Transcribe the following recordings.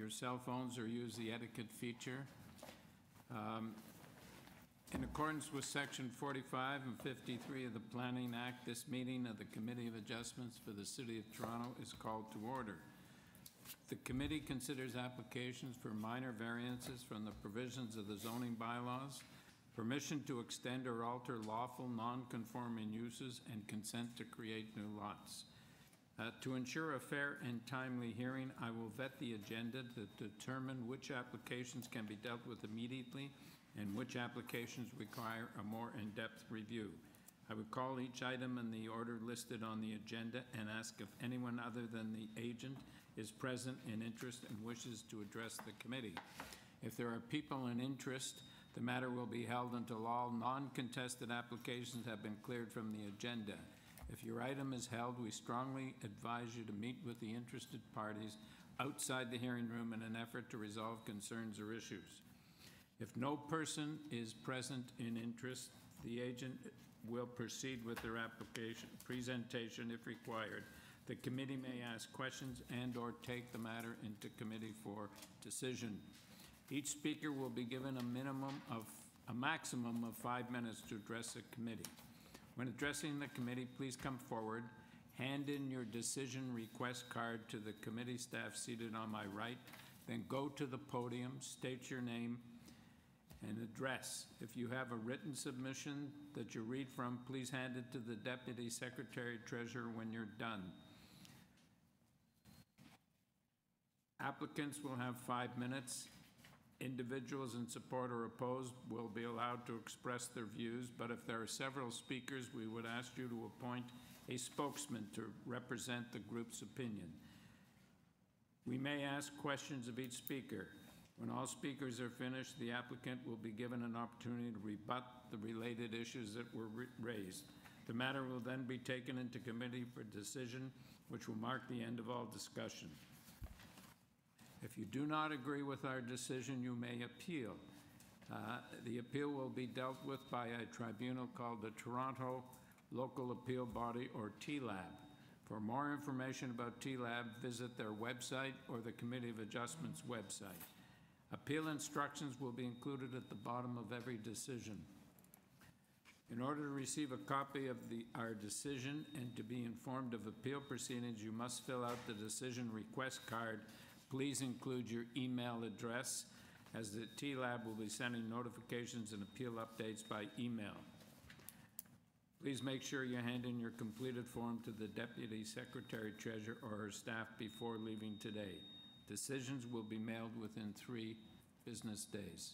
your cell phones or use the etiquette feature. In accordance with Section 45 and 53 of the Planning Act, this meeting of the Committee of Adjustments for the City of Toronto is called to order. The committee considers applications for minor variances from the provisions of the zoning bylaws, permission to extend or alter lawful non-conforming uses, and consent to create new lots. To ensure a fair and timely hearing, I will vet the agenda to determine which applications can be dealt with immediately and which applications require a more in-depth review. I would call each item in the order listed on the agenda and ask if anyone other than the agent is present in interest and wishes to address the committee. If there are people in interest, the matter will be held until all non-contested applications have been cleared from the agenda. If your item is held, we strongly advise you to meet with the interested parties outside the hearing room in an effort to resolve concerns or issues. If no person is present in interest, the agent will proceed with their presentation if required. The committee may ask questions and/or take the matter into committee for decision. Each speaker will be given a maximum of 5 minutes to address the committee. When addressing the committee, please come forward, hand in your decision request card to the committee staff seated on my right, then go to the podium, state your name and address. If you have a written submission that you read from, please hand it to the Deputy Secretary Treasurer when you're done. Applicants will have 5 minutes. Individuals in support or opposed will be allowed to express their views, but if there are several speakers, we would ask you to appoint a spokesman to represent the group's opinion. We may ask questions of each speaker. When all speakers are finished, the applicant will be given an opportunity to rebut the related issues that were raised. The matter will then be taken into committee for decision, which will mark the end of all discussion. If you do not agree with our decision, you may appeal. The appeal will be dealt with by a tribunal called the Toronto Local Appeal Body, or TLAB. For more information about TLAB, visit their website or the Committee of Adjustments website. Appeal instructions will be included at the bottom of every decision. In order to receive a copy of our decision and to be informed of appeal proceedings, you must fill out the decision request card. Please include your email address, as the TLAB will be sending notifications and appeal updates by email. Please make sure you hand in your completed form to the Deputy Secretary Treasurer or her staff before leaving today. Decisions will be mailed within 3 business days.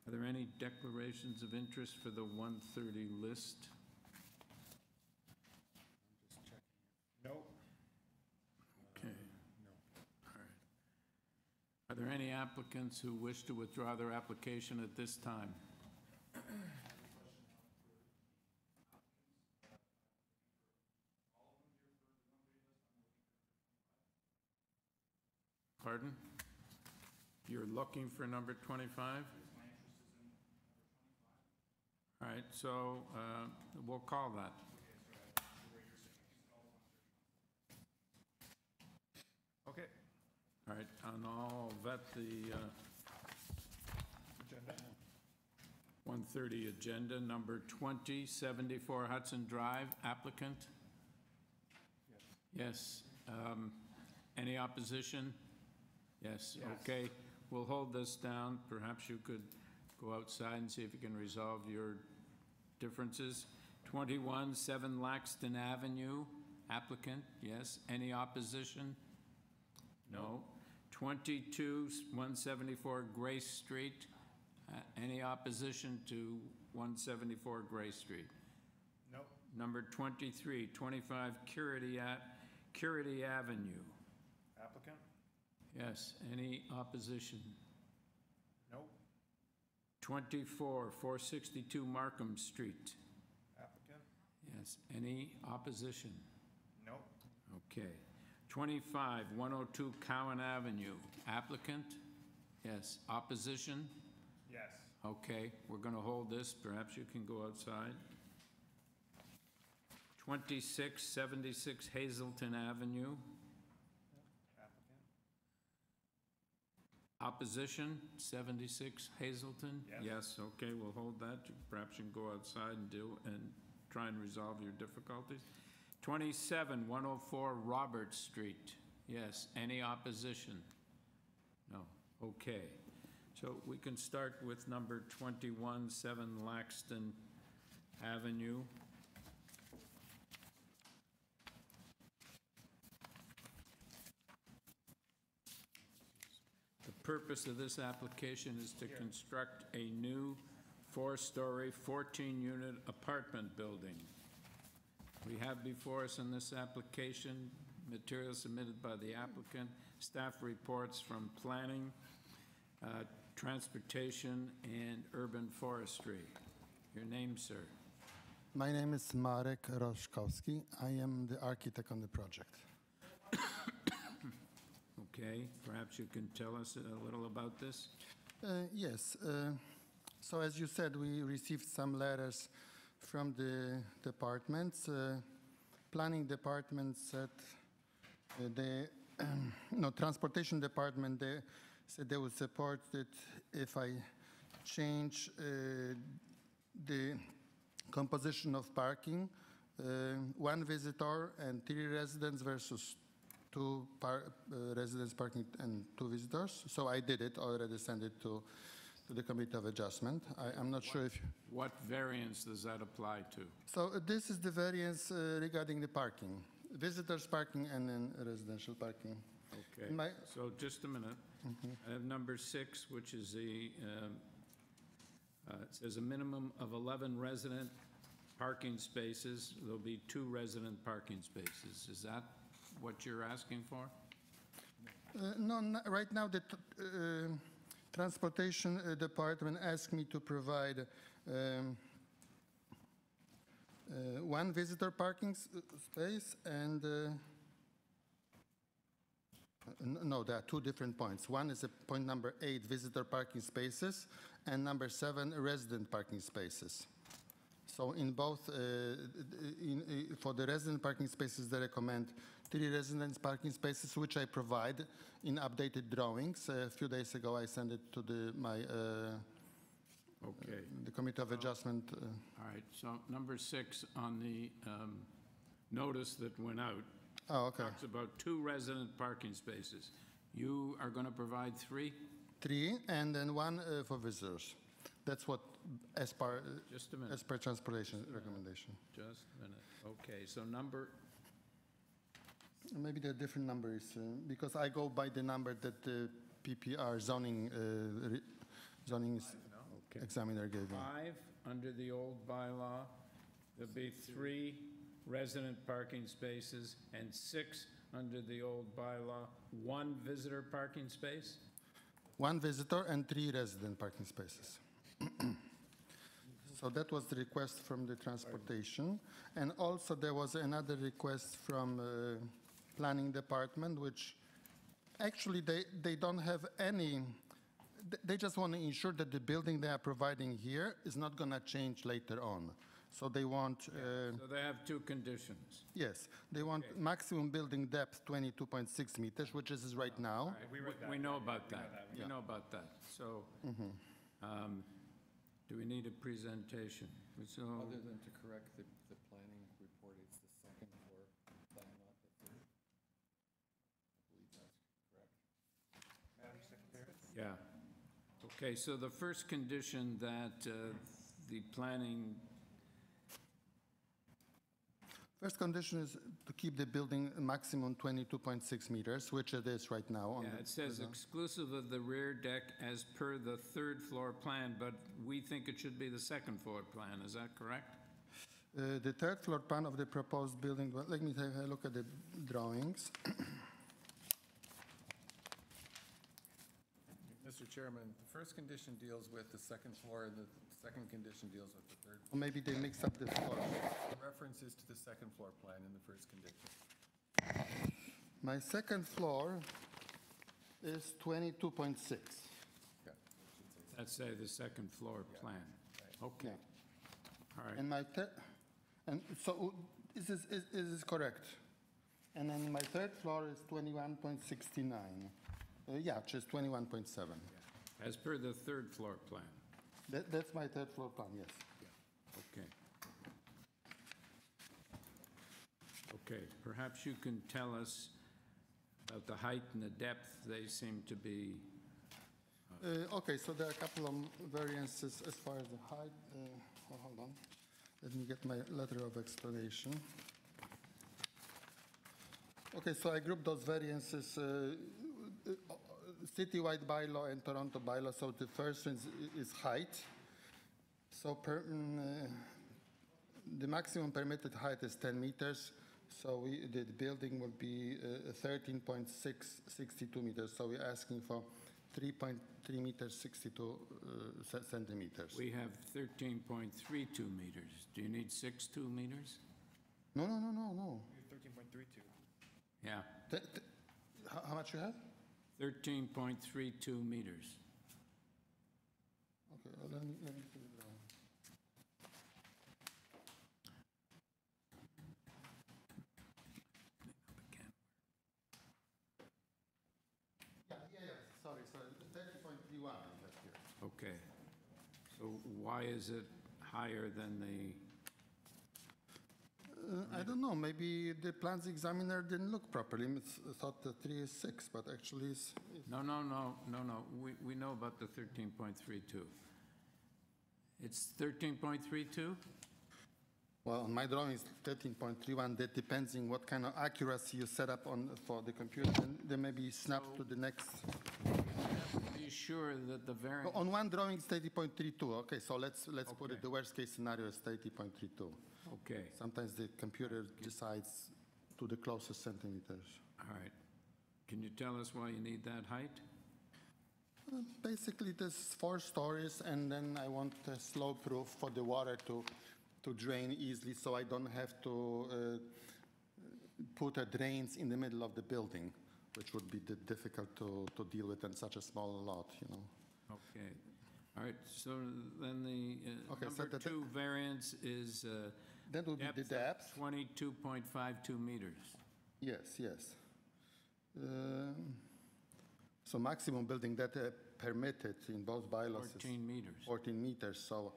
Are there any declarations of interest for the 130 list? I'm just checking. Nope. Okay. No. All right. Are there any applicants who wish to withdraw their application at this time? Pardon? You're looking for number 25? All right, so we'll call that. Okay. All right, and I'll vet the Agenda. 130 agenda. Number 20, 74 Hudson Drive, applicant? Yes. Yes. Any opposition? Yes. Yes. Okay, we'll hold this down. Perhaps you could go outside and see if you can resolve your differences. 21, 7 Laxton Avenue, applicant? Yes. Any opposition? No. 22, 174 Grace Street. Any opposition to 174 Grace Street? No. Number 23, 25 Curity Avenue. Applicant? Yes. Any opposition? No. 24, 462 Markham Street. Applicant? Yes. Any opposition? No. Okay. 25, 102 Cowan Avenue. Applicant? Yes. Opposition? Yes. Okay. We're going to hold this. Perhaps you can go outside. 26, 76 Hazelton Avenue. Opposition, 76 Hazelton? Yes. Yes, okay, we'll hold that. Perhaps you can go outside and try and resolve your difficulties. 27, 104 Robert Street. Yes, any opposition? No, okay. So we can start with number 21, 7 Laxton Avenue. The purpose of this application is to construct a new 4-story, 14-unit apartment building. We have before us in this application materials submitted by the applicant, staff reports from planning, transportation, and urban forestry. Your name, sir? My name is Marek Roszkowski. I am the architect on the project. Okay, perhaps you can tell us a little about this? Yes. So as you said, we received some letters from the departments. Planning department said transportation department, they said they would support it if I change the composition of parking, 1 visitor and 3 residents versus 2 residents parking and 2 visitors. So I did it, already sent it to the Committee of Adjustment. I'm not sure if... What variance does that apply to? So this is the variance regarding the parking. Visitors parking and then residential parking. Okay, so just a minute. I have number 6, which is the, it says a minimum of 11 resident parking spaces. There'll be 2 resident parking spaces. Is that what you're asking for? No, right now the Transportation Department asked me to provide 1 visitor parking space and no, there are 2 different points. One is point number 8, visitor parking spaces, and number 7, resident parking spaces. So in both, for the resident parking spaces, they recommend 3 residence parking spaces, which I provide in updated drawings. A few days ago, I sent it to the Committee of Adjustment. All right, so number 6 on the notice that went out. Oh, okay. Talks about 2 resident parking spaces. You are going to provide 3? 3, and then 1 for visitors. That's what, as per transportation recommendation. Just a minute. Okay, so number... Maybe the different numbers, because I go by the number that the PPR zoning examiner gave me. 5 under the old bylaw. There'll be 3 resident parking spaces and 6 under the old bylaw. 1 visitor parking space? 1 visitor and 3 resident parking spaces. So that was the request from the transportation. And also there was another request from planning department, which actually they don't have any, they just want to ensure that the building they are providing here is not going to change later on. So they want... so they have 2 conditions. Yes, they want maximum building depth 22.6 meters, which is right now. Right. We know about that. We know about that. So do we need a presentation? So, other than to correct the planning report, it's the 2nd floor plan, not the 3rd. I believe that's correct. Madam Secretary? yeah. Okay, so the first condition that the planning... First condition is to keep the building maximum 22.6 meters, which it is right now. Yeah, it says exclusive of the rear deck as per the 3rd floor plan, but we think it should be the 2nd floor plan. Is that correct? The 3rd floor plan of the proposed building, well, let me have a look at the drawings. Mr. Chairman, the first condition deals with the 2nd floor, and the 2nd condition deals with the 3rd. Or maybe they mixed up the floor. The reference is to the 2nd floor plan in the first condition. My 2nd floor is 22.6. Yeah. That's say the 2nd floor plan. Okay. All right. And and so is this correct? And then my 3rd floor is 21.69. Yeah, just 21.7. As per the third floor plan. That's my third floor plan, yes. Okay. Okay, perhaps you can tell us about the height and the depth. They seem to be, Okay, so there are a couple of variances as far as the height. Hold on. Let me get my letter of explanation. Okay, so I grouped those variances, citywide bylaw and Toronto bylaw. So the first one is height. So the maximum permitted height is 10 meters. So the building will be 13.662 meters. So we're asking for 3.3 meters, 62 centimeters. we have 13.32 meters. Do you need 6.2 meters? No. You have 13.32. Yeah, How much you have? 13.32 meters. Okay, let me see the drawing. Yeah, sorry, 30.31 I have here. Okay. So why is it higher than the, I don't know, maybe the plans examiner didn't look properly. Thought the 3 is 6, but actually it's... no. We know about the 13.32. It's 13.32? Well, on my drawing is 13.31. That depends on what kind of accuracy you set up on for the computer. And they may be snapped to the next. Are you sure that the variance? On one drawing it's 30.32. Okay, so let's put it, the worst case scenario is 30.32. Okay, Sometimes the computer decides to the closest centimeters. all right. Can you tell us why you need that height? Basically, there's 4 stories, and then I want a slope roof for the water to drain easily, so I don't have to put a drains in the middle of the building, which would be difficult to deal with in such a small lot, you know. Okay, all right, so then the Okay, so number 2 variance is That would be the depth. 22.52 meters. Yes. So maximum building that permitted in both bylaws is 14 meters. 14 meters, so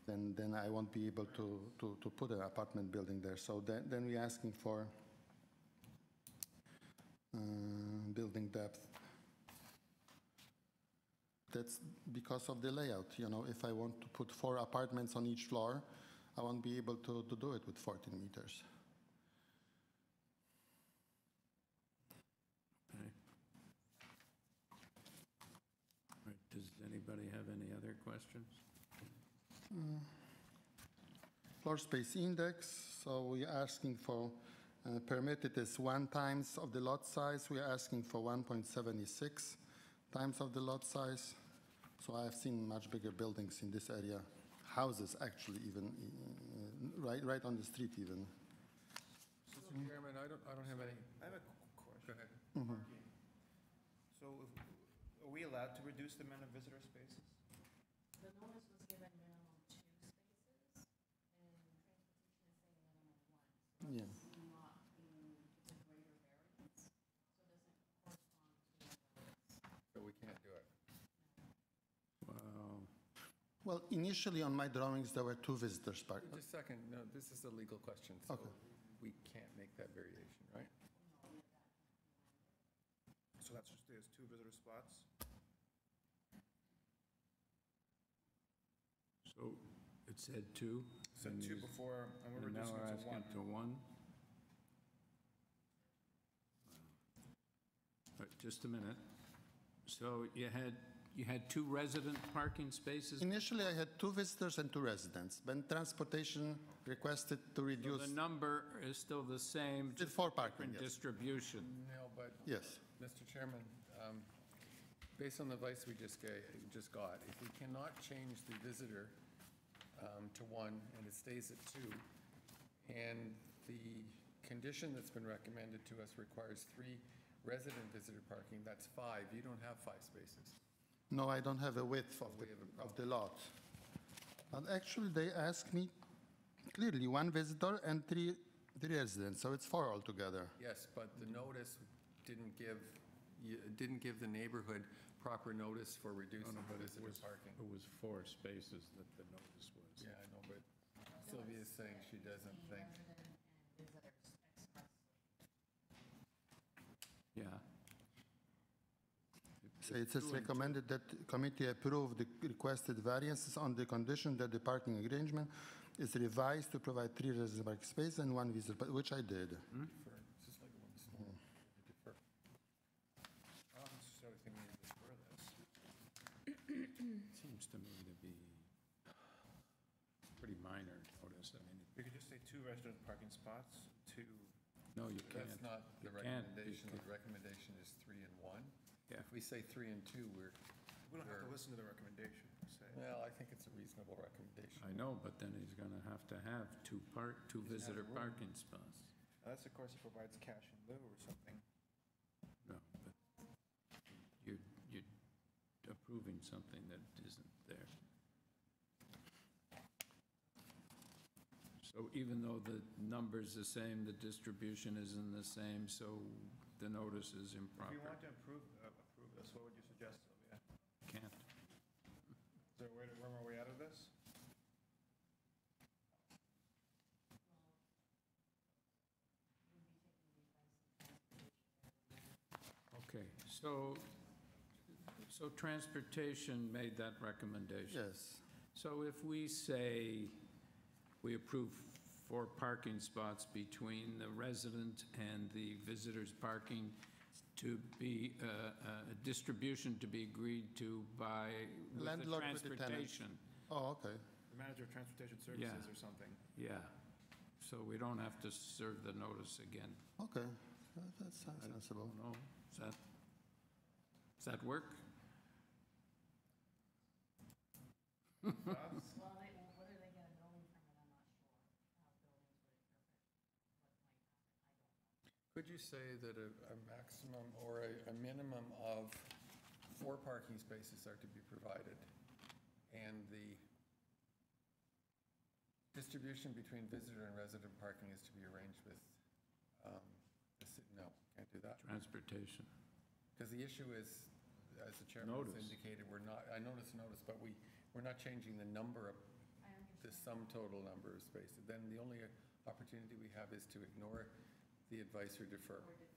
then I won't be able to put an apartment building there. So then we're asking for building depth. That's because of the layout, you know, if I want to put 4 apartments on each floor, I won't be able to do it with 14 meters. Okay. All right, does anybody have any other questions? Floor space index, so we're asking for permitted is 1 times of the lot size. We're asking for 1.76 times of the lot size. So I have seen much bigger buildings in this area, houses actually even, right on the street even. Mr. Chairman, I don't have any. I have a question. Go ahead. Parking. So are we allowed to reduce the amount of visitor spaces? The notice was given minimum 2 spaces, and transportation is saying minimum 1. So Yeah. it's not being, it's a greater variance, so it doesn't correspond to the variance. So we can't do it. Wow. Well, initially on my drawings, there were 2 visitors park. Just a second, no, this is a legal question, so Okay. we can't make that variation, right? So that's just, there's 2 visitor spots? So it said 2? So 2 before, and we're And now reducing we're it to 1. asking to 1? All right, just a minute. So you had 2 resident parking spaces? Initially, I had 2 visitors and 2 residents. When transportation requested to So reduce, the number is still the same, Still just 4 parking, different yes. distribution. No, but, Yes. Mr. Chairman, based on the advice we just got, if we cannot change the visitor to 1 and it stays at 2, and the condition that's been recommended to us requires 3 resident visitor parking, that's 5. You don't have 5 spaces. No, I don't have a width We have a of the lot. But actually, they asked me clearly 1 visitor and 3 residents, so it's 4 altogether. Yes, but the notice didn't give you didn't give the neighborhood proper notice for reducing No, but it visitor was, parking. it was 4 spaces that the notice was. Yeah, I know, but Sylvia's saying she doesn't think. Resident and visitors expressly. Yeah. So it says recommended that committee approve the requested variances on the condition that the parking arrangement is revised to provide 3 resident parking spaces and 1 visitor, which I did. Defer. It's just like when it's small. Defer. I don't necessarily think we need to defer this. Seems to me to be pretty minor notice. I mean, We could just say 2 resident parking spots, 2, no, you can't. That's not the You can't, recommendation. because- The recommendation is 3 and 1. Yeah. If we say 3 and 2, we're, we don't have to Sure. listen to the recommendation, per se. well, I think it's a reasonable recommendation. I know, but then he's gonna have to have 2 visitor room. parking spots. Unless, of course, it provides cash in lieu or something. No, but you're approving something that isn't there. So even though the number's the same, the distribution isn't the same, so the notice is If improper. you want to approve this, what would you suggest, Sylvia? Can't. Is there a way to worm our way out of this? Okay, so transportation made that recommendation. Yes. So if we say we approve 4 parking spots between the resident and the visitors' parking to be, a distribution to be agreed to by, with the Landlord with the tenant. transportation. Oh, okay. The manager of transportation Yeah. services or something. Yeah, so we don't have to serve the notice again. Okay, that sounds sensible. No, does that work? Well, what are they get a building permit? I'm not sure how buildings would interpret what might happen. Could you say that a maximum or a minimum of 4 parking spaces are to be provided? And the distribution between visitor and resident parking is to be arranged with, no, can't do that. Transportation. Because the issue is, as the chairman has Notice. indicated, we're not, I notice, but we're not changing the number of, I the understand. sum total number of spaces. Then the only opportunity we have is to ignore the advice or defer. Or defer.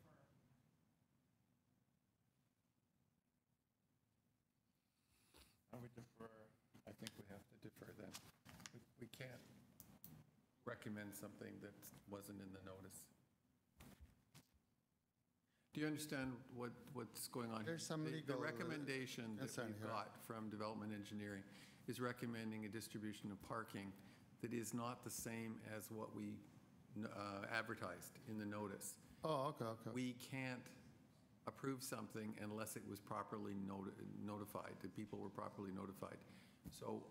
And we defer. I think we have to defer then. We can't recommend something that wasn't in the notice. Do you understand what's going on? There's some The legal, recommendation that concern we've here. got from development engineering is recommending a distribution of parking that is not the same as what we advertised in the notice. Oh, okay, okay. We can't approve something unless it was properly notified, that people were properly notified. So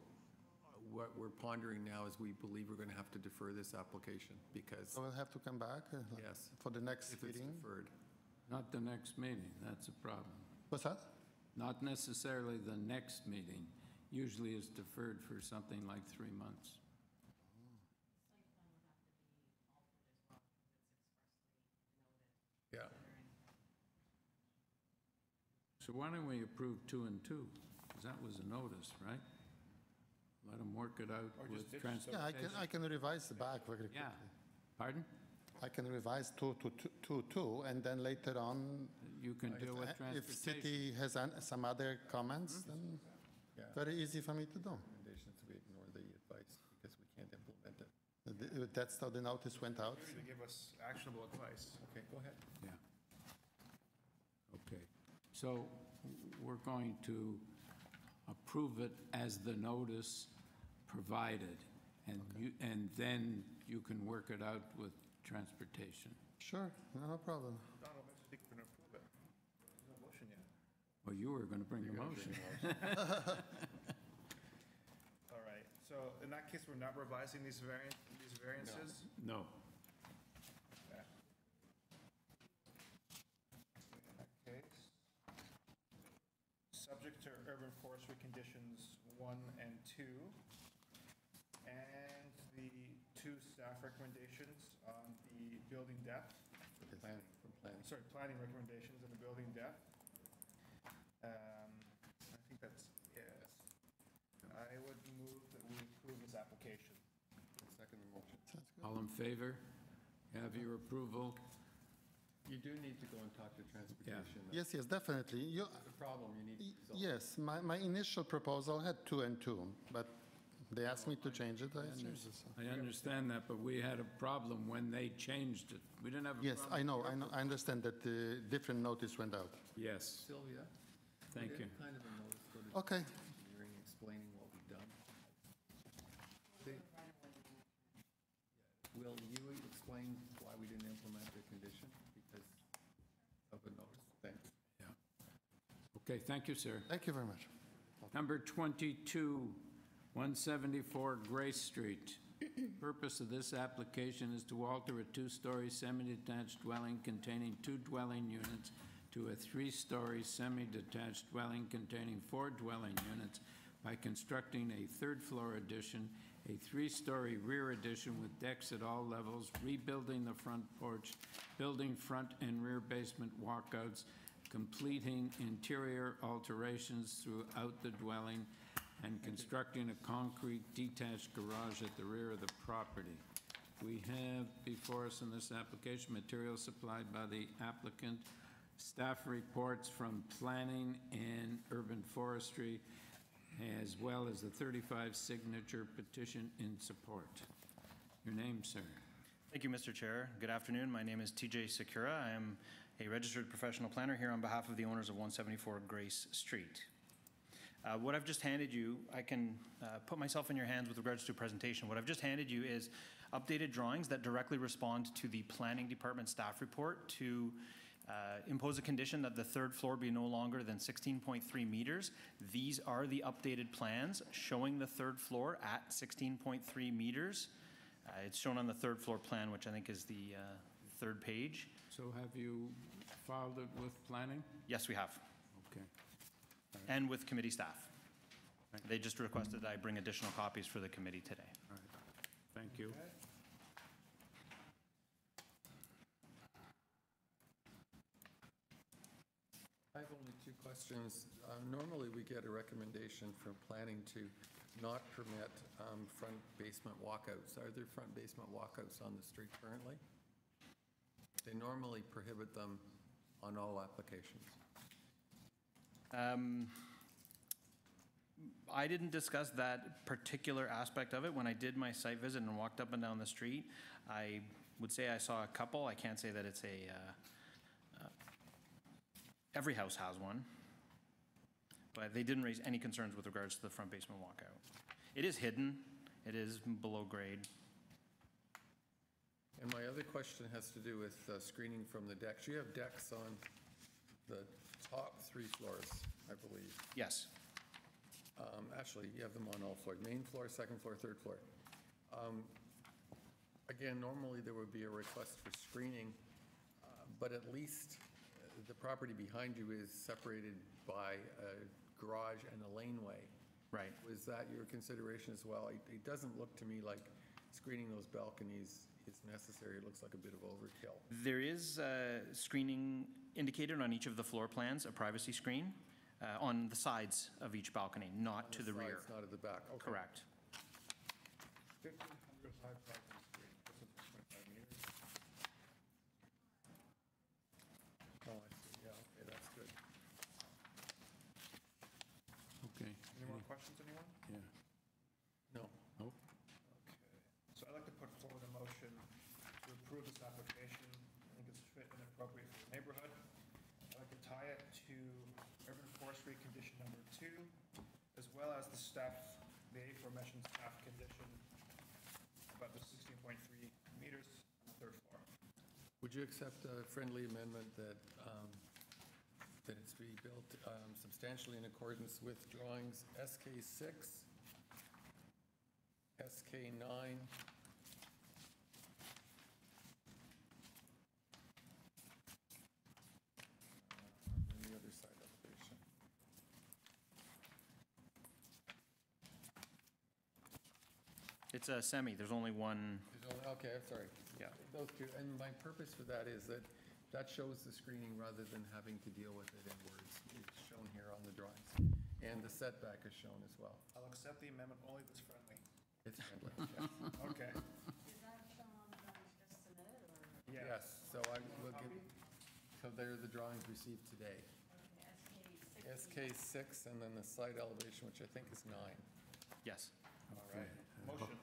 what we're pondering now is we believe we're going to have to defer this application because, So we'll have to come back yes, for the next if it's meeting? deferred. Not the next meeting, that's a problem. What's that? Not necessarily the next meeting, usually is deferred for something like 3 months. Site plan would have to be altered as well, because it's expressly noted. Yeah. So why don't we approve 2 and 2? Because that was a notice, right? Let them work it out Or with just ditch transportation. Yeah, I can revise the back very quickly. Yeah, pardon? I can revise 2 to 2, and then later on, You can deal with if transportation. city has some other comments, then Yeah. very easy for me to do. Recommendations, we ignore the advice because we can't implement it. That's how the notice went out. To give us actionable advice. Okay, go ahead. Yeah. Okay, so we're going to approve it as the notice provided, and then you can work it out with transportation. Sure, no problem. Donald, I think we're going to approve it. There's no motion yet. Well, you were going to bring a motion. All right, so in that case, we're not revising these variances? No. Okay. In that case, subject to urban forestry conditions 1 and 2, and the 2 staff recommendations on the building depth, From planning. sorry, planning recommendations on the building depth, move that we approve this application. Second the motion. All in favor? Have your approval? You do need to go and talk to transportation. Yes, yes, definitely. There's a problem you need to resolve. Yes, my initial proposal had 2 and 2, but they asked me to change it. I changed it. I understand that, but we had a problem when they changed it. We didn't have a Yes, problem. I understand that the different notice went out. Yes, Sylvia? thank you. Kind of a notice go to Okay. engineering explaining what we've done. Will you explain why we didn't implement the condition because of the notice? Thanks. Okay, thank you, sir. Thank you very much. Number 22, 174 Grace Street. Purpose of this application is to alter a 2-story semi-detached dwelling containing 2 dwelling units to a 3-story semi-detached dwelling containing 4 dwelling units by constructing a 3rd-floor addition, a 3-story rear addition with decks at all levels, rebuilding the front porch, building front and rear basement walkouts, completing interior alterations throughout the dwelling, and constructing a concrete detached garage at the rear of the property. We have before us in this application materials supplied by the applicant, staff reports from planning and urban forestry, as well as the 35 signature petition in support. Your name, sir? Thank you, Mr. Chair. Good afternoon. My name is TJ Sakura. I am a registered professional planner here on behalf of the owners of 174 Grace Street. What I've just handed you, I can put myself in your hands with regards to presentation. What I've just handed you is updated drawings that directly respond to the planning department staff report to impose a condition that the 3rd floor be no longer than 16.3 meters. These are the updated plans showing the 3rd floor at 16.3 meters. It's shown on the 3rd floor plan, which I think is the 3rd page. So have you filed it with planning? Yes, we have, Okay. and with committee staff. They just requested that I bring additional copies for the committee today. All right. Thank you. I have only 2 questions. Normally, we get a recommendation from planning to not permit front basement walkouts. Are there front basement walkouts on the street currently? They normally prohibit them on all applications. I didn't discuss that particular aspect of it. When I did my site visit and walked up and down the street, I would say I saw a couple. I can't say that it's every house has one, but they didn't raise any concerns with regards to the front basement walkout. It is hidden. It is below grade. And my other question has to do with screening from the decks. You have decks on the top 3 floors, I believe. Yes. Actually, you have them on all floors, main floor, 2nd floor, 3rd floor. Again, normally there would be a request for screening, but at least the property behind you is separated by a garage and a laneway. Right. Was that your consideration as well? It doesn't look to me like screening those balconies is necessary. It looks like a bit of overkill. There is screening indicated on each of the floor plans, a privacy screen on the sides of each balcony, not to the rear. It's not at the back. Okay. Correct. 1,500 high parking screen. This is 25 meters. Oh, I see. Yeah, okay, that's good. Okay. Any more questions, anyone? Yeah. No. Oh, Okay. So I'd like to put forward a motion to approve this application. I think it's fit and appropriate for the neighborhood. I'd like to tie it to urban forestry condition number 2, as well as the aforementioned staff condition about the 16.3 meters on the 3rd floor. Would you accept a friendly amendment that it's be built substantially in accordance with drawings SK6, SK9, and the other side elevation? It's a semi. There's only one. Okay, I'm sorry. Yeah. Those 2, and my purpose for that is that shows the screening rather than having to deal with it in words. It's shown here on the drawings. And the setback is shown as well. I'll accept the amendment only if it's friendly. It's friendly, yes. Okay. Is that shown on the drawings just submitted, or? Yeah. Yes, so I will give, so they're the drawings received today. Okay, SK6 and then the site elevation, which I think is 9. Yes. All right. Motion.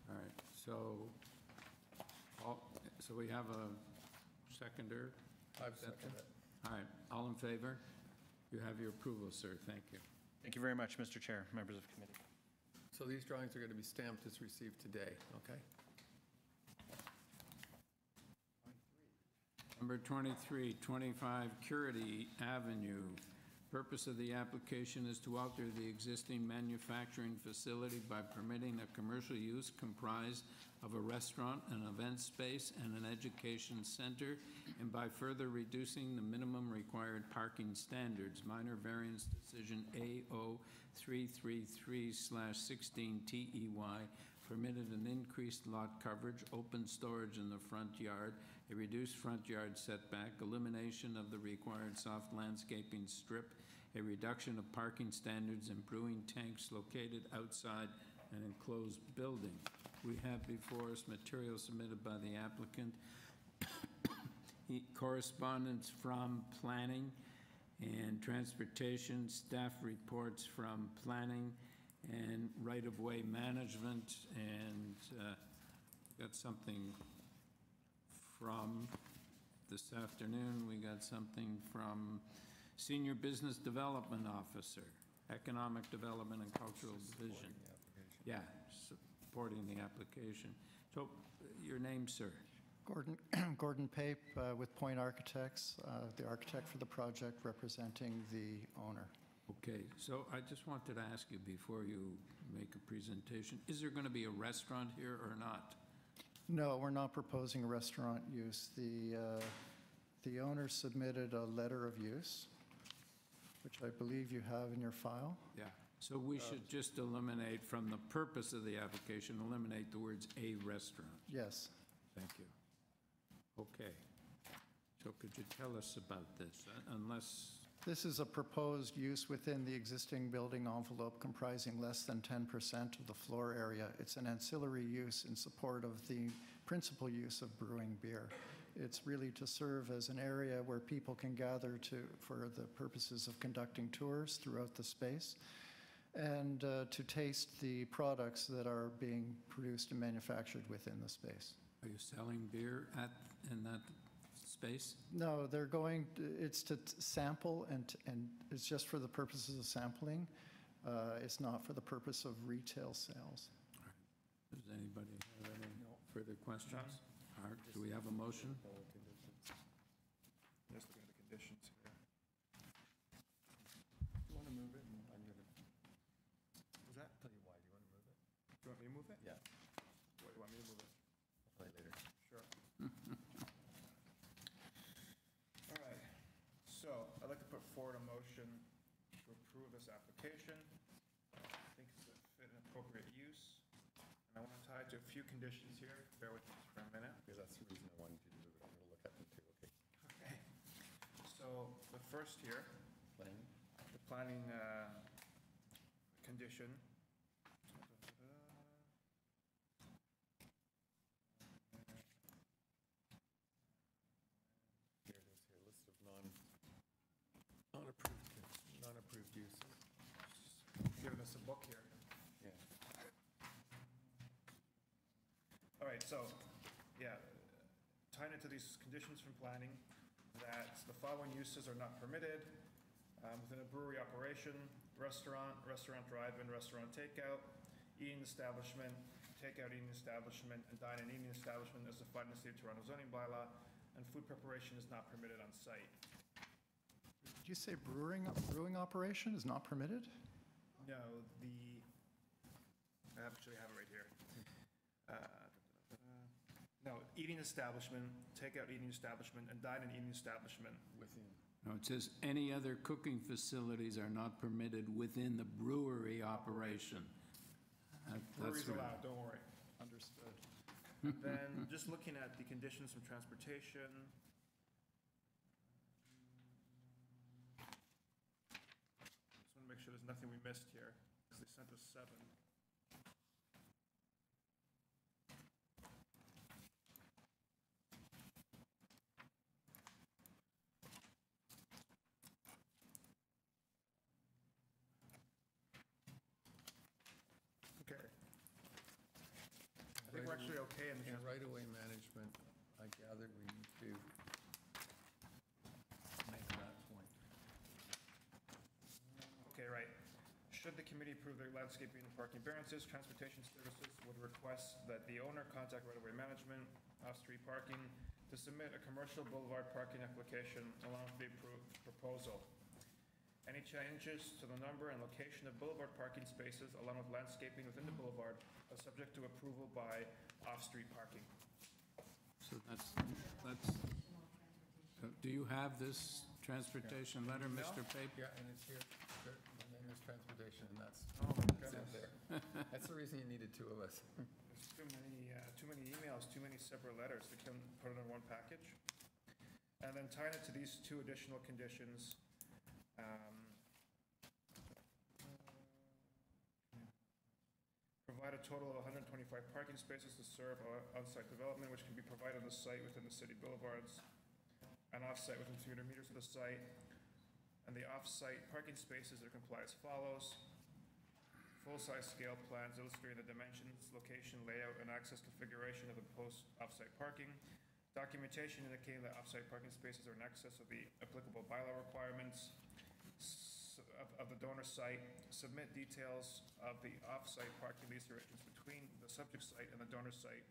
All right, so we have a seconder? I've seconded it. All right, all in favor? You have your approval, sir, thank you. Thank you very much, Mr. Chair, members of committee. So these drawings are going to be stamped as received today, okay? Number 23, 25 Curity Avenue. Purpose of the application is to alter the existing manufacturing facility by permitting a commercial use comprised of a restaurant, an event space, and an education center, and by further reducing the minimum required parking standards. Minor variance decision AO 333/16 TEY permitted an increased lot coverage, open storage in the front yard, a reduced front yard setback, elimination of the required soft landscaping strip, a reduction of parking standards, and brewing tanks located outside an enclosed building. We have before us material submitted by the applicant, correspondence from planning and transportation, staff reports from planning and right-of-way management, and got something from this afternoon. We got something from Senior Business Development Officer, Economic Development and Cultural Division. Yeah, supporting the application. So, your name, sir? Gordon Pape with Point Architects, the architect for the project representing the owner. Okay, so I just wanted to ask you before you make a presentation, is there going to be a restaurant here or not? No, we're not proposing a restaurant use. The owner submitted a letter of use, which I believe you have in your file. Yeah, so we should just eliminate from the purpose of the application, eliminate the words "a restaurant." Yes. Thank you. Okay. So could you tell us about this, unless, This is a proposed use within the existing building envelope comprising less than 10% of the floor area. It's an ancillary use in support of the principal use of brewing beer. It's really to serve as an area where people can gather for the purposes of conducting tours throughout the space and to taste the products that are being produced and manufactured within the space. are you selling beer in that space? No, it's to sample and it's just for the purposes of sampling. It's not for the purpose of retail sales. Does anybody have any further questions? All right, do we have a motion? Just looking at the conditions here. Do you want to move it? I'm going to Was that? tell you why. Do you want to move it? Do you want me to move it? Yeah, What, do you want me to move it? I'll play later. Sure. All right, so I'd like to put forward a motion to approve this application. I think it's a fit and appropriate use. And I want to tie it to a few conditions here. Bear with me for a minute. Because that's the reason I wanted you to move it. I'm going to look at them too, okay? Okay. So the first here, Planning? the planning condition. Here it is, here, list of non-approved uses. Giving us a book here. Yeah. All right, so, yeah, tying into these conditions from planning, that the following uses are not permitted within a brewery operation: restaurant, restaurant drive-in, restaurant takeout, eating establishment, takeout eating establishment, and dine-in eating establishment as defined in the City of Toronto zoning bylaw, and food preparation is not permitted on site. Did you say brewing operation is not permitted? No, I actually have it right here. No, eating establishment, takeout eating establishment, and dine-in eating establishment. Within. No, it says any other cooking facilities are not permitted within the brewery operation. Breweries That's right. allowed, don't worry. Understood. And then, just looking at the conditions from transportation. Just want to make sure sure there's nothing we missed here, because they sent us 7. Okay. I think we're actually okay in the And right-of-way management, I gather we need to make that point. Okay, right. Should the committee approve the landscaping and parking variances, Transportation Services would request that the owner contact right-of-way management, off-street parking, to submit a commercial boulevard parking application along with the approved proposal. Any changes to the number and location of boulevard parking spaces along with landscaping within the boulevard are subject to approval by off-street parking. So do you have this transportation letter, Mr. Pape? Yeah, and it's here. My name is Transportation, and that's Oh, my it goodness. there. That's the reason you needed 2 of us. There's too many emails, too many separate letters. We can put it in one package. And then tying it to these 2 additional conditions, provide a total of 125 parking spaces to serve on-site development, which can be provided on the site within the city boulevards, and off-site within 300 meters of the site. And the off-site parking spaces are comply as follows. Full-size scale plans illustrating the dimensions, location, layout, and access configuration of the proposed off-site parking. Documentation indicating that off-site parking spaces are in excess of the applicable bylaw requirements of the donor site. Submit details of the off-site parking lease arrangements between the subject site and the donor site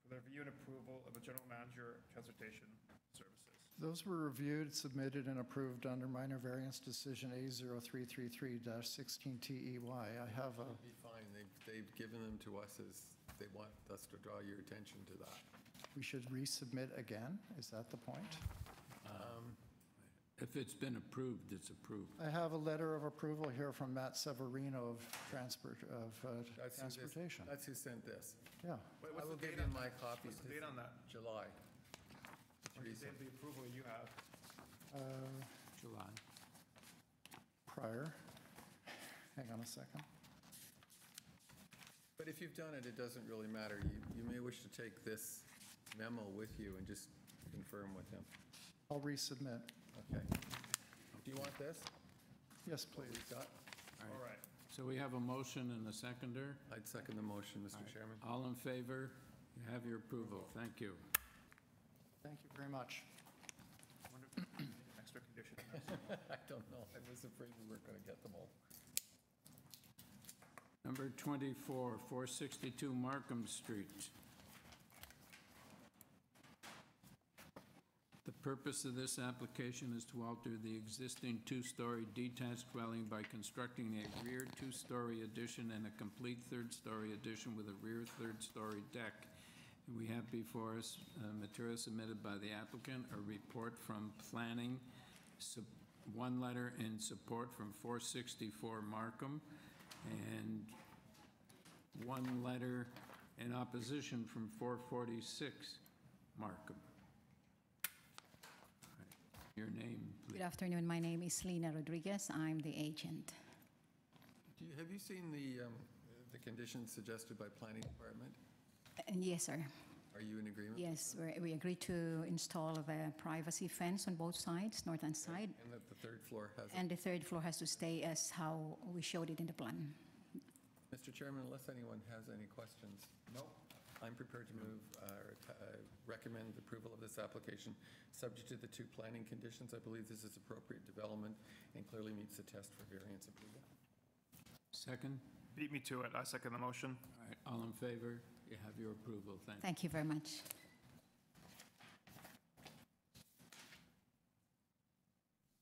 for the review and approval of the general manager, Transportation Services. Those were reviewed, submitted, and approved under minor variance decision A0333-16 TEY. I have a, It'll be fine. They've given them to us as they want us to draw your attention to that. we should resubmit again? Is that the point? If it's been approved, it's approved. I have a letter of approval here from Matt Severino of That's who this- Transportation. That's who sent this. Yeah. Wait, I what's will the give date you on my that? copy. What's the date on that? July. What's the date of the approval you have? July. Prior. Hang on a second. But if you've done it, it doesn't really matter. You may wish to take this memo with you and just confirm with him. I'll resubmit. Okay. Do you want this? Yes, What please. we've got? All right. So we have a motion and a seconder. I'd second the motion, Mr. Chairman. All in favor? You have your approval. Thank you. Thank you very much. Wonder if there's any extra conditions. I don't know. I was afraid we weren't going to get them all. Number 24, 462 Markham Street. The purpose of this application is to alter the existing two-story detached dwelling by constructing a rear two-story addition and a complete third-story addition with a rear third-story deck. And we have before us material submitted by the applicant, a report from planning, one letter in support from 464 Markham, and one letter in opposition from 446 Markham. Your name, please. Good afternoon, my name is Lina Rodriguez, I'm the agent. Have you seen the conditions suggested by Planning Department? And yes, sir. Are you in agreement? Yes, we agreed to install the privacy fence on both sides, north and side, And that the third floor has it? and the third floor has to stay as how we showed it in the plan. Mr. Chairman, unless anyone has any questions? Nope. I'm prepared to move, recommend approval of this application, subject to the 2 planning conditions. I believe this is appropriate development and clearly meets the test for variance approval. Second? Beat me to it. I second the motion. All right, all in favor? You have your approval. Thank you. Thank you very much.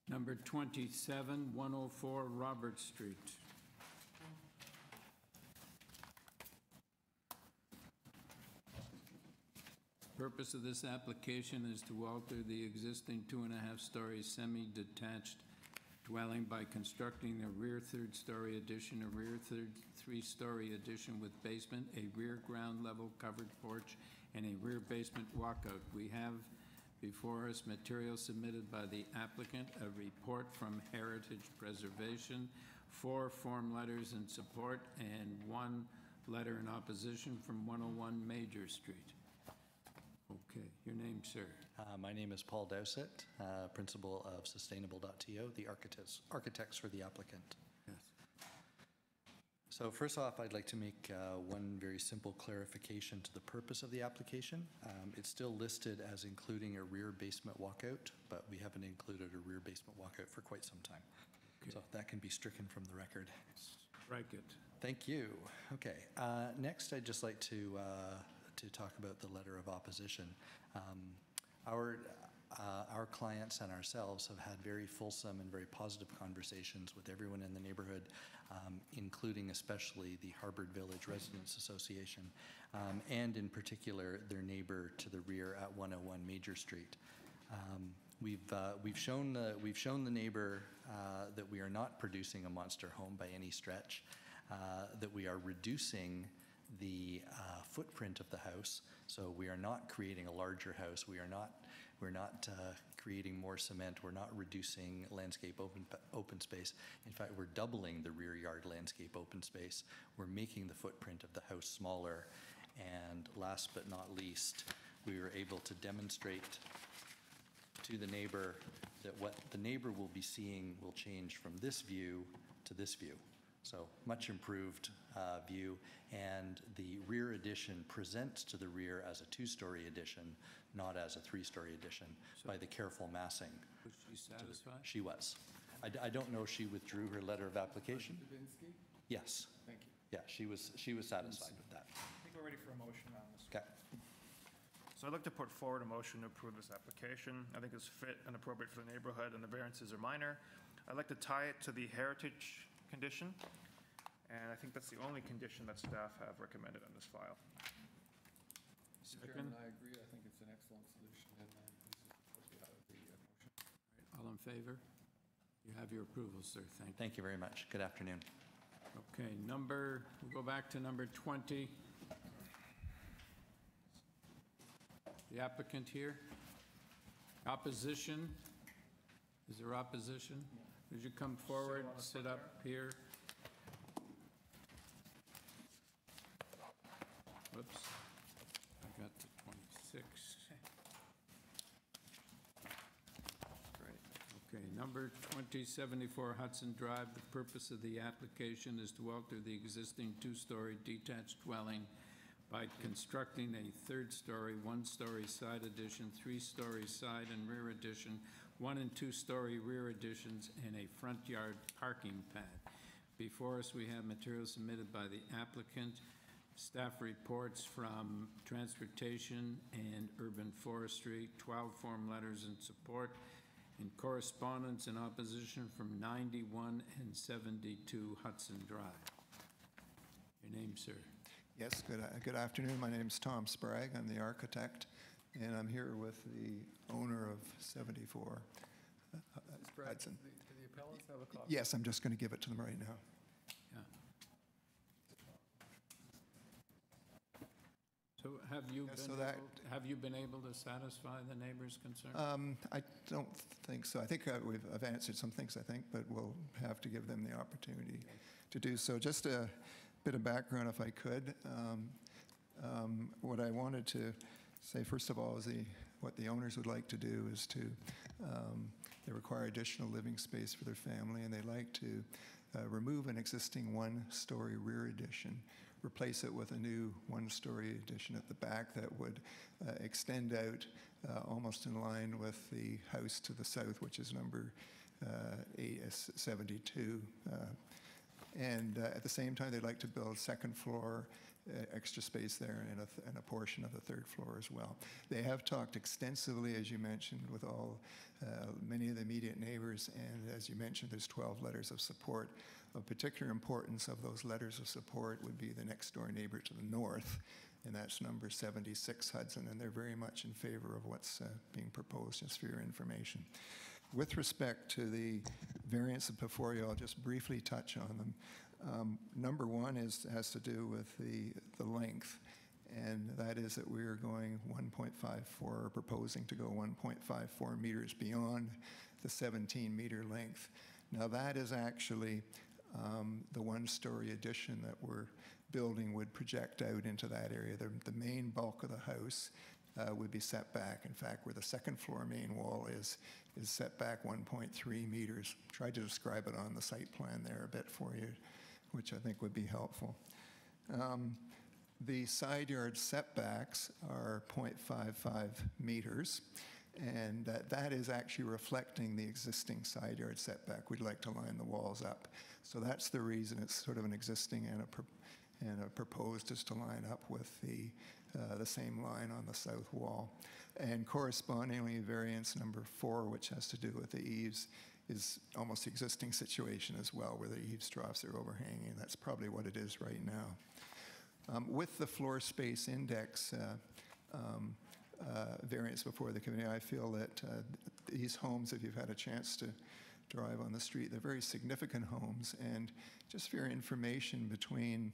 Number 27, 104 Robert Street. Purpose of this application is to alter the existing 2.5-story semi-detached dwelling by constructing a rear third-story addition, a rear three-story addition with basement, a rear ground level covered porch, and a rear basement walkout. We have Before us, material submitted by the applicant, a report from Heritage Preservation, 4 form letters in support, and 1 letter in opposition from 101 Major Street. Okay, your name, sir? My name is Paul Dowsett, Principal of Sustainable.to, the architects for the applicant. Yes. So first off, I'd like to make one very simple clarification to the purpose of the application. It's still listed as including a rear basement walkout, but we haven't included a rear basement walkout for quite some time. Okay. So that can be stricken from the record. Strike it. Thank you. Okay. Next, I'd just like to talk about the letter of opposition. Our clients and ourselves have had very fulsome and very positive conversations with everyone in the neighborhood, including especially the Harbour Village Residents Association, and in particular their neighbor to the rear at 101 Major Street. We've shown the neighbor that we are not producing a monster home by any stretch, that we are reducing the footprint of the house. So we are not creating a larger house. We're not creating more cement. We're not reducing landscape open space. In fact, we're doubling the rear yard landscape open space. We're making the footprint of the house smaller. And last but not least, we were able to demonstrate to the neighbor that what the neighbor will be seeing will change from this view to this view. So much improved view, and the rear addition presents to the rear as a 2-story addition, not as a 3-story addition, by the careful massing. Was she satisfied? She was. I don't know if she withdrew her letter of application. Dubinsky? Yes. Thank you. Yeah, she was satisfied with that. I think we're ready for a motion on this. Okay. So I'd like to put forward a motion to approve this application. I think it's fit and appropriate for the neighborhood, and the variances are minor. I'd like to tie it to the heritage condition, and I think that's the only condition that staff have recommended on this file. Mr. Chairman, I agree. I think it's an excellent solution, and this is appropriate out of the motion. All in favor? You have your approval, sir. Thank you. Thank you very much. Good afternoon. Okay, we'll go back to number 20. The applicant here. Opposition? Is there opposition? Would you come forward, sit up here? Whoops, I got to 26. Great. Okay, number 2074 Hudson Drive. The purpose of the application is to alter the existing 2-story detached dwelling by constructing a 3rd-story, 1-story side addition, 3-story side and rear addition, 1- and 2-story rear additions, and a front yard parking pad. Before us, we have materials submitted by the applicant, staff reports from Transportation and Urban Forestry, 12 form letters in support, and correspondence in opposition from 91 and 72 Hudson Drive. Your name, sir? Yes, good afternoon. My name's Tom Sprague. I'm the architect, and I'm here with the owner of 74 Hudson. Do the appellants have a copy? Yes, I'm just going to give it to them right now. Yeah. So have you been able to satisfy the neighbor's concern? I don't think so. I think I've answered some things, I think, but we'll have to give them the opportunity to do so. Just a bit of background, if I could. What I wanted to say, first of all, is what the owners would like to do is to, they require additional living space for their family, and they like to remove an existing 1-story rear addition, replace it with a new 1-story addition at the back that would extend out almost in line with the house to the south, which is number 72. And at the same time, they'd like to build 2nd floor, extra space there, and a portion of the 3rd floor as well. They have talked extensively, as you mentioned, with many of the immediate neighbors, and as you mentioned, there's 12 letters of support. Of particular importance of those letters of support would be the next door neighbor to the north, and that's number 76 Hudson, and they're very much in favor of what's being proposed, just for your information. With respect to the variances before you, I'll just briefly touch on them. Number 1 has to do with the length, and that is that we are going 1.54, or proposing to go 1.54 meters beyond the 17-meter length. Now that is actually the one-story addition that we're building would project out into that area. The main bulk of the house would be set back. In fact, where the second floor main wall is set back 1.3 meters. Tried to describe it on the site plan there a bit for you, which I think would be helpful. The side yard setbacks are 0.55 meters, and that is actually reflecting the existing side yard setback. We'd like to line the walls up. So that's the reason it's sort of an existing and a proposed is to line up with the same line on the south wall. And correspondingly, variance number 4, which has to do with the eaves, is almost the existing situation as well, where the eaves troughs are overhanging. That's probably what it is right now. With the floor space index variance before the committee, I feel that these homes, if you've had a chance to drive on the street, they're very significant homes. And just for your information, between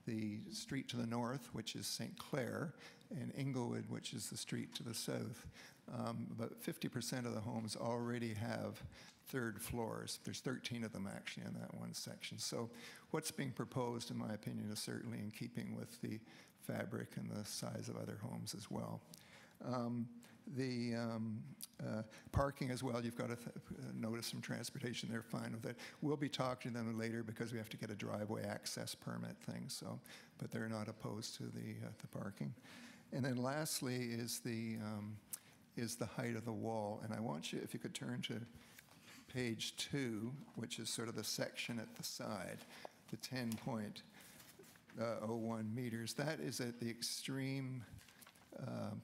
the street to the north, which is St. Clair, and Inglewood, which is the street to the south, about 50% of the homes already have third floors. There's 13 of them actually in that one section. So what's being proposed, in my opinion, is certainly in keeping with the fabric and the size of other homes as well. The parking as well, you've got to notice some transportation, they're fine with it. We'll be talking to them later because we have to get a driveway access permit thing, so, but they're not opposed to the parking. And then lastly is the height of the wall. And I want you, if you could turn to page 2, which is sort of the section at the side, the 10.01 meters. That is at the extreme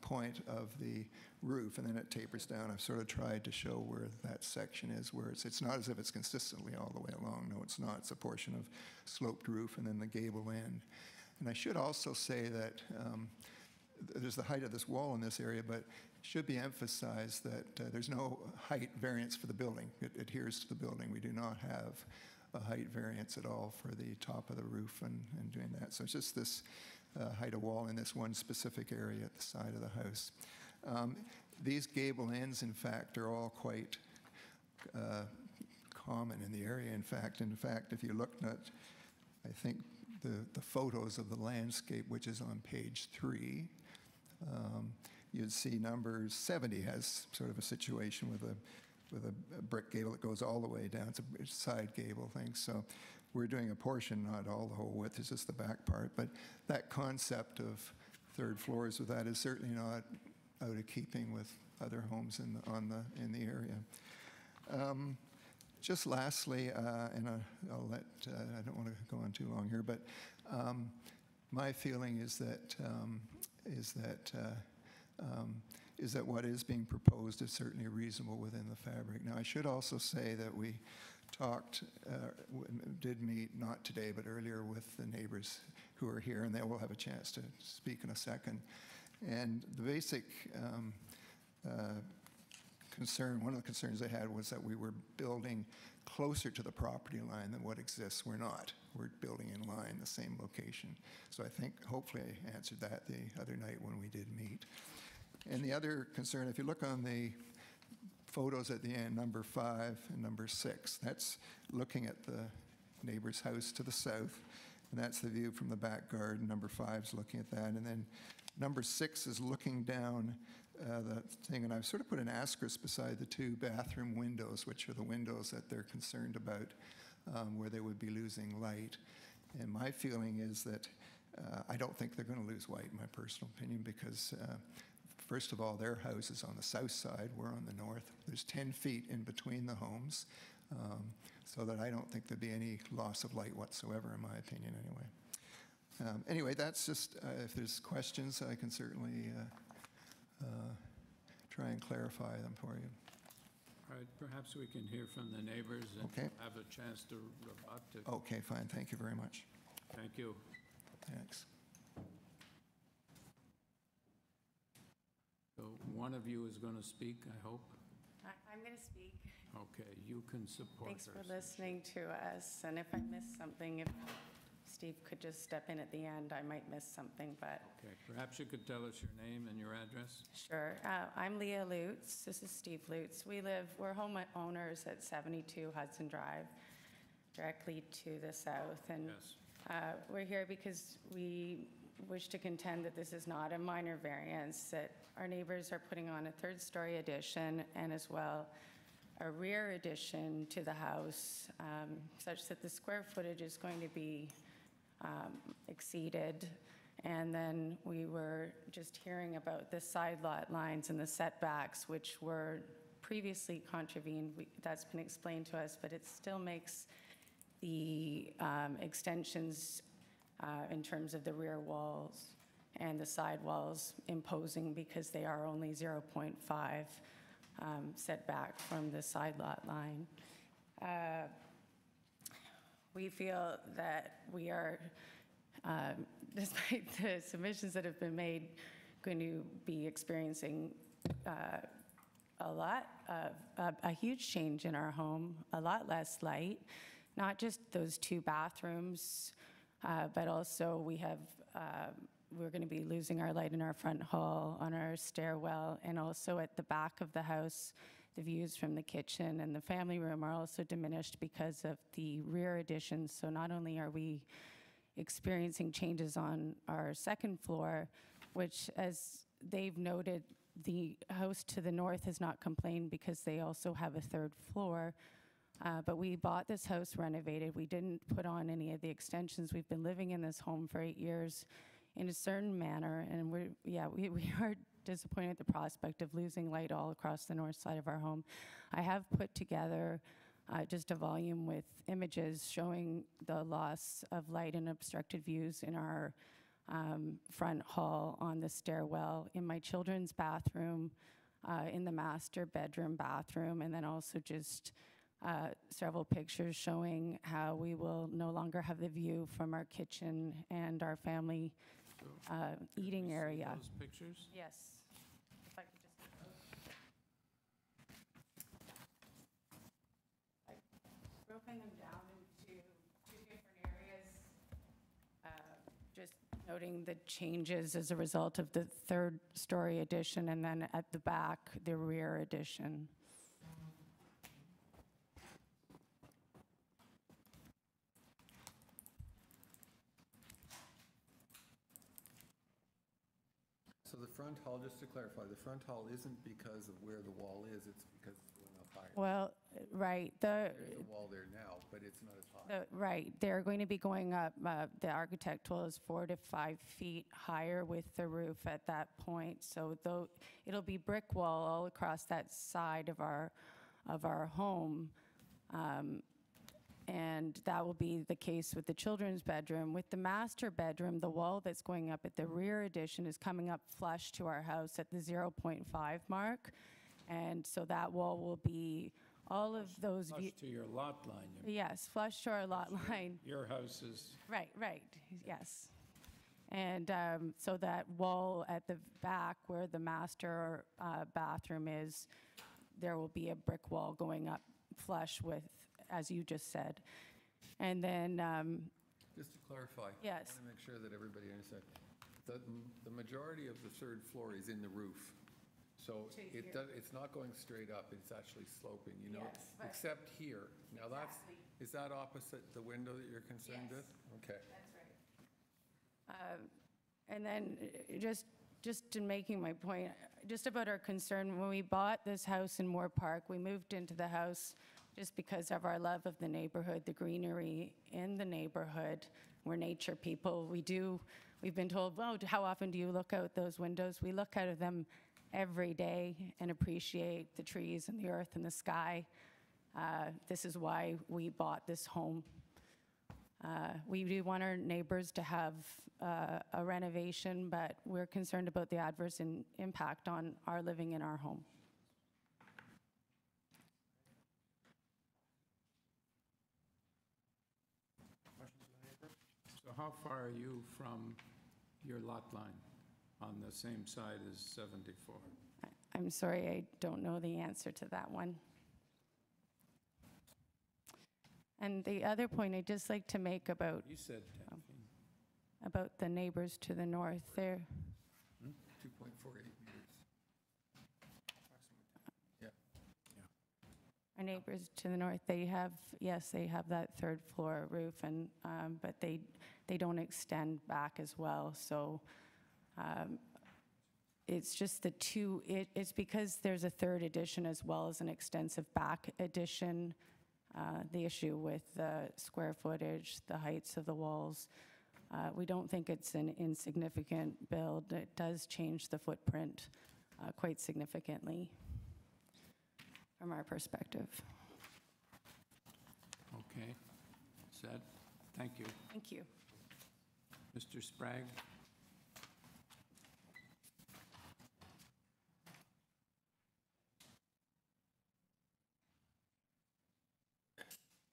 point of the roof, and then it tapers down. I've sort of tried to show where that section is, where it's not as if it's consistently all the way along. No, it's not. It's a portion of sloped roof and then the gable end. And I should also say that there's the height of this wall in this area, but it should be emphasized that there's no height variance for the building. It adheres to the building. We do not have a height variance at all for the top of the roof and doing that. So it's just this height of wall in this one specific area at the side of the house. These gable ends, in fact, are all quite common in the area. In fact, if you looked at, I think, the photos of the landscape, which is on page 3, you'd see number 70 has sort of a situation with a brick gable that goes all the way down. It's a side gable thing. So we're doing a portion, not all the whole width, it's just the back part. But that concept of third floors with that is certainly not out of keeping with other homes in the area. Just lastly, and I'll let, I don't want to go on too long here, but my feeling is that what is being proposed is certainly reasonable within the fabric. Now, I should also say that we did meet, not today, but earlier, with the neighbors who are here, and they will have a chance to speak in a second. And the basic concern, one of the concerns they had was that we were building closer to the property line than what exists. We're not. We're building in line, the same location. So I think hopefully I answered that the other night when we did meet. And the other concern, if you look on the photos at the end, number 5 and number 6, that's looking at the neighbor's house to the south, and that's the view from the back garden. Number 5 is looking at that, and then number 6 is looking down the thing, and I've sort of put an asterisk beside the 2 bathroom windows, which are the windows that they're concerned about, where they would be losing light. And my feeling is that I don't think they're going to lose light, in my personal opinion, because first of all, their house is on the south side, we're on the north. There's 10 feet in between the homes, so that I don't think there'd be any loss of light whatsoever, in my opinion, anyway. Anyway, that's just, if there's questions, I can certainly try and clarify them for you. All right, perhaps we can hear from the neighbors and Okay. have a chance to rebut it. Okay, fine, thank you very much. Thank you. Thanks. So one of you is going to speak, I hope. I'm going to speak. Okay, you can support Thanks for her. listening to us, and if I missed something, if Steve could just step in at the end. I might miss something, but Okay, perhaps you could tell us your name and your address? sure. I'm Leah Lutz. This is Steve Lutz. We're homeowners at 72 Hudson Drive, directly to the south. And Yes. we're here because we wish to contend that this is not a minor variance, that our neighbors are putting on a third-story addition and as well a rear addition to the house, such that the square footage is going to be exceeded. And then we were just hearing about the side lot lines and the setbacks, which were previously contravened. That's been explained to us, but it still makes the extensions in terms of the rear walls and the side walls imposing because they are only 0.5 setback from the side lot line. We feel that we are, despite the submissions that have been made, going to be experiencing a huge change in our home, a lot less light, not just those 2 bathrooms, but also we're going to be losing our light in our front hall, on our stairwell, and also at the back of the house, the views from the kitchen and the family room are also diminished because of the rear additions. So not only are we experiencing changes on our second floor, which, as they've noted, the house to the north has not complained because they also have a 3rd floor. But we bought this house renovated. We didn't put on any of the extensions. We've been living in this home for 8 years in a certain manner, and we are disappointed at the prospect of losing light all across the north side of our home. I have put together just a volume with images showing the loss of light and obstructed views in our front hall, on the stairwell, in my children's bathroom, in the master bedroom bathroom, and then also just several pictures showing how we will no longer have the view from our kitchen and our family eating area. Those pictures? Yes. If I could just. I've broken them down into 2 different areas, just noting the changes as a result of the 3rd-story addition, and then at the back, the rear addition. So the front hall, just to clarify, the front hall isn't because of where the wall is, it's because it's going up higher. Well, right, There's a wall there now, but it's not as high. right, they're going to be going up, the architect told us 4 to 5 feet higher with the roof at that point. So though, it'll be brick wall all across that side of our home. And that will be the case with the children's bedroom. With the master bedroom, the wall that's going up at the rear addition is coming up flush to our house at the 0.5 mark. And so that wall will be all of those. Flush to your lot line. Yes, flush to our lot line. Your house is, Right, yes. And so that wall at the back where the master bathroom is, there will be a brick wall going up flush with, as you just said. And then, Just to clarify. Yes. I want to make sure that everybody understands. The majority of the 3rd floor is in the roof. So it's not going straight up, it's actually sloping, you know? Yes, but- Except here. Now Exactly. is that opposite the window that you're concerned Yes. with? Okay. That's right. And then just in making my point, just about our concern, when we bought this house in Moore Park, we moved into the house just because of our love of the neighborhood, the greenery in the neighborhood. We're nature people. We've been told, well, how often do you look out those windows? We look out of them every day and appreciate the trees and the earth and the sky. This is why we bought this home. We do want our neighbors to have a renovation, but we're concerned about the adverse impact on our living in our home. Questions from the neighbors? so how far are you from your lot line on the same side as 74? I'm sorry, I don't know the answer to that one. And the other point I'd just like to make about, You said 10 feet. about the neighbors to the north. They're, 2.48 meters. Yeah. our neighbors to the north, they have, yes, they have that third floor roof, and, but they don't extend back as well. So it's just the two, it's because there's a third addition as well as an extensive back addition. The issue with the square footage, the heights of the walls. We don't think it's an insignificant build. It does change the footprint quite significantly from our perspective. Okay. Said. Thank you. Thank you. Mr. Sprague?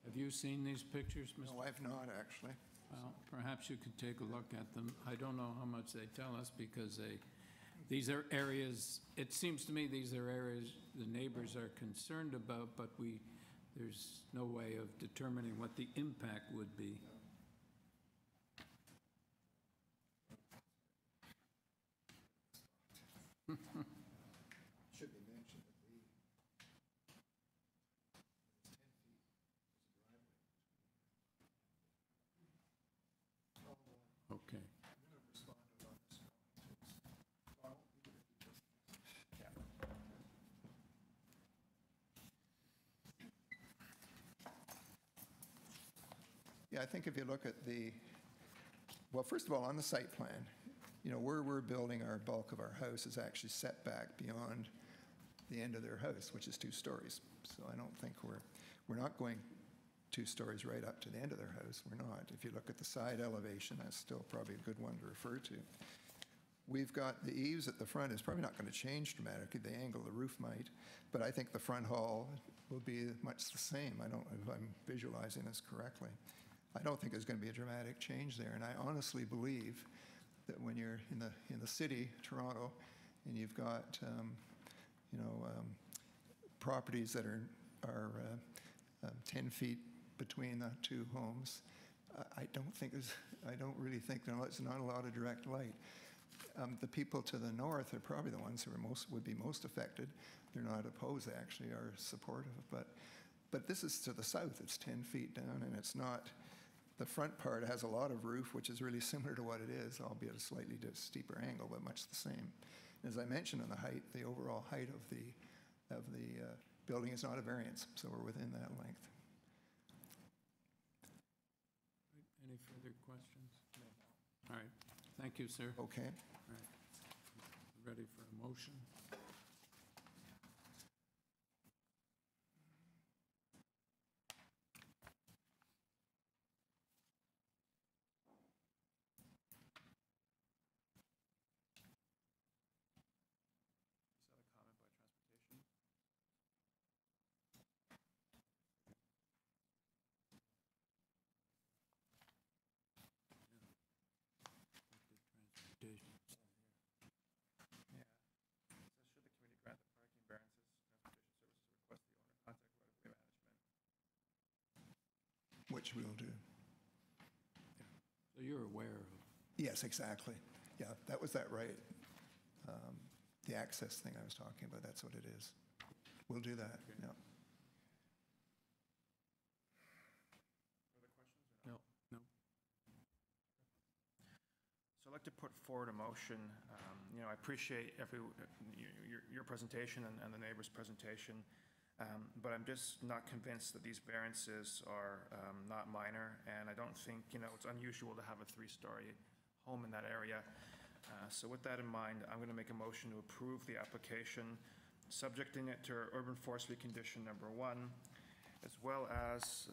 Have you seen these pictures, Mr.? No, I've not, actually. Well, perhaps you could take a look at them. I don't know how much they tell us because these are areas, it seems to me these are areas the neighbors are concerned about, but there's no way of determining what the impact would be. Should be mentioned that Okay. Yeah, I think if you look at well, first of all, on the site plan, where we're building our bulk of our house is actually set back beyond the end of their house, which is 2 stories. So I don't think we're not going 2 stories right up to the end of their house. We're not. If you look at the side elevation, that's still probably a good one to refer to. We've got the eaves at the front is probably not going to change dramatically. The angle of the roof might, but I think the front hall will be much the same. I don't know if I'm visualizing this correctly. I don't think there's going to be a dramatic change there, and I honestly believe that when you're in the city, Toronto, and you've got properties that are 10 feet between the 2 homes, I don't really think there's not a lot of direct light. The people to the north are probably the ones who would be most affected. They're not opposed; they actually are supportive. But this is to the south. It's 10 feet down, and it's not. The front part has a lot of roof, which is really similar to what it is, albeit a slightly steeper angle, but much the same. As I mentioned on the height, the overall height of the building is not a variance, so we're within that length. Any further questions? No. All right. Thank you, sir. Okay. All right. Ready for a motion? Which we'll do. So you're aware of. Yes, exactly. Yeah, that was that right. The access thing I was talking about, that's what it is. We'll do that, Okay. yeah. Further questions? Or No. So I'd like to put forward a motion. I appreciate your presentation and the neighbor's presentation, but I'm just not convinced that these variances are not minor, and I don't think, it's unusual to have a 3-story home in that area. So with that in mind, I'm going to make a motion to approve the application, subjecting it to urban forestry condition number 1, as well as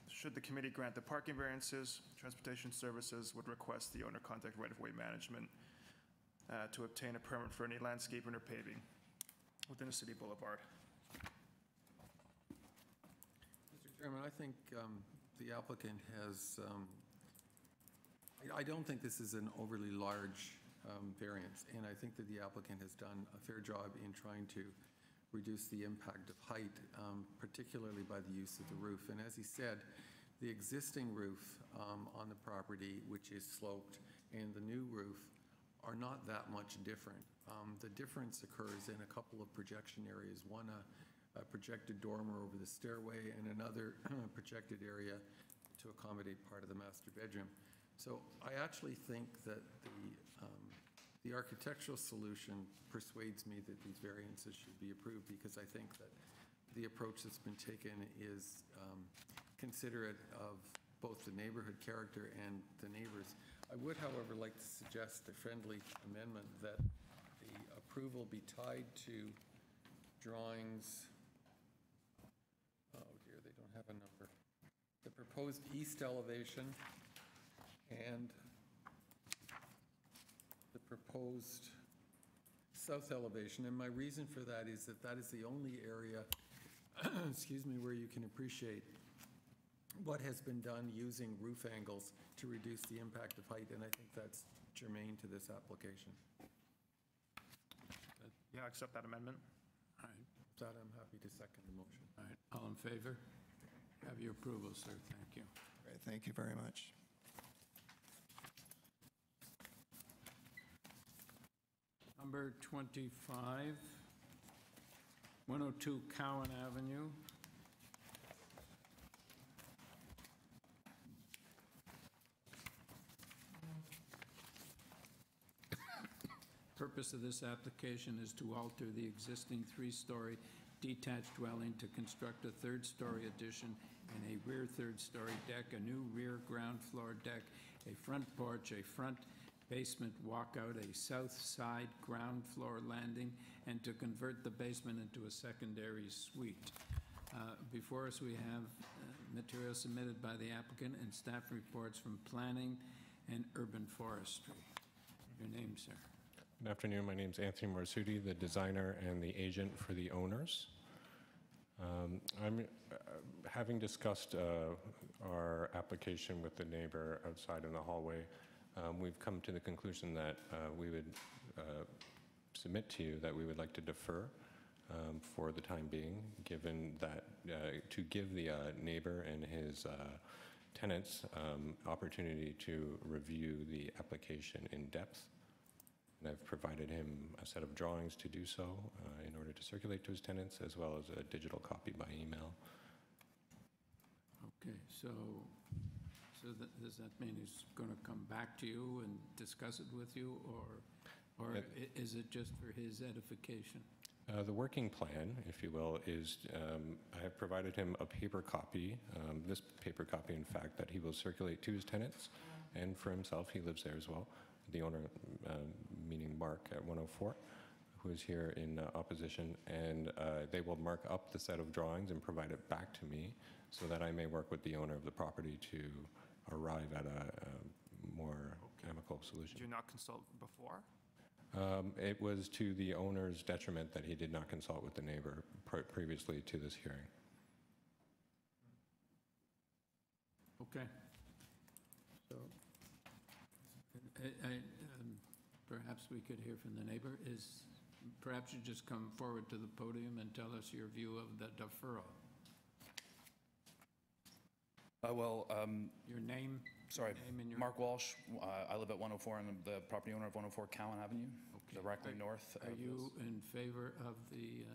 should the committee grant the parking variances, Transportation Services would request the owner contact right-of-way management to obtain a permit for any landscaping or paving within a city boulevard. Mr. Chairman, I think the applicant has, I don't think this is an overly large variance, and I think that the applicant has done a fair job in trying to reduce the impact of height, particularly by the use of the roof. And as he said, the existing roof on the property, which is sloped, and the new roof are not that much different. The difference occurs in a couple of projection areas, one a projected dormer over the stairway and another projected area to accommodate part of the master bedroom. So I actually think that the architectural solution persuades me that these variances should be approved, because I think that the approach that's been taken is considerate of both the neighborhood character and the neighbors. I would, however, like to suggest a friendly amendment that the approval be tied to drawings. Oh dear, they don't have a number. The proposed east elevation and the proposed south elevation. And my reason for that is that that is the only area, excuse me, where you can appreciate what has been done using roof angles to reduce the impact of height, and I think that's germane to this application. Yeah, I accept that amendment. All right, With that, I'm happy to second the motion. all right. All in favor? Have your approval, sir. Thank you. Great, thank you very much. Number 25, 102 Cowan Avenue. Purpose of this application is to alter the existing three-story detached dwelling to construct a third-story addition and a rear third-story deck, a new rear ground floor deck, a front porch, a front basement walkout, a south side ground floor landing, and to convert the basement into a secondary suite. Before us, we have material submitted by the applicant and staff reports from Planning and Urban Forestry. Your name, sir? Good afternoon. My name is Anthony Morsuti, the designer and the agent for the owners. I'm having discussed our application with the neighbor outside in the hallway. We've come to the conclusion that we would submit to you that we would like to defer for the time being, given that to give the neighbor and his tenants opportunity to review the application in depth. And I've provided him a set of drawings to do so in order to circulate to his tenants, as well as a digital copy by email. Okay, so does that mean he's going to come back to you and discuss it with you, or is it just for his edification? The working plan, if you will, is I have provided him a paper copy, this paper copy, in fact, that he will circulate to his tenants and for himself. He lives there as well. The owner, meaning Mark at 104, who is here in opposition, and they will mark up the set of drawings and provide it back to me so that I may work with the owner of the property to arrive at a more amicable solution. Did you not consult before? It was to the owner's detriment that he did not consult with the neighbor previously to this hearing. Okay. So perhaps we could hear from the neighbor. Perhaps you just come forward to the podium and tell us your view of the deferral. Your name? Sorry, name and your Mark Walsh. I live at 104 and I'm the property owner of 104 Cowan Avenue, directly north. Are you in favor of the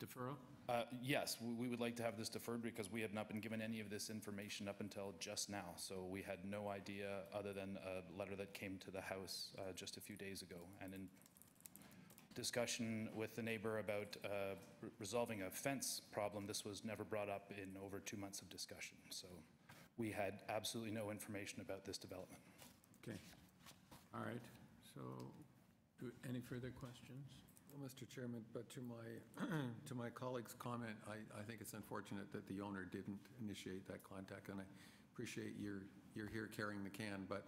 deferral? Yes, we would like to have this deferred because we have not been given any of this information up until just now. So we had no idea other than a letter that came to the house just a few days ago. And in discussion with the neighbor about resolving a fence problem, this was never brought up in over 2 months of discussion. So we had absolutely no information about this development. Okay. All right. So any further questions? Well, Mr. Chairman, but to my colleague's comment, I think it's unfortunate that the owner didn't initiate that contact, and I appreciate you're here carrying the can, but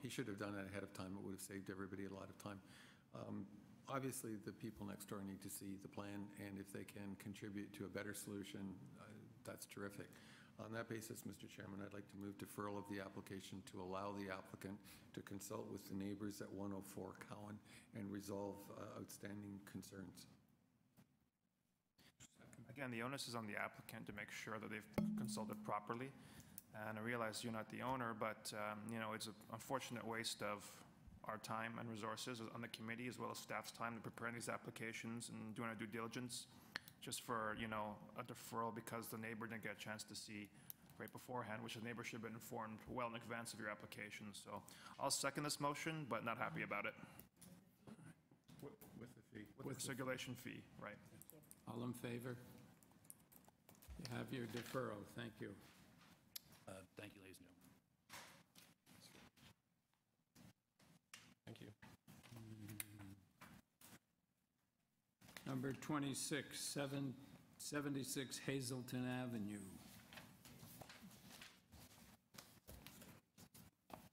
he should have done it ahead of time. It would have saved everybody a lot of time. Obviously, the people next door need to see the plan, and if they can contribute to a better solution, that's terrific. On that basis, Mr. Chairman, I'd like to move deferral of the application to allow the applicant to consult with the neighbors at 104 Cowan and resolve outstanding concerns. Again, the onus is on the applicant to make sure that they've consulted properly. And I realize you're not the owner, but, you know, it's an unfortunate waste of our time and resources on the committee, as well as staff's time to prepare these applications and doing our due diligence, just for, you know, a deferral because the neighbor didn't get a chance to see right beforehand, which the neighbor should have been informed well in advance of your application. So I'll second this motion, but not happy about it. With the fee. With the circulation fee, right. All in favor? You have your deferral. Thank you. Thank you, ladies and gentlemen. Thank you. Number 26, 776 Hazelton Avenue.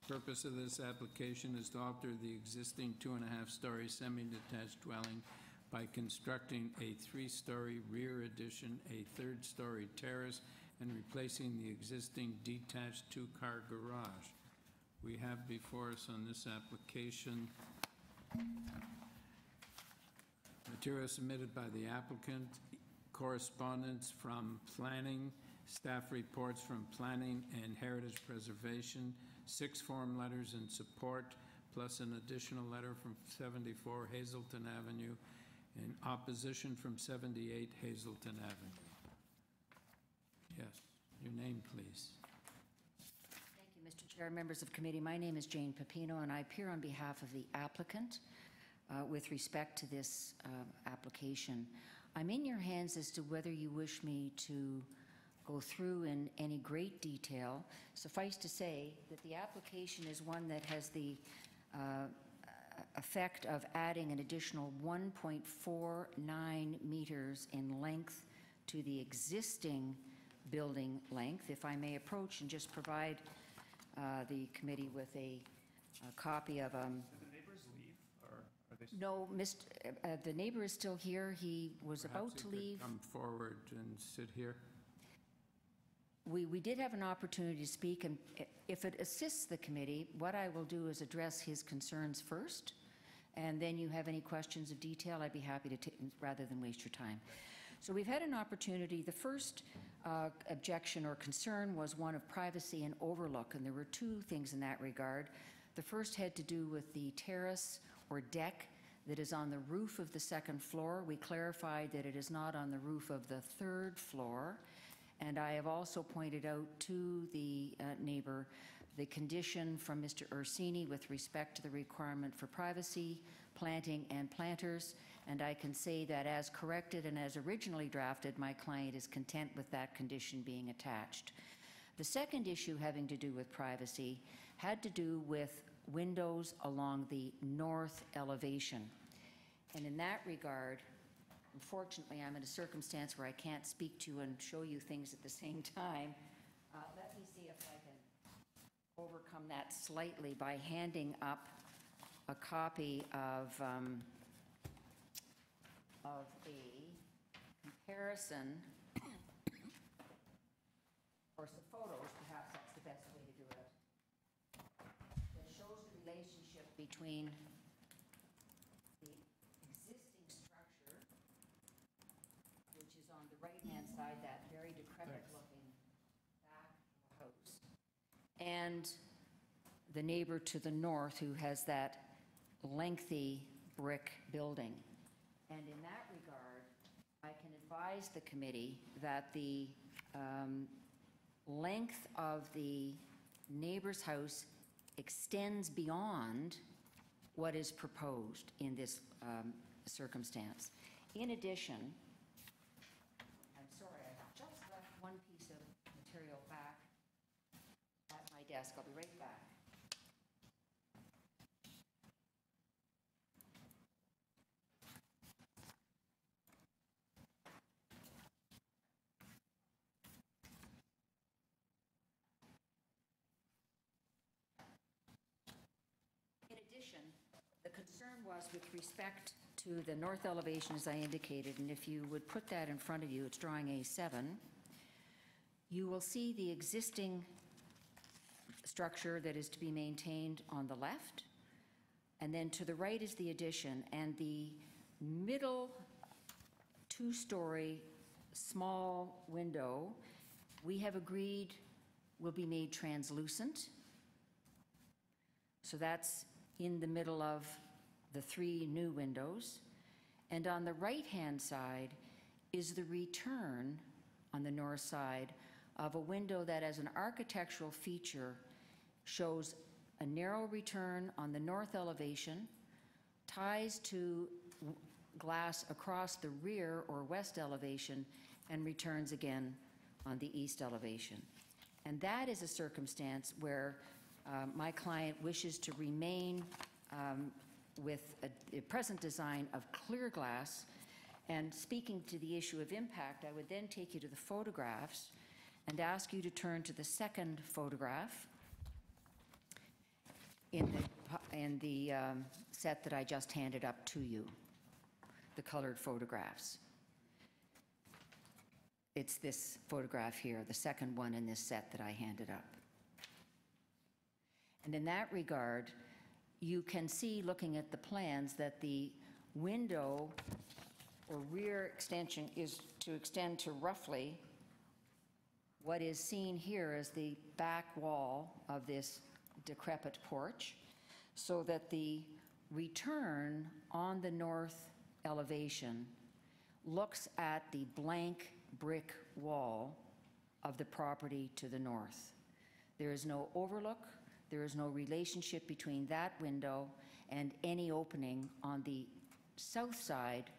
Purpose of this application is to alter the existing 2.5-story semi-detached dwelling by constructing a 3-story rear addition, a 3rd-story terrace, and replacing the existing detached 2-car garage. We have before us on this application material submitted by the applicant, correspondence from planning, staff reports from planning and heritage preservation, 6 form letters in support, plus an additional letter from 74 Hazelton Avenue, and opposition from 78 Hazelton Avenue. Yes, your name, please. Thank you, Mr. Chair, members of committee. My name is Jane Pepino, and I appear on behalf of the applicant with respect to this application. I'm in your hands as to whether you wish me to go through in any great detail. Suffice to say that the application is one that has the effect of adding an additional 1.49 meters in length to the existing building length. If I may approach and just provide the committee with a copy of Did the neighbors leave, or are they? No, the neighbor is still here. He was about to Perhaps he leave. could come forward and sit here. We did have an opportunity to speak, and if it assists the committee, what I will do is address his concerns first, and then you have any questions of detail, I'd be happy to take, rather than waste your time. So we've had an opportunity. The first objection or concern was one of privacy and overlook, and there were 2 things in that regard. The first had to do with the terrace or deck that is on the roof of the 2nd floor. We clarified that it is not on the roof of the 3rd floor. And I have also pointed out to the neighbor the condition from Mr. Ursini with respect to the requirement for privacy, planting, and planters. And I can say that as corrected and as originally drafted, my client is content with that condition being attached. The second issue having to do with privacy had to do with windows along the north elevation. And in that regard, unfortunately, I'm in a circumstance where I can't speak to and show you things at the same time. Let me see if I can overcome that slightly by handing up a copy of a comparison, or some photos, perhaps that's the best way to do it, that shows the relationship between the existing structure, which is on the right-hand side, that very decrepit-looking back house, and the neighbor to the north, who has that lengthy brick building. And in that regard, I can advise the committee that the length of the neighbor's house extends beyond what is proposed in this circumstance. In addition, I'm sorry, I just left one piece of material back at my desk. I'll be right back. The concern was with respect to the north elevation, as I indicated, and if you would put that in front of you, it's drawing A7, you will see the existing structure that is to be maintained on the left, and then to the right is the addition, and the middle 2-story small window, we have agreed will be made translucent. So that's in the middle of the 3 new windows. And on the right-hand side is the return on the north side of a window that, as an architectural feature, shows a narrow return on the north elevation, ties to glass across the rear or west elevation, and returns again on the east elevation. And that is a circumstance where my client wishes to remain with a present design of clear glass. And speaking to the issue of impact, I would then take you to the photographs and ask you to turn to the second photograph in the set that I just handed up to you, the colored photographs. It's this photograph here, the second one in this set that I handed up. And in that regard, you can see, looking at the plans, that the window or rear extension is to extend to roughly what is seen here as the back wall of this decrepit porch, so that the return on the north elevation looks at the blank brick wall of the property to the north. There is no overlook, there is no relationship between that window and any opening on the south side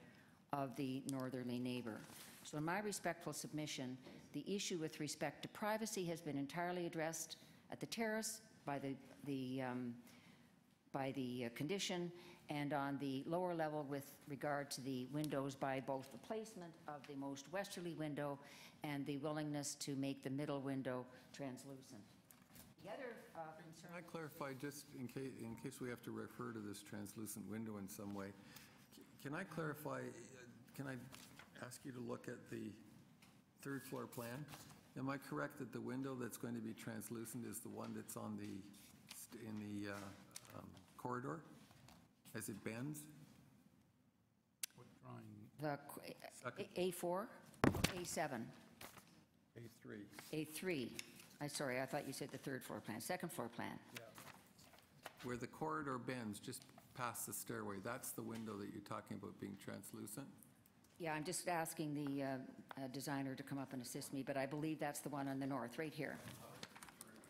of the northerly neighbor. So in my respectful submission, the issue with respect to privacy has been entirely addressed at the terrace by the condition, and on the lower level with regard to the windows by both the placement of the most westerly window and the willingness to make the middle window translucent. The other concern... Can I clarify, just in case we have to refer to this translucent window in some way, can I clarify, can I ask you to look at the third floor plan? Am I correct that the window that's going to be translucent is the one that's on in the corridor as it bends? What drawing? The A4, A7. A3. A3. I'm sorry, I thought you said the third floor plan. Second floor plan. Yeah. Where the corridor bends, just past the stairway, that's the window that you're talking about being translucent? Yeah, I'm just asking the designer to come up and assist me, but I believe that's the one on the north, right here.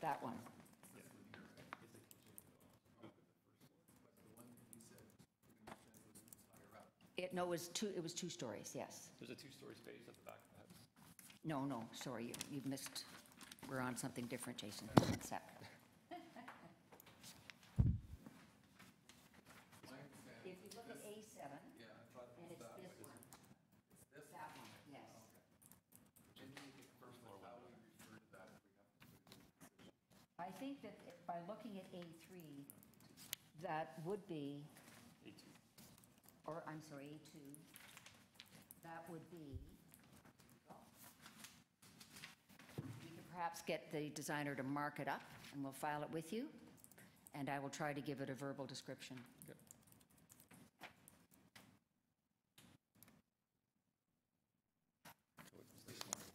That one. No, it was 2 stories, yes. There's a 2-story space at the back of the house. No, sorry, you've missed. We're on something different, Jason. One sec. If you look at A7, and it's this one. It's that one, yes. I think that by looking at A3, that would be, or I'm sorry, A2, that would be, we could perhaps get the designer to mark it up, and we'll file it with you, and I will try to give it a verbal description. Good.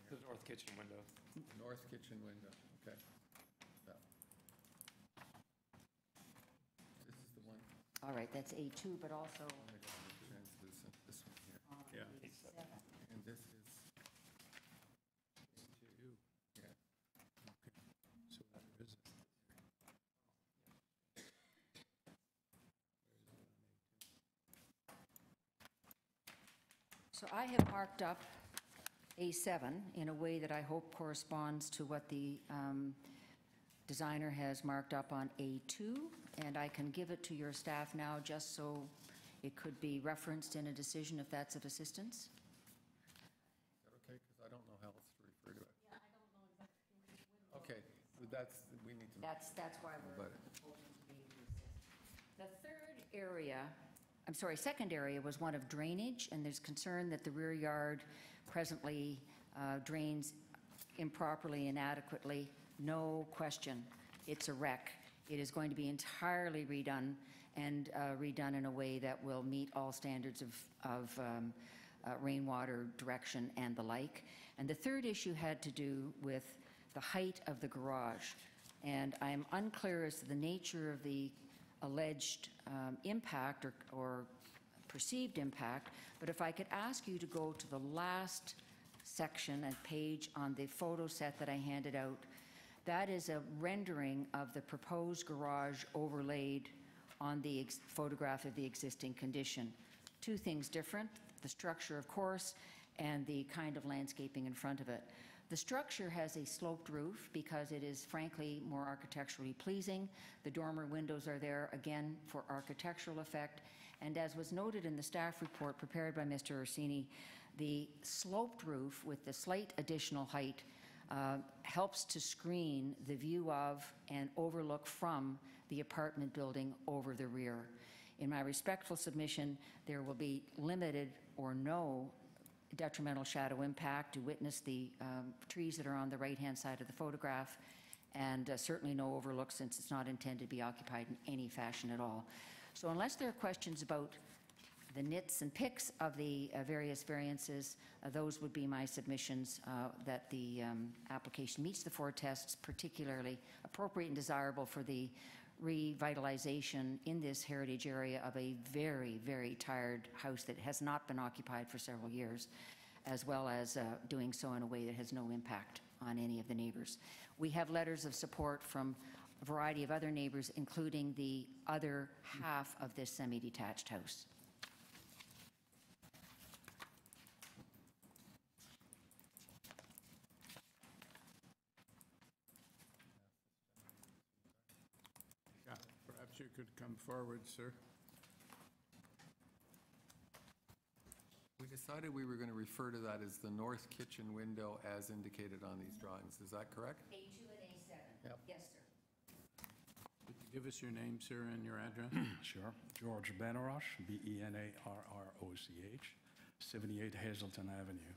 The north kitchen window. North kitchen window, okay. Yeah. This is the one. All right, that's A2, but also Translucent, this one here. on Yeah. A7. And this is A2. Yeah. So that is it. So I have marked up A7 in a way that I hope corresponds to what the designer has marked up on A2, and I can give it to your staff now just so it could be referenced in a decision if that's of assistance. Is that okay? Because I don't know how else to refer to it. Yeah, I don't know exactly which window. Okay, we need to. That's why we're But- proposing to be able to assist. The third area, second area was one of drainage, and there's concern that the rear yard presently drains improperly, inadequately. No question, it's a wreck. It is going to be entirely redone, and redone in a way that will meet all standards of rainwater direction and the like. And the third issue had to do with the height of the garage. And I'm unclear as to the nature of the alleged impact or perceived impact, but if I could ask you to go to the last section and page on the photo set that I handed out, that is a rendering of the proposed garage overlaid on the photograph of the existing condition. Two things different, the structure, of course, and the kind of landscaping in front of it. The structure has a sloped roof because it is frankly more architecturally pleasing. The dormer windows are there, again, for architectural effect. And as was noted in the staff report prepared by Mr. Orsini, the sloped roof with the slight additional height helps to screen the view of and overlook from the apartment building over the rear. In my respectful submission, there will be limited or no detrimental shadow impact to witness the trees that are on the right-hand side of the photograph, and certainly no overlook since it's not intended to be occupied in any fashion at all. So unless there are questions about the nits and pics of the various variances, those would be my submissions that the application meets the four tests, particularly appropriate and desirable for the revitalization in this heritage area of a very, very tired house that has not been occupied for several years, as well as doing so in a way that has no impact on any of the neighbors. We have letters of support from a variety of other neighbors, including the other half of this semi-detached house. Perhaps you could come forward, sir. We decided we were going to refer to that as the north kitchen window as indicated on these drawings. Is that correct? A2 and A7. Yep. Yes, sir. Could you give us your name, sir, and your address? Sure. George Benarroch, Benarroch, 78 Hazelton Avenue.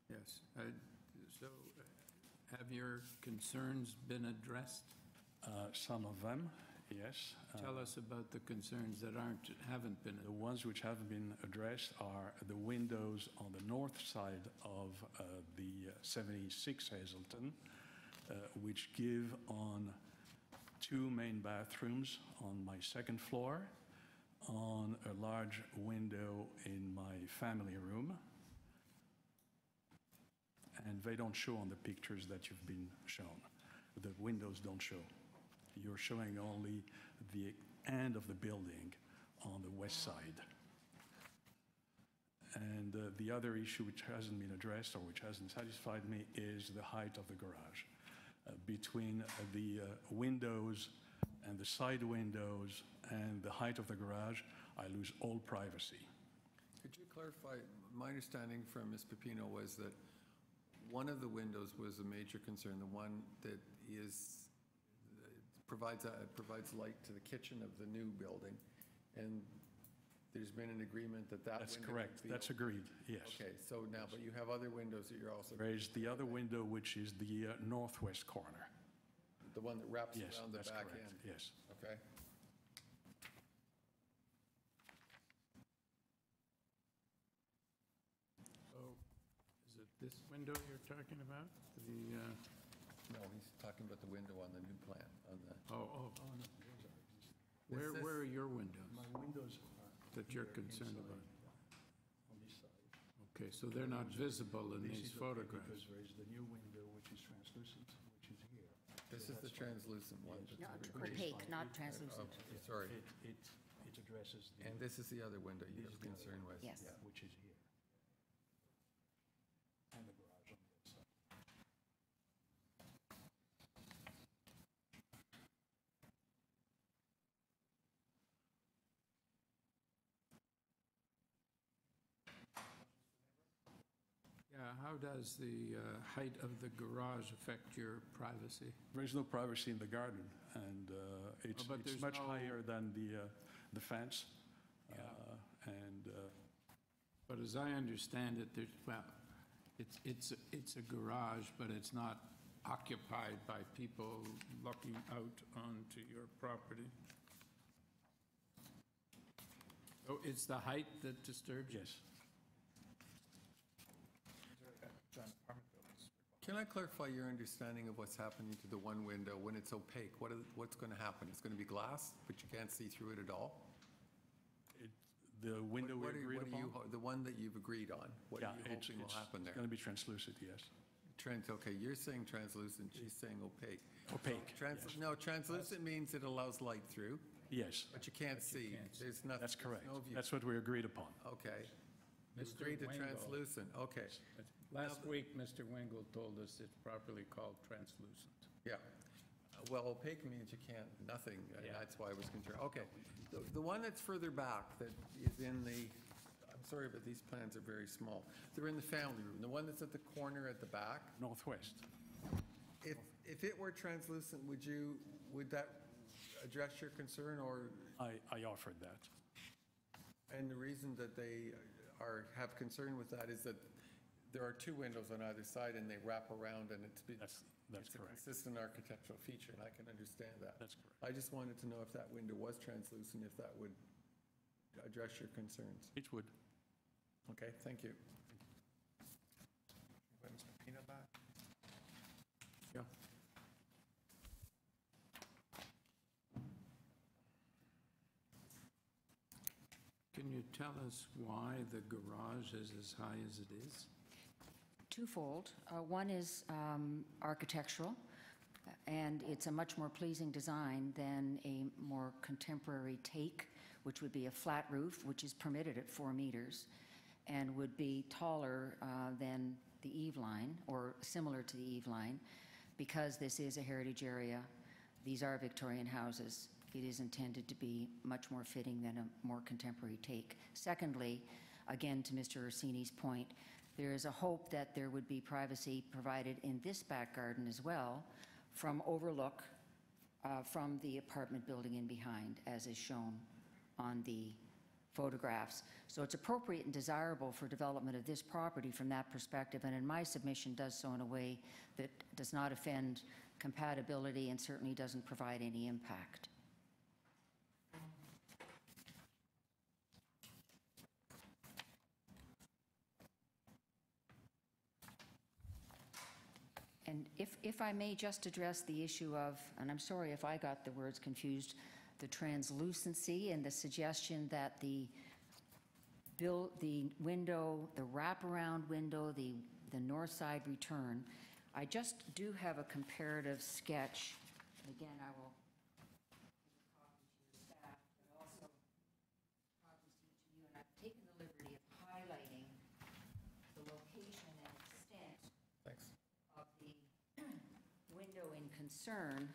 Yes. Have your concerns been addressed? Some of them, yes. Tell us about the concerns that haven't been. The ones which haven't been addressed are the windows on the north side of the 76 Hazelton, which give on two main bathrooms on my second floor, on a large window in my family room, and they don't show on the pictures that you've been shown. The windows don't show. You're showing only the end of the building on the west side. And the other issue which hasn't been addressed or which hasn't satisfied me is the height of the garage. Between the windows and the side windows and the height of the garage, I lose all privacy. Could you clarify? My understanding from Ms. Pepino was that one of the windows was a major concern, the one that provides light to the kitchen of the new building, and there's been an agreement that That's correct. That's agreed, yes. Okay, so now, but you have other windows that you're also... There is the other window, which is the northwest corner. The one that wraps Yes, around the that's back correct. end? Yes. Okay. So, is it this window you're talking about? No, he's talking about the window on the new plan, on the... Where are your windows My windows are that you're concerned inside, about? on this side. Okay, so they're not visible in these This is okay photographs. because there is the new window, which is translucent, which is here. This is the translucent one. that's Not over here. opaque, not translucent. Oh, sorry. It addresses the... And this is the other window you have This is the concern with? Yes. Yeah, which is here. And the garage on the other side. Yeah, how does the height of the garage affect your privacy? There is no privacy in the garden, and it's but there's much no- higher than the fence. But as I understand it, it's a garage, but it's not occupied by people looking out onto your property. Oh, it's the height that disturbs you? Yes. John, apartment buildings. can I clarify your understanding of what's happening to the one window when it's opaque? What's going to happen? It's going to be glass, but you can't see through it at all? The window we What are agreed you, upon? the one that you've agreed on, what are you hoping will happen there? It's going to be translucent, yes. Okay, you're saying translucent, she's saying opaque. Opaque, yes. No, translucent means it allows light through, Yes, but you can't see. There's nothing. that's correct. there's no view. That's what we agreed upon. Okay. You Mr. agreed to Wingle. translucent, okay. Last week, Mr. Wingle told us it's properly called translucent. Yeah. Well, opaque means you can't, nothing, and Yeah. that's why I was concerned. Okay. The one that's further back that is in the, I'm sorry, but these plans are very small. They're in the family room. The one that's at the corner at the back, Northwest. if it were translucent, would that address your concern, or? I offered that. And the reason that they have concern with that is that there are two windows on either side and they wrap around, and it's That's a correct. consistent architectural feature, and I can understand that. That's correct. I just wanted to know if that window was translucent, if that would address your concerns. It would. Okay, thank you. Invite Mr. Pina back. Yeah. Can you tell us why the garage is as high as it is? Twofold. One is architectural, and it's a much more pleasing design than a more contemporary take, which would be a flat roof, which is permitted at 4 meters, and would be taller than the eave line, or similar to the eave line. Because this is a heritage area, these are Victorian houses, it is intended to be much more fitting than a more contemporary take. Secondly, again, to Mr. Orsini's point, there is a hope that there would be privacy provided in this back garden as well from overlook from the apartment building in behind, as is shown on the photographs. So it's appropriate and desirable for development of this property from that perspective, and in my submission does so in a way that does not offend compatibility and certainly doesn't provide any impact. And if I may just address the issue of, and I'm sorry if I got the words confused, the translucency and the suggestion that the window, the wraparound window, the north side return, I just do have a comparative sketch. Again, I will give a copy to your staff, but also copies to you. And I've taken the liberty of highlighting the location and extent of the window in concern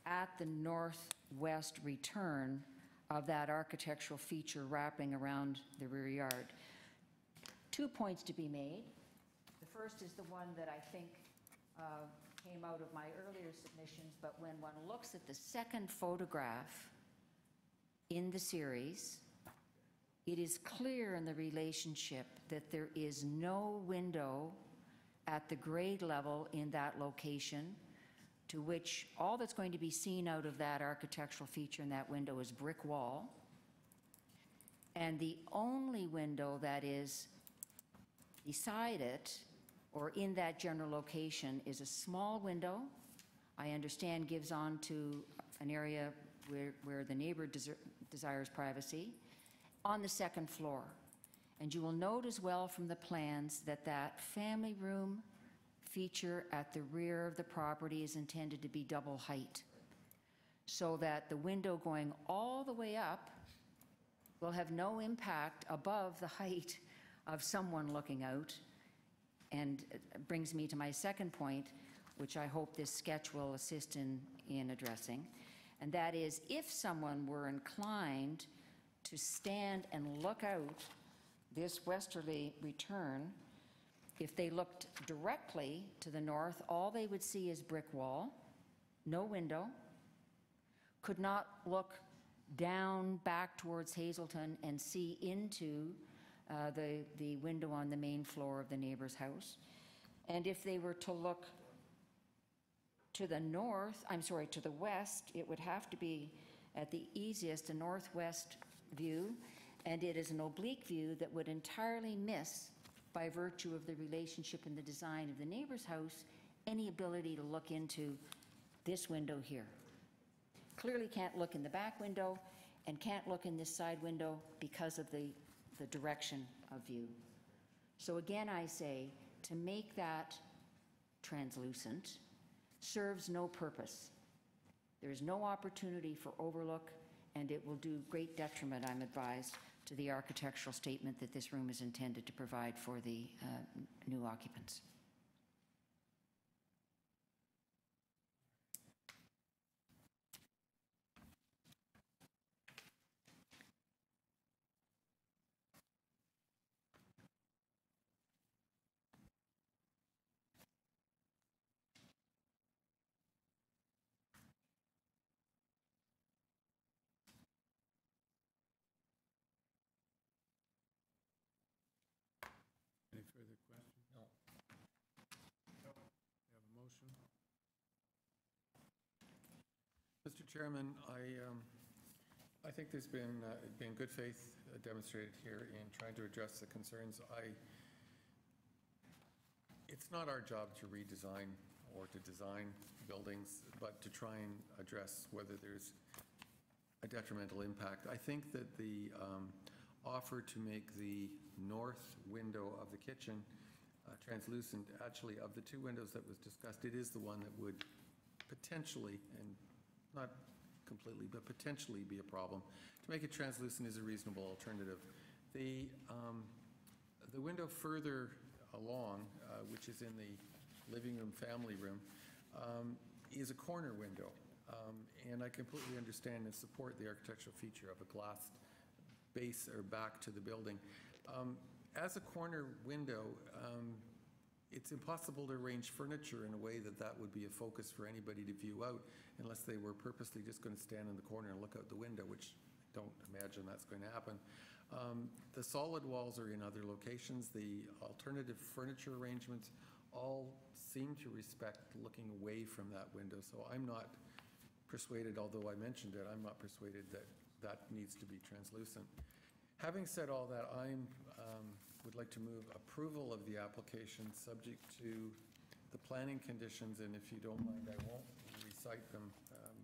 at the northwest return of that architectural feature wrapping around the rear yard. 2 points to be made. The first is the one that I think came out of my earlier submissions, but when one looks at the second photograph in the series, it is clear in the relationship that there is no window at the grade level in that location, to which all that's going to be seen out of that architectural feature in that window is brick wall. And the only window that is beside it or in that general location is a small window, I understand gives on to an area where the neighbor desires privacy, on the second floor. And you will note as well from the plans that that family room feature at the rear of the property is intended to be double height, so that the window going all the way up will have no impact above the height of someone looking out. And it brings me to my second point, which I hope this sketch will assist in addressing, and that is, if someone were inclined to stand and look out this westerly return, if they looked directly to the north, all they would see is brick wall, no window, could not look down back towards Hazelton and see into the window on the main floor of the neighbor's house. And if they were to look to the to the west, it would have to be at the easiest a northwest view, and it is an oblique view that would entirely miss, by virtue of the relationship and the design of the neighbor's house, any ability to look into this window here. Clearly can't look in the back window and can't look in this side window because of the direction of view. So again, I say, to make that translucent serves no purpose. There is no opportunity for overlook, and it will do great detriment, I'm advised, to the architectural statement that this room is intended to provide for the new occupants. Any further questions? No. No. You have a motion? Mr. Chairman, I think there's been good faith demonstrated here in trying to address the concerns. It's not our job to redesign or to design buildings, but to try and address whether there's a detrimental impact. I think that the offer to make the north window of the kitchen translucent, actually, of the two windows that was discussed, it is the one that would potentially, and not completely, but potentially be a problem. To make it translucent is a reasonable alternative. The window further along, which is in the living room, family room, is a corner window. And I completely understand and support the architectural feature of a glass base or back to the building. As a corner window, it's impossible to arrange furniture in a way that that would be a focus for anybody to view out unless they were purposely just going to stand in the corner and look out the window, which I don't imagine that's going to happen. The solid walls are in other locations. The alternative furniture arrangements all seem to respect looking away from that window. So I'm not persuaded, although I mentioned it, I'm not persuaded that that needs to be translucent. Having said all that, I would like to move approval of the application subject to the planning conditions, and if you don't mind, I won't recite them,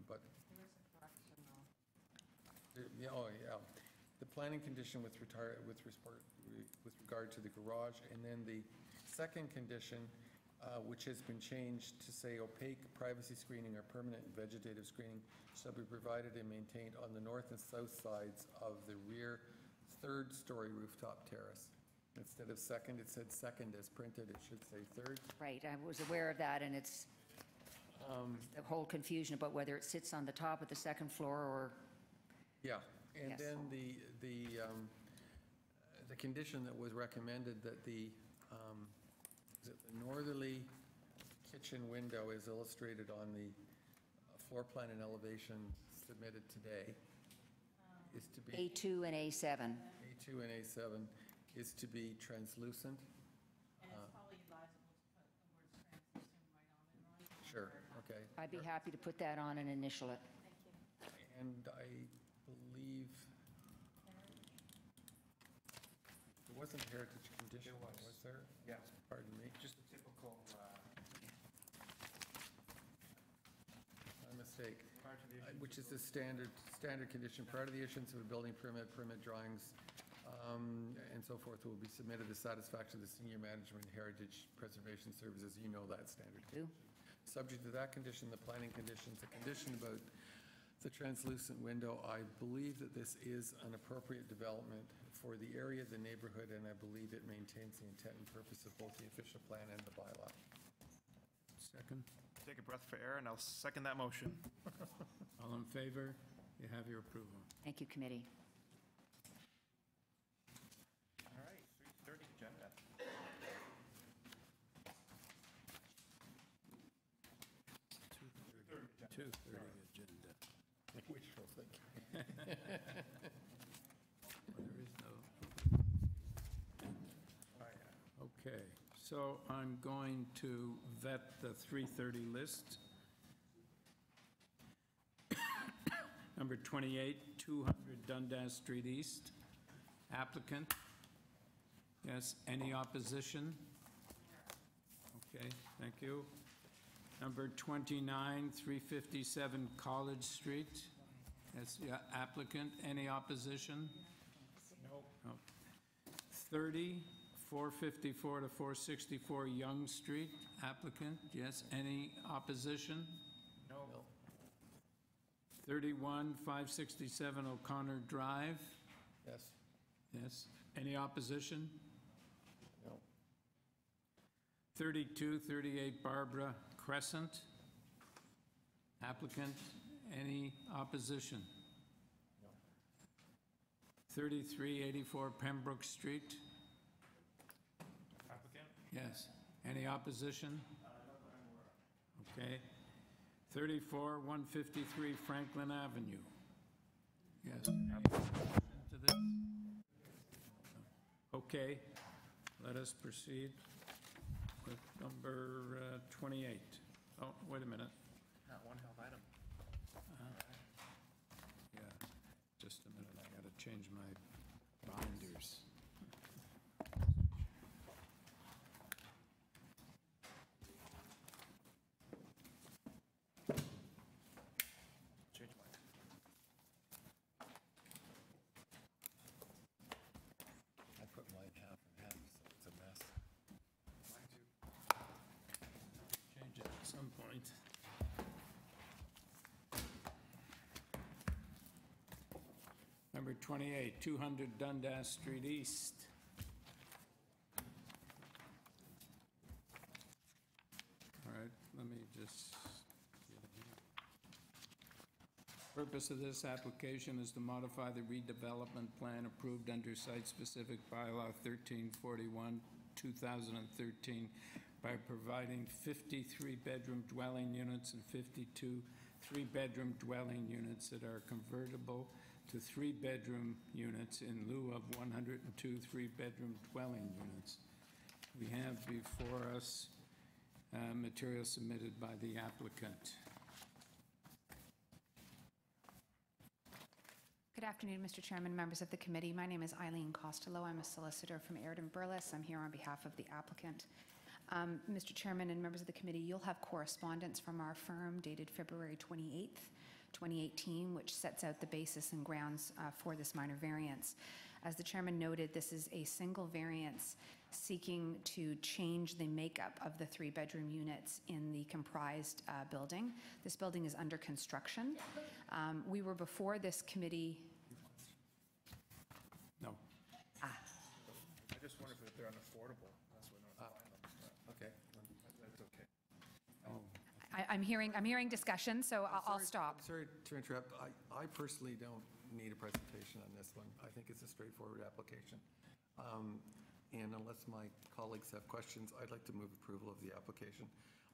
but... There is a correction, though. Oh, yeah. The planning condition with regard to the garage, and then the second condition, which has been changed to say opaque privacy screening or permanent vegetative screening shall be provided and maintained on the north and south sides of the rear third-story rooftop terrace. Instead of second, it said second as printed, it should say third. Right, I was aware of that, and it's the whole confusion about whether it sits on the top of the second floor or... Yeah, and Yes. then the condition that was recommended that the northerly kitchen window is illustrated on the floor plan and elevation submitted today is to be... A2 and A7. A2 and A7 is to be translucent. And it's probably advisable to put the words translucent right on it, right? Sure, okay. I'd be happy to put that on and initial it. Thank you. And I believe there wasn't a heritage condition, There was. there? Yes. Pardon me. Just a typical, My mistake. prior to the issue. Which is the standard condition. Prior to the issuance of a building permit drawings, and so forth will be submitted to satisfaction of the Senior Management and Heritage Preservation Services. You know that standard. Do. Subject to that condition, the planning conditions, the condition about the translucent window, I believe that this is an appropriate development for the area, the neighborhood, and I believe it maintains the intent and purpose of both the official plan and the bylaw. Second? Take a breath for air, and I'll second that motion. All in favor? You have your approval. Thank you, committee. All right, 3:30 agenda. 2:30 agenda. Wishful thinking. Well, there is no... Okay, so I'm going to vet the 3:30 list. Number 28, 200 Dundas Street East. Applicant? Yes, any opposition? Okay, thank you. Number 29, 357 College Street. That's the applicant. Any opposition? No. 30, 454 to 464 Yonge Street, applicant. Yes. Any opposition? No. 31, 567 O'Connor Drive. Yes. Yes. Any opposition? No. 32, 38 Barbara Crescent, applicant. Any opposition? No. 33, 84 Pembroke Street. Applicant? Yes. Any opposition? Okay. 34, 153 Franklin Avenue. Yes. Any opposition to this? Okay. Let us proceed with number 28. Oh, wait a minute. Not one held item. Yeah, just a minute. I got to change my binders. Change mine. I put mine half and half, so it's a mess. Mine too. Change it at some point. Number 28, 200 Dundas Street East. All right, let me just get it here. Purpose of this application is to modify the redevelopment plan approved under site-specific bylaw 1341, 2013 by providing 50 bedroom dwelling units and 52 3-bedroom dwelling units that are convertible to 3-bedroom units in lieu of 102 3-bedroom dwelling units. We have before us material submitted by the applicant. Good afternoon, Mr. Chairman, members of the committee. My name is Eileen Costello. I'm a solicitor from Aird & Burles. I'm here on behalf of the applicant. Mr. Chairman and members of the committee, you'll have correspondence from our firm dated February 28th, 2018, which sets out the basis and grounds for this minor variance. As the chairman noted, this is a single variance seeking to change the makeup of the 3-bedroom units in the comprised building. This building is under construction. We were before this committee. No. I just wonder if they're unaffordable. That's what I'm Okay. That's okay. I'm hearing discussion, so I'll stop. I'm sorry to interrupt. I personally don't need a presentation on this one. I think it's a straightforward application. And unless my colleagues have questions, I'd like to move approval of the application.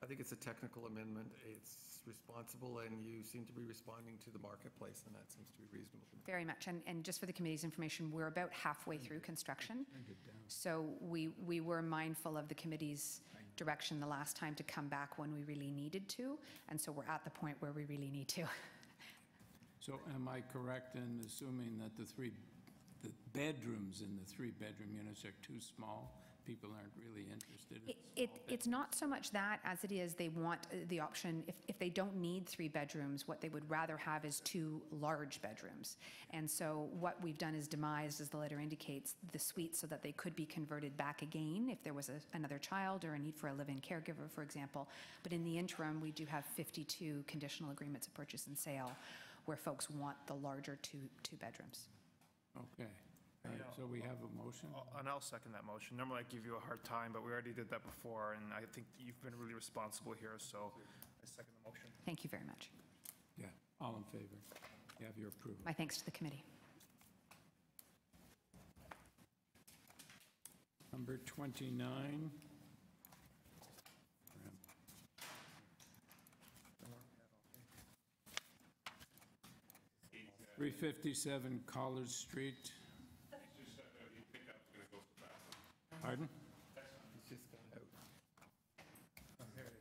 I think it's a technical amendment. It's responsible, and you seem to be responding to the marketplace, and that seems to be reasonable to me. Very much, and just for the committee's information, we're about halfway through construction. So we were mindful of the committee's direction the last time to come back when we really needed to, and so we're at the point where we really need to. So am I correct in assuming that the bedrooms in the 3-bedroom units are too small? People aren't really interested in It's not so much that as it is they want the option, if they don't need 3 bedrooms, what they would rather have is 2 large bedrooms. And so what we've done is demised, as the letter indicates, the suites so that they could be converted back again if there was another child or a need for a live-in caregiver, for example. But in the interim, we do have 52 conditional agreements of purchase and sale where folks want the larger two bedrooms. Okay. All right, so we have a motion? And I'll second that motion. Normally I give you a hard time, but we already did that before, and I think you've been really responsible here, so I second the motion. Thank you very much. Yeah, all in favor? You have your approval. My thanks to the committee. Number 29. 357 College Street. Pardon? He's just gone out.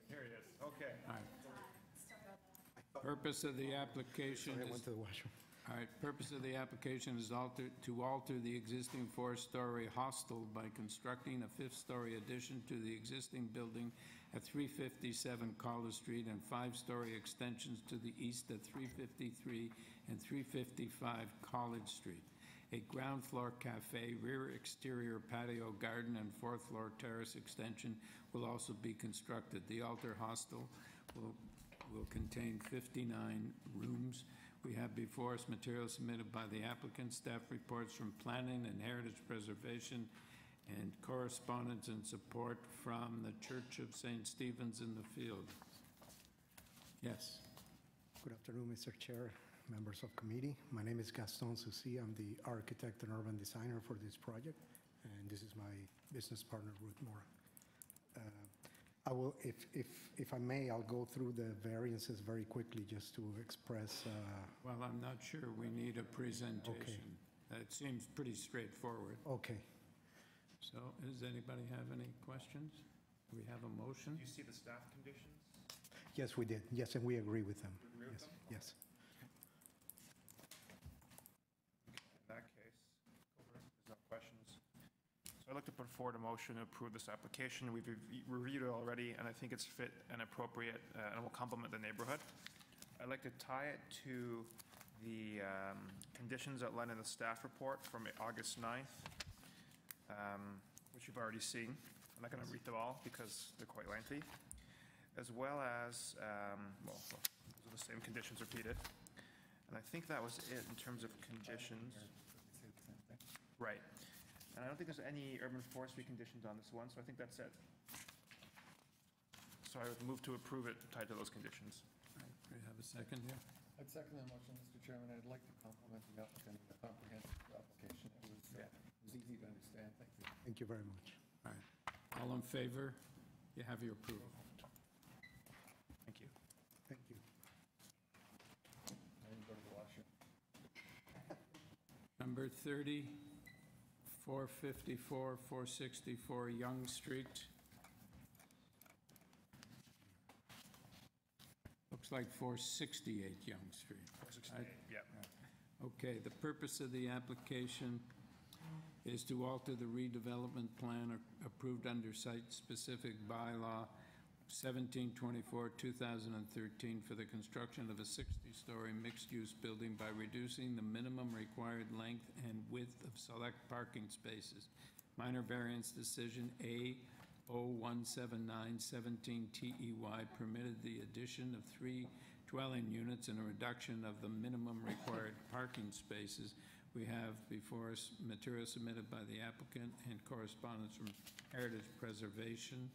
Here he is. Okay. All right. Purpose of the application Sorry, I is went to the washroom. All right, purpose of the application is to alter the existing four-story hostel by constructing a fifth-story addition to the existing building at 357 College Street and five-story extensions to the east at 353 and 355 College Street. A ground floor cafe, rear exterior patio garden, and fourth floor terrace extension will also be constructed. The altar hostel will contain 59 rooms. We have before us materials submitted by the applicant, staff reports from planning and heritage preservation, and correspondence and support from the Church of St. Stephen's in the Field. Yes. Good afternoon, Mr. Chair, members of committee. My name is Gaston Soucy. I'm the architect and urban designer for this project, and this is my business partner, Ruth Moore. I will, if I may, I'll go through the variances very quickly just to express. Well, I'm not sure we need a presentation. Okay. It seems pretty straightforward. Okay. So, does anybody have any questions? Do we have a motion? Do you see the staff conditions? Yes, we did. Yes, and we agree with them. You agree with them? Yes. In that case, there's no questions. So I'd like to put forward a motion to approve this application. We've reviewed it already, and I think it's fit and appropriate, and will complement the neighborhood. I'd like to tie it to the conditions outlined in the staff report from August 9th, which you've already seen. I'm not going to read them all because they're quite lengthy, as well as, well, those are the same conditions repeated. And I think that was it in terms of conditions. Right. And I don't think there's any urban forestry conditions on this one, so I think that's it. So I would move to approve it tied to those conditions. All right, do we have a second here? I'd second the motion, Mr. Chairman. I'd like to compliment the applicant on the comprehensive application. It was easy to understand. Thank you. Thank you very much. All right. All in favor? You have your approval. Thank you. Thank you. I didn't go to the washroom. Number 30, 454, 464 Yonge Street. Looks like 468 Yonge Street. 468, yeah. Okay, the purpose of the application is to alter the redevelopment plan approved under site-specific bylaw 1724-2013 for the construction of a 60-story mixed-use building by reducing the minimum required length and width of select parking spaces. Minor variance decision A017917 TEY permitted the addition of 3 dwelling units and a reduction of the minimum required parking spaces. We have before us material submitted by the applicant and correspondence from Heritage Preservation.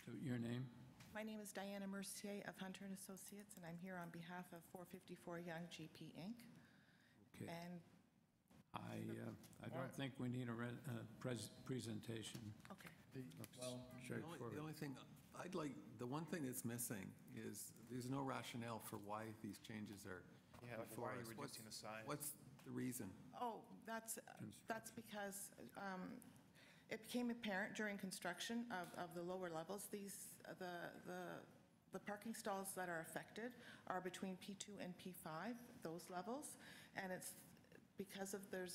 So your name? My name is Diana Mercier of Hunter & Associates, and I'm here on behalf of 454 Yonge GP Inc. Okay. And I don't think we need a presentation. okay. Well, straightforward. the only thing I'd like, the one thing that's missing is there's no rationale for why these changes are Yeah, like before why are you us. reducing the size? What's the reason? Oh, that's because it became apparent during construction of the lower levels. The parking stalls that are affected are between P2 and P5, those levels, and it's because of the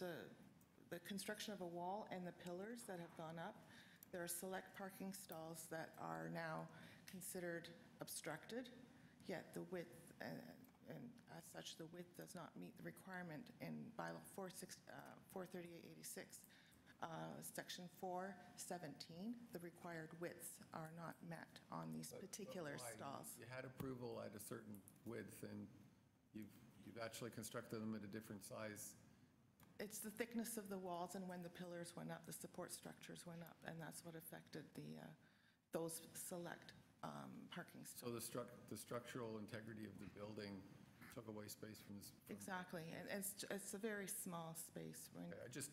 construction of a wall and the pillars that have gone up. There are select parking stalls that are now considered obstructed, yet the width, and as such, the width does not meet the requirement in bylaw 43886. Section 417, the required widths are not met on these particular But why? stalls. You had approval at a certain width, and you've actually constructed them at a different size. It's the thickness of the walls, and when the pillars went up, the support structures went up, and that's what affected those select parking stalls. So the structural integrity of the building took away space from this. Exactly, and it's a very small space.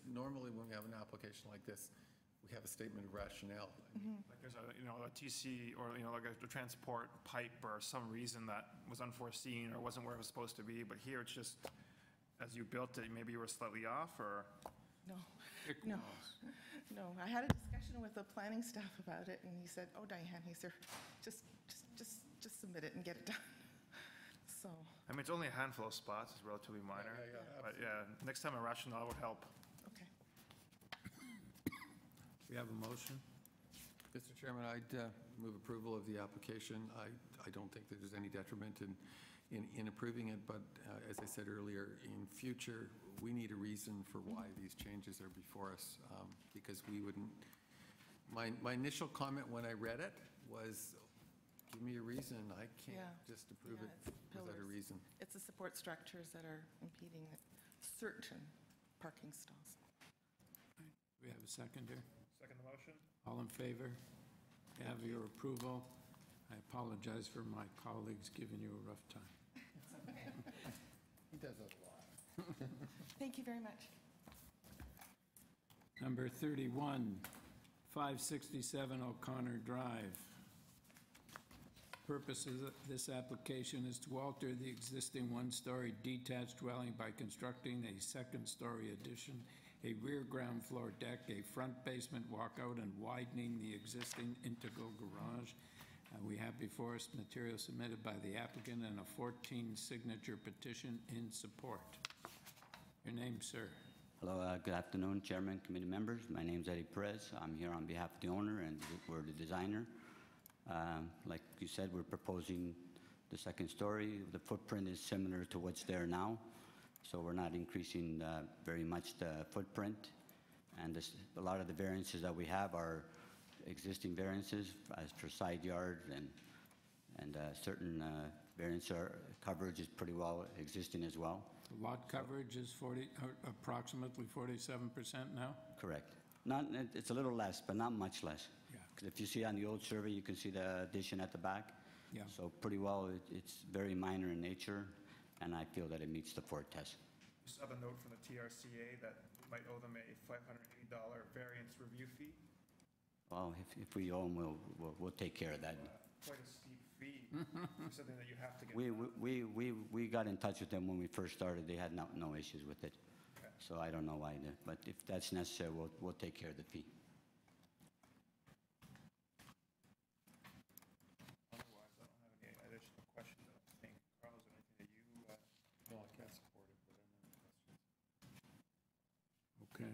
Normally when we have an application like this, we have a statement of rationale. Like there's a TC or, like a transport pipe or some reason that was unforeseen or wasn't where it was supposed to be, but here it's just, as you built it, maybe you were slightly off, or? No, I had a discussion with the planning staff about it, and he said, oh, Diane, he said, just submit it and get it done. so. I mean, it's only a handful of spots, it's relatively minor. But yeah, next time a rationale would help. Okay. We have a motion? Mr. Chairman, I'd move approval of the application. I don't think that there's any detriment in approving it, but as I said earlier, in future, we need a reason for why these changes are before us, because we wouldn't, my initial comment when I read it was, give me a reason. I can't just approve it without a reason. It's the support structures that are impeding certain parking stalls. We have a seconder? Second the motion? All in favor? You have your approval. I apologize for my colleagues giving you a rough time. He does that a lot. Thank you very much. Number 31, 567 O'Connor Drive. Purpose of this application is to alter the existing one-story detached dwelling by constructing a second-story addition, a rear ground floor deck, a front basement walkout, and widening the existing integral garage. We have before us material submitted by the applicant and a 14-signature petition in support. Your name, sir? Hello, good afternoon, Chairman, committee members. My name is Eddie Perez. I'm here on behalf of the owner, and we're the designer. Like you said, we're proposing the second story. The footprint is similar to what's there now, so we're not increasing very much the footprint. And a lot of the variances that we have are existing variances as for side yard, and certain variance coverage is pretty well existing as well. The lot coverage is approximately 47% now? Correct. It's a little less, but not much less. Yeah. Because if you see on the old survey, you can see the addition at the back. Yeah. So pretty well, it's very minor in nature, and I feel that it meets the Ford test. We saw the note from the TRCA that we might owe them a $580 variance review fee. Well, if we owe them, we'll take care of that. Quite a steep fee for something that you have to get. We got in touch with them when we first started. They had no issues with it. Okay. So I don't know why, but if that's necessary, we'll take care of the fee. Otherwise, I don't have any additional questions, I don't think. Carlos, anything that you... No, I can't support it, but I have no questions. Okay.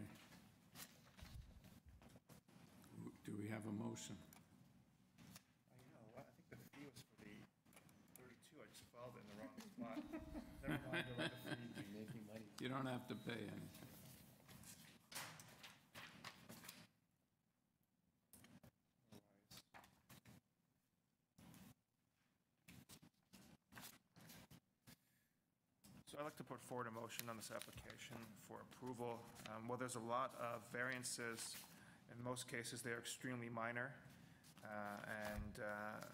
Do we have a motion? You know what, I think the fee was for the 32, I just filed it in the wrong spot. Never mind about the fee. You're making money. You don't have to pay anything. So I'd like to put forward a motion on this application for approval. Well, there's a lot of variances. In most cases, they're extremely minor, and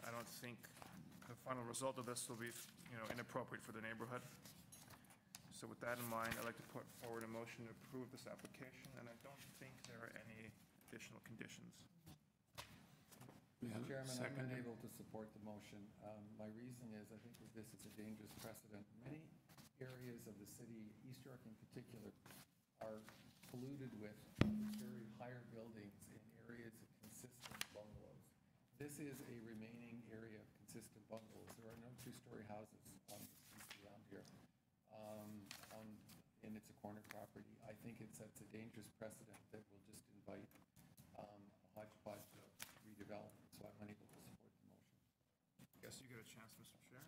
I don't think the final result of this will be, inappropriate for the neighborhood. So with that in mind, I'd like to put forward a motion to approve this application, and I don't think there are any additional conditions. We have a Chairman, I'm seconder? unable to support the motion. My reason is I think that this is a dangerous precedent. Many areas of the city, East York in particular, are polluted with very higher buildings in areas of consistent bungalows. This is a remaining area of consistent bungalows. There are no two-story houses on the streets around here. And it's a corner property. I think it sets a dangerous precedent that will just invite a hodgepodge of redevelopment, so I'm unable to support the motion. I guess you get a chance, Mr. Chair.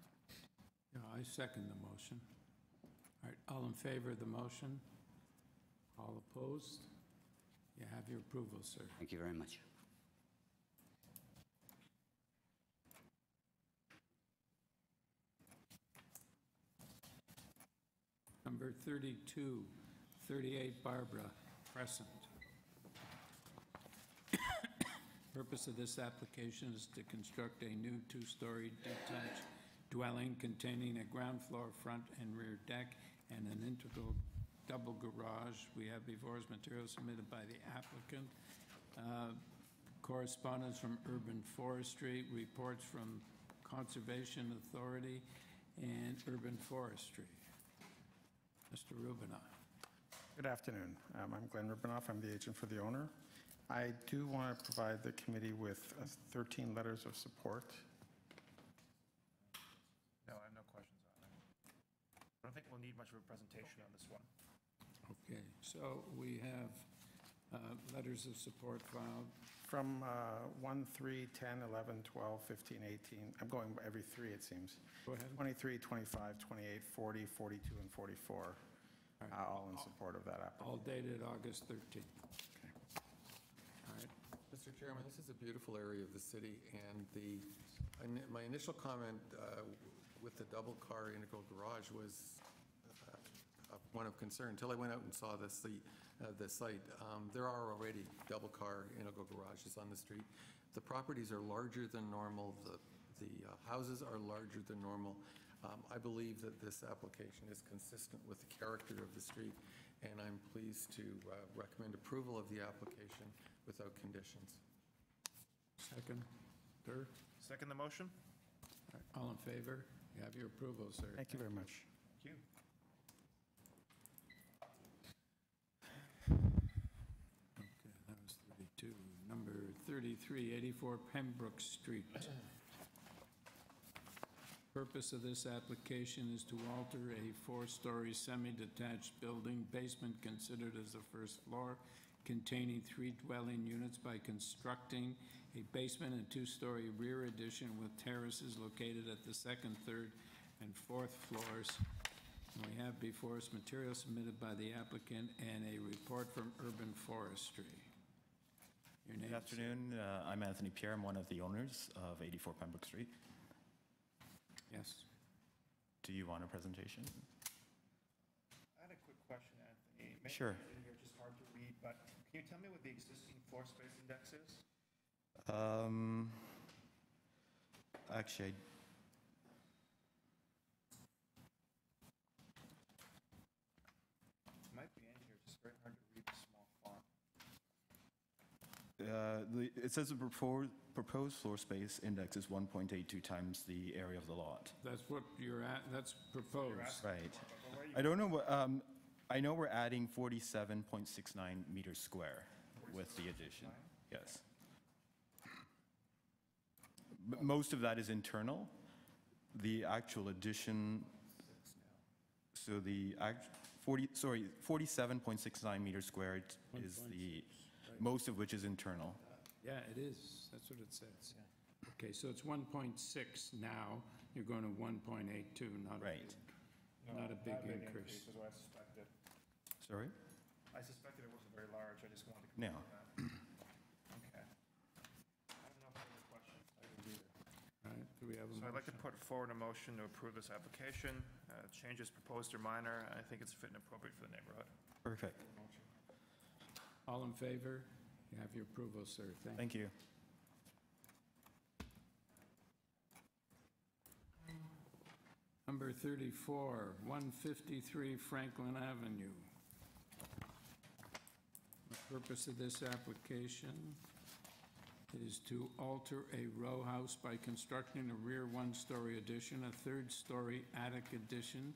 Yeah, I second the motion. All right, all in favor of the motion? All opposed? You have your approval, sir. Thank you very much. Number 32, 38 Barbara, Crescent. Purpose of this application is to construct a new two-story detached dwelling containing a ground floor front and rear deck and an integral double garage. We have before us material submitted by the applicant. Correspondence from Urban Forestry, reports from Conservation Authority and Urban Forestry. Mr. Rubinoff. Good afternoon. I'm Glenn Rubinoff. I'm the agent for the owner. I do want to provide the committee with 13 letters of support. No, I have no questions on it. need much of a presentation on this one. Okay, so we have letters of support filed. From 1, 3, 10, 11, 12, 15, 18, I'm going every 3, it seems. Go ahead. 23, 25, 28, 40, 42, and 44, all in support of that application. All dated August 13th. All right. Mr. Chairman, this is a beautiful area of the city, and my initial comment with the double-car integral garage was one of concern. Until I went out and saw the site, there are already double-car integral garages on the street. The properties are larger than normal. The houses are larger than normal. I believe that this application is consistent with the character of the street, and I'm pleased to recommend approval of the application without conditions. Second, third? Second the motion? All right, all in favor? You have your approval, sir. Thank you very much. Thank you. Okay, that was 32. Number 33, 84 Pembroke Street. Purpose of this application is to alter a 4-story semi-detached building, basement considered as the first floor, containing 3 dwelling units by constructing a basement and 2-story rear addition with terraces located at the 2nd, 3rd, and 4th floors. And we have before us material submitted by the applicant and a report from Urban Forestry. Your name? Good afternoon. I'm Anthony Pierre. I'm one of the owners of 84 Pembroke Street. Yes. Do you want a presentation? I had a quick question, Anthony. Maybe Sure. it's in here, just hard to read, but can you tell me what the existing floor space index is? Actually, It might be in here, just very hard to read the small font. it says the proposed floor space index is 1.82 times the area of the lot. That's what you're at, that's proposed. Right. I don't know what, I know we're adding 47.69 meters square with the addition. Yes. But most of that is internal. The actual addition, so the 47.69 meters squared is the, most of which is internal. Yeah, it is. That's what it says. Okay, so it's 1.6 now. You're going to 1.82, not right. Not a big increase. Is what I suspected. Sorry? I suspected it wasn't very large. I just wanted to No. confirm that. Okay. I have no further questions. I don't either. All right, do we have a So I'd like to motion? put forward a motion to approve this application. Changes proposed are minor, and I think it's fit and appropriate for the neighborhood. Perfect. All in favor? You have your approval, sir. Thank you. Number 34, 153 Franklin Avenue. The purpose of this application is to alter a row house by constructing a rear 1-story addition, a 3rd-story attic addition,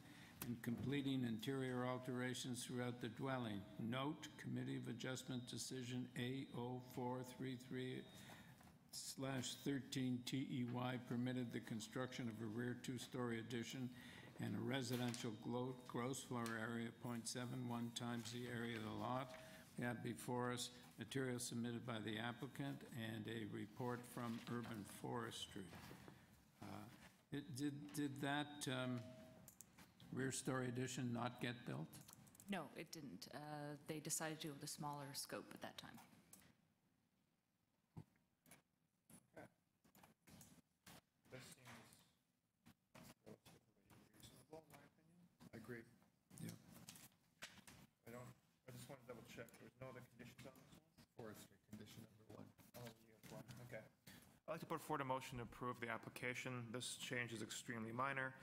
and completing interior alterations throughout the dwelling. Note, Committee of Adjustment Decision A0433/13 TEY permitted the construction of a rear 2-story addition and a residential gross floor area 0.71 times the area of the lot. We have before us material submitted by the applicant and a report from Urban Forestry. Did that rear story addition not get built? No, it didn't. They decided to go with a smaller scope at that time. This seems relatively reasonable, in my opinion. I agree. Yeah. I just want to double check. There's no other conditions on this one? Forestry, condition number 1. Oh, you have one. Okay. I'd like to put forward a motion to approve the application. This change is extremely minor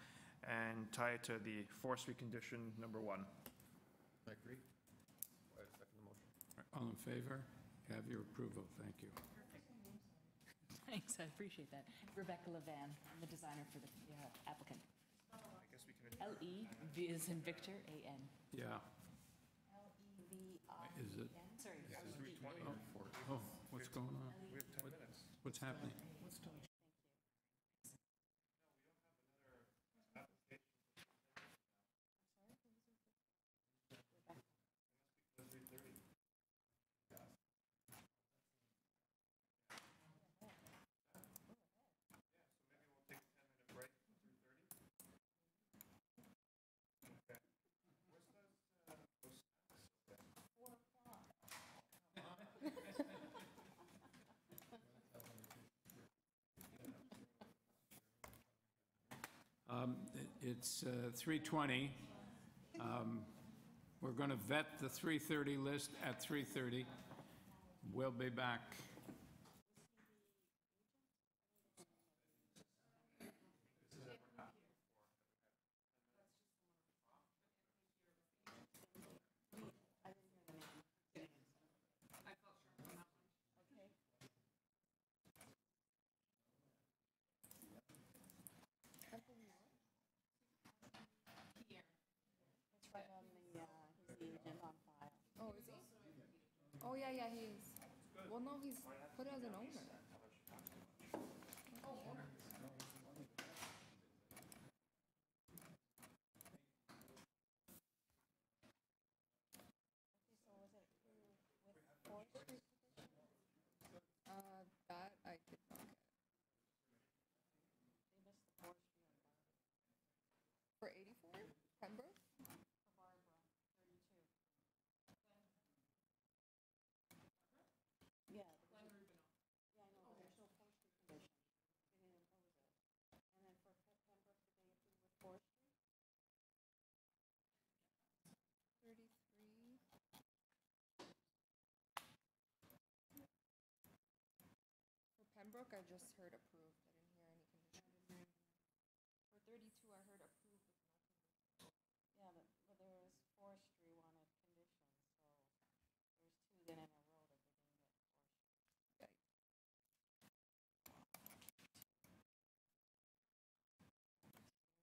and tie it to the forestry condition number 1. I agree. I second the motion. All in favor? You have your approval. Thank you. Thanks, I appreciate that. Rebecca Levan, I'm the designer for the applicant. I guess we can. L-E-V is in Victor, A-N. Yeah. L-E-V-I-E-N. Is it? Sorry. This is 3:20. Oh, what's going on? We have 10 minutes. What's happening? It's 3:20. We're going to vet the 3:30 list at 3:30. We'll be back. Oh, yeah, he is. Well, no, he's put it as an owner. That I did not get. For 84? Pembroke? Yeah. Yeah, I know, but there's no forestry condition. They didn't impose it. And then for Pembroke, did they approve with forestry? 33. For Pembroke, I just heard approved. I didn't hear any conditions. For 32, I heard approved with no conditions. Yeah, but there was forestry wanted conditions, so there's two then in a row that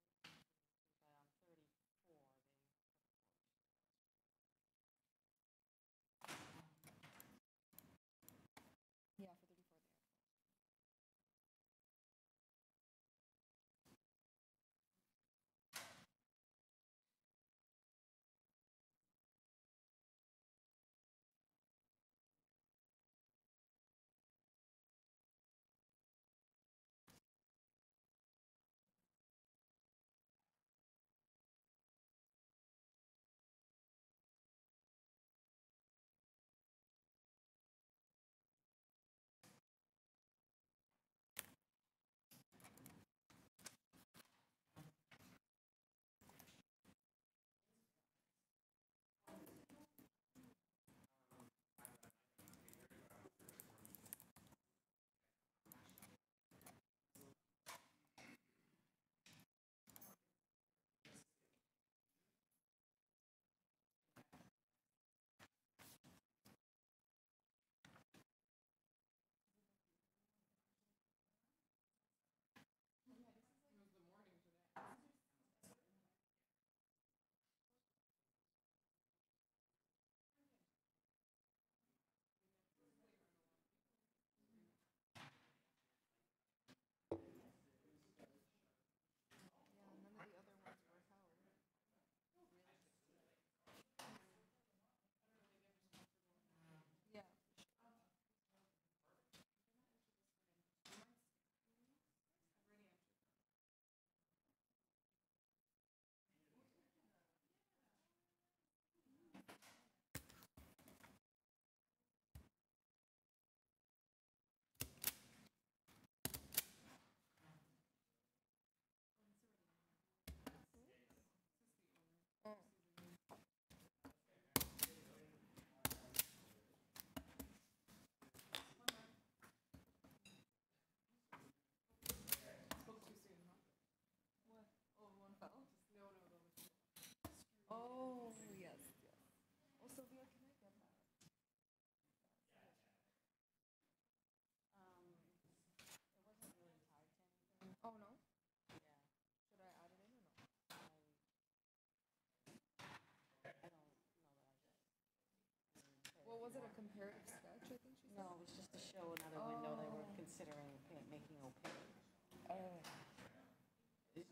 they didn't get forestry. Okay. But on 34, they put forestry. Yeah, for 34 they have. Oh, yes. Oh, Sylvia, can I get that? It wasn't really tied to anything. Oh, no? Yeah. Should I add it in or no? I don't know that I Well, was it a comparative sketch, I think she said? No, it was just to show another window they were considering making opaque. Oh.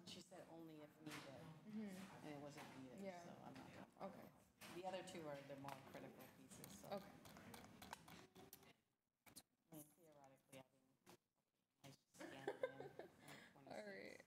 She said only if needed, and it wasn't needed, Yeah. so I'm not. Okay. The other two are the more critical pieces, so. Okay. I mean, theoretically, I just scanned it in. All right.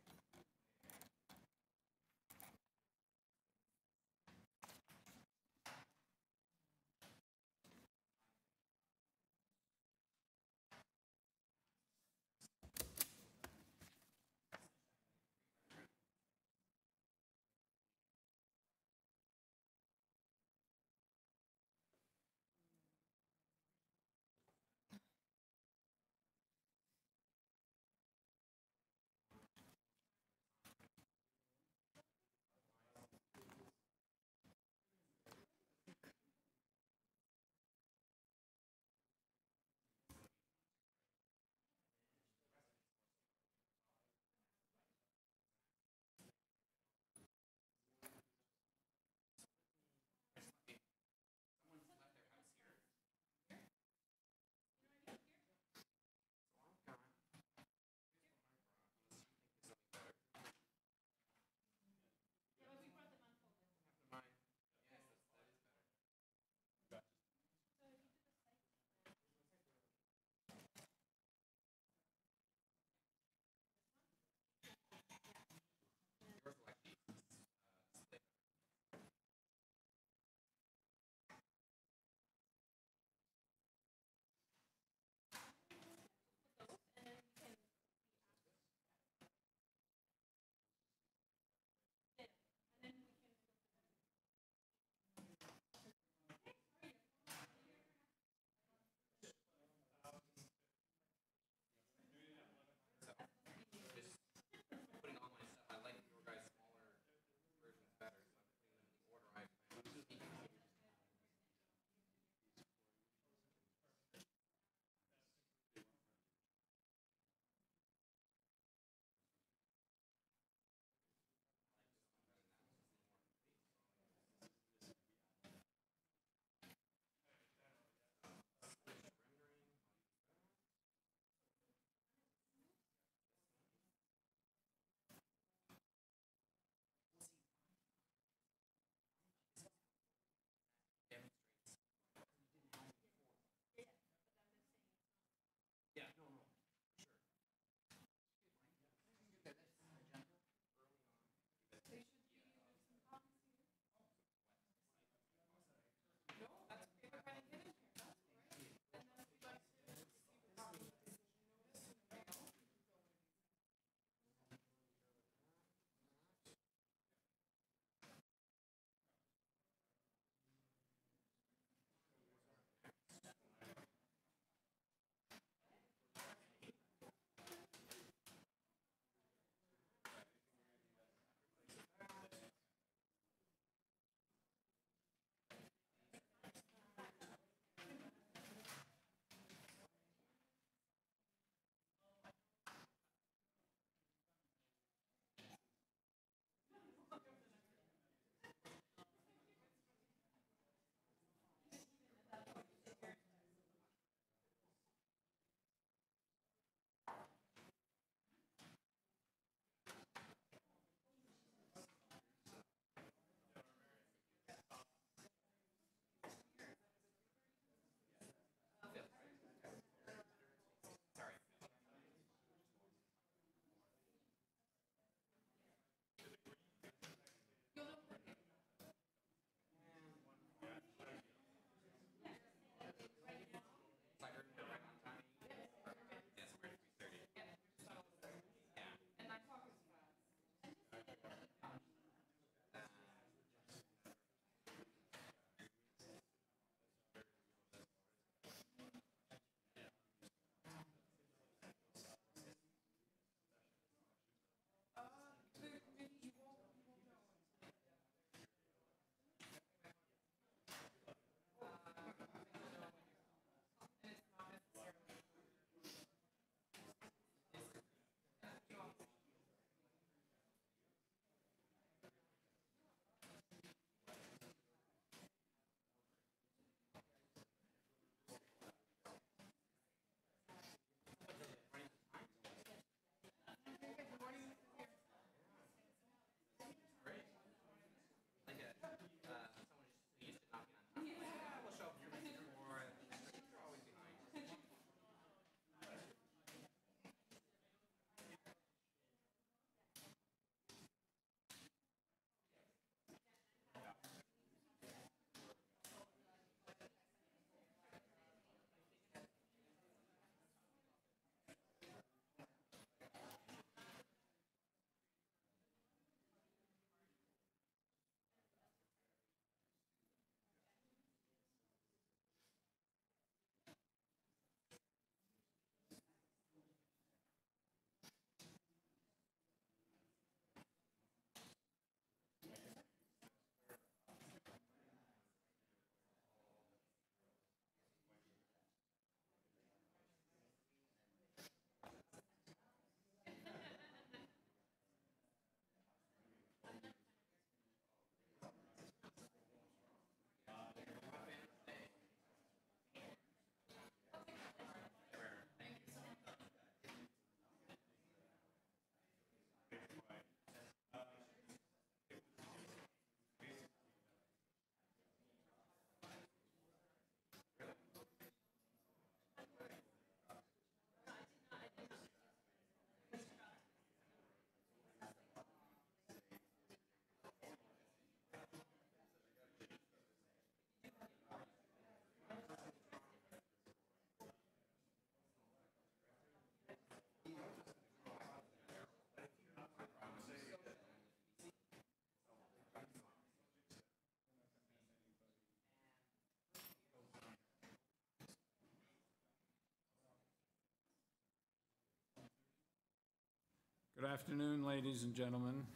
Good afternoon, ladies and gentlemen.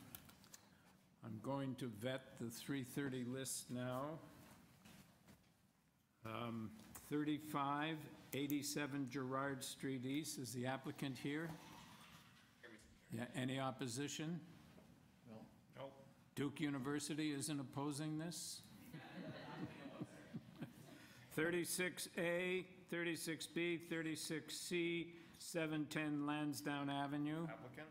I'm going to vet the 3:30 list now. 3587 Gerrard Street East, is the applicant here? Yeah, any opposition? No. Nope. Duke University isn't opposing this? 36A, 36B, 36C, 710 Lansdowne Avenue. Applicant?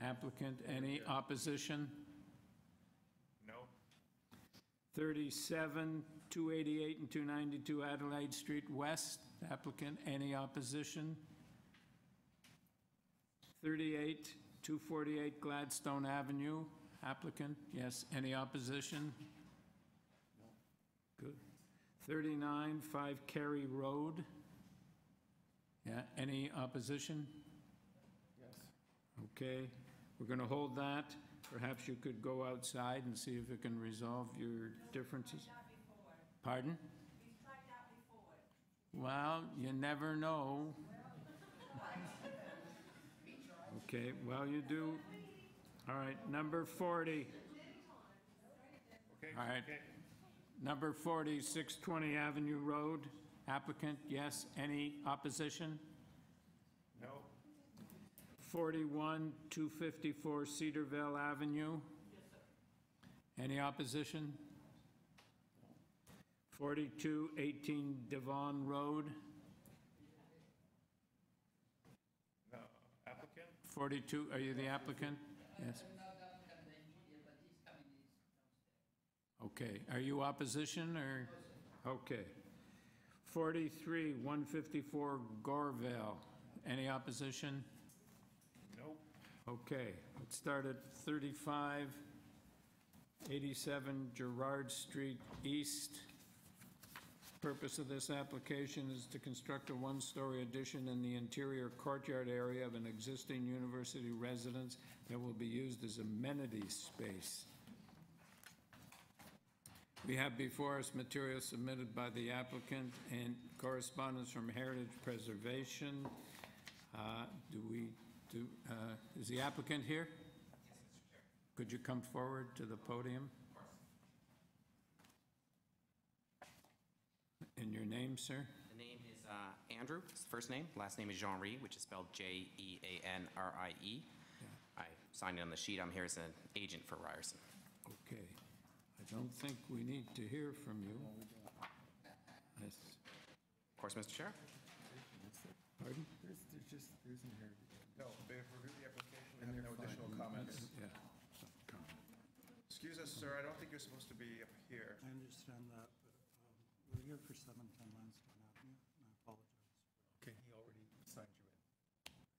Applicant, any opposition? No. 37, 288 and 292 Adelaide Street West. Applicant, any opposition? 38, 248 Gladstone Avenue. Applicant, yes. Any opposition? Good. 39, 5 Carey Road. Yeah, any opposition? Yes. Okay, we're going to hold that. Perhaps you could go outside and see if it can resolve your differences. Pardon? Well, you never know. Okay, well, you do. All right, number 40. Okay. All right. Okay. Number 40, 620 Avenue Road. Applicant, yes. Any opposition? No. 41, 254 Cedarvale Avenue. Any opposition? 42, 18 Devon Road. No. Applicant? 42, are you the applicant? Yes. Okay, are you opposition or? Okay. 43, 154 Gore, Vale. Any opposition? Nope. Okay, let's start at 35, 87 Gerrard Street East. Purpose of this application is to construct a one-story addition in the interior courtyard area of an existing university residence that will be used as amenity space. We have before us material submitted by the applicant and correspondence from Heritage Preservation. Is the applicant here? Yes, Mr. Chair. Could you come forward to the podium? Of course. And your name, sir? The name is Andrew, it's the first name. Last name is Jean-Rie, which is spelled Jeanrie. I signed it on the sheet. I'm here as an agent for Ryerson. Okay. I don't think we need to hear from you. Yes. Of course, Mr. Chair. Pardon? There isn't here. No, they've reviewed the application and have no additional comments. Yeah. Excuse us, sir, I don't think you're supposed to be up here. I understand that, but we're here for 710 Lansdowne Avenue, and I apologize. Okay, he already signed you in.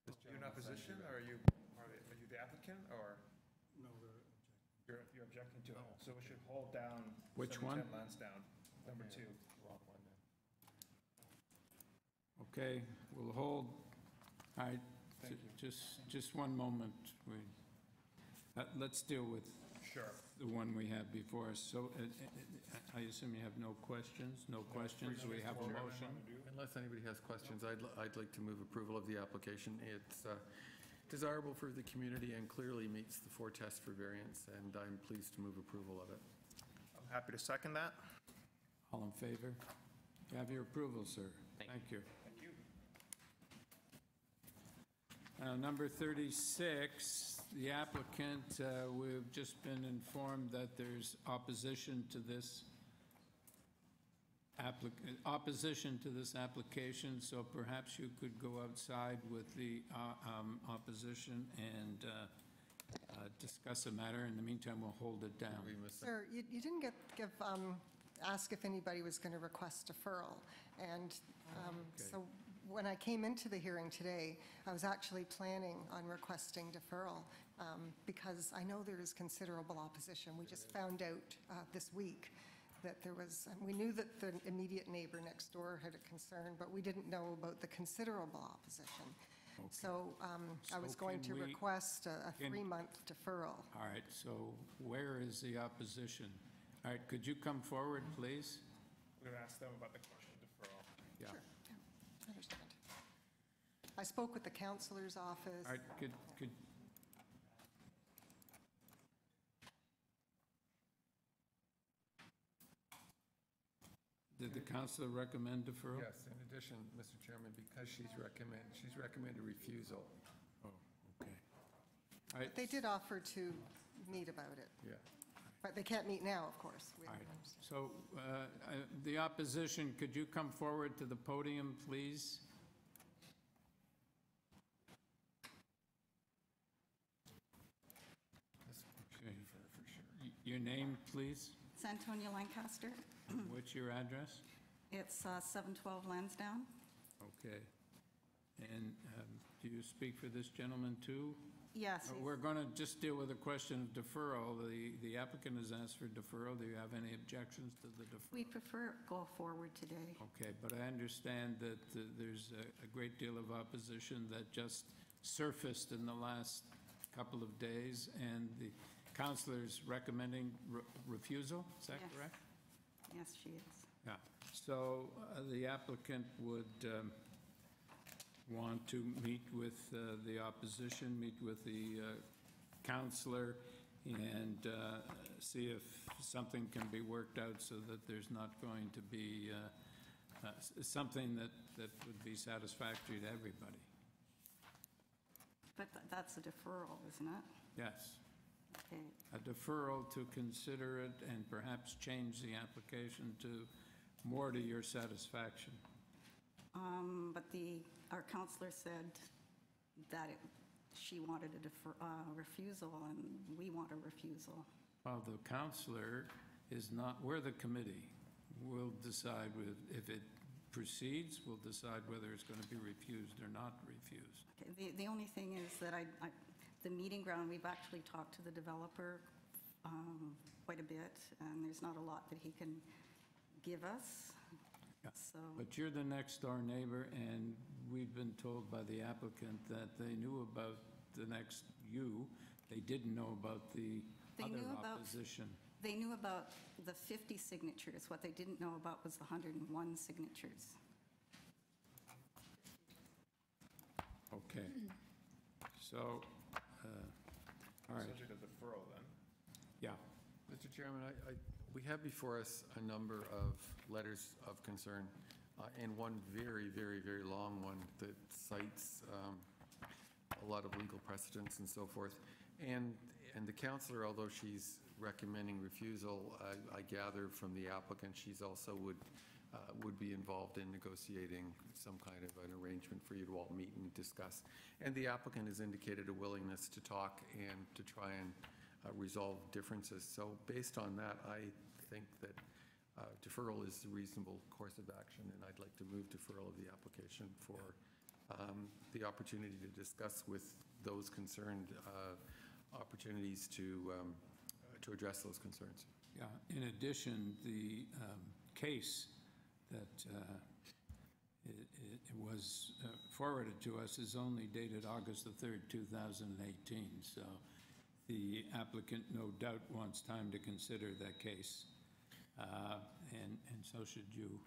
Are you in opposition, or are you the applicant, or? No, we're objecting. You're objecting to it, so we should hold down. Which one? 710 Lansdowne, number 2. Wrong one then. Okay, we'll hold. All right, Thank you. just one moment. Let's deal with Sure. the one we have before us. So I assume you have no questions? No questions, we have a motion? Unless anybody has questions, I'd like to move approval of the application. It's desirable for the community and clearly meets the 4 tests for variance, and I'm pleased to move approval of it. I'm happy to second that. All in favor? You have your approval, sir. Thank you. Thank you. Number 36, the applicant, we've just been informed that there's opposition to this application, so perhaps you could go outside with the opposition and discuss the matter. In the meantime, we'll hold it down. Sir, you didn't ask if anybody was going to request deferral, and so when I came into the hearing today, I was actually planning on requesting deferral because I know there is considerable opposition. We just found out this week that there was, we knew that the immediate neighbor next door had a concern, but we didn't know about the considerable opposition. Okay. So I was going to request a 3-month deferral. All right, so where is the opposition? All right, could you come forward, please? We're going to ask them about the question of deferral. Yeah. Sure, yeah, I understand. I spoke with the counselor's office. All right, Did the councillor recommend deferral? Yes, in addition, Mr. Chairman, because she's recommended refusal. Oh, okay. All right, They did offer to meet about it, Yeah. but they can't meet now, of course. We all right. understand. So the opposition, could you come forward to the podium, please? Okay. Your name, please? It's Antonia Lancaster. What's your address? It's 712 Lansdowne. Okay. And do you speak for this gentleman, too? Yes. We're going to just deal with the question of deferral. The applicant has asked for deferral. Do you have any objections to the deferral? We prefer go forward today. Okay, but I understand that there's a great deal of opposition that just surfaced in the last couple of days, and the councillor's recommending refusal. Is that Yes. correct? Yes, she is. Yeah. So the applicant would want to meet with the opposition, meet with the councillor, and see if something can be worked out so that there's not going to be something that would be satisfactory to everybody. But that's a deferral, isn't it? Yes. Okay. A deferral to consider it and perhaps change the application to more to your satisfaction. But our counselor said that she wanted a refusal, and we want a refusal. Well, the counselor is not, we're the committee. We'll decide if it proceeds, we'll decide whether it's going to be refused or not refused. Okay. The only thing is that the meeting ground, we've actually talked to the developer quite a bit, and there's not a lot that he can give us. Yeah. So, But you're the next door neighbor, and we've been told by the applicant that they knew about the next you. They didn't know about the other opposition. They knew about the 50 signatures. What they didn't know about was the 101 signatures. Okay. So, all right. Subject to deferral then. Yeah. Mr. Chairman, we have before us a number of letters of concern, and one very, very, very long one that cites a lot of legal precedents and so forth. And the counselor, although she's recommending refusal, I gather from the applicant, she's also would be involved in negotiating some kind of an arrangement for you to all meet and discuss. And the applicant has indicated a willingness to talk and to try and resolve differences. So based on that, I think that deferral is a reasonable course of action, and I'd like to move deferral of the application for the opportunity to discuss with those concerned opportunities to address those concerns. Yeah. In addition, the case that it was forwarded to us is only dated August the 3rd, 2018. So the applicant no doubt wants time to consider that case, and so should you.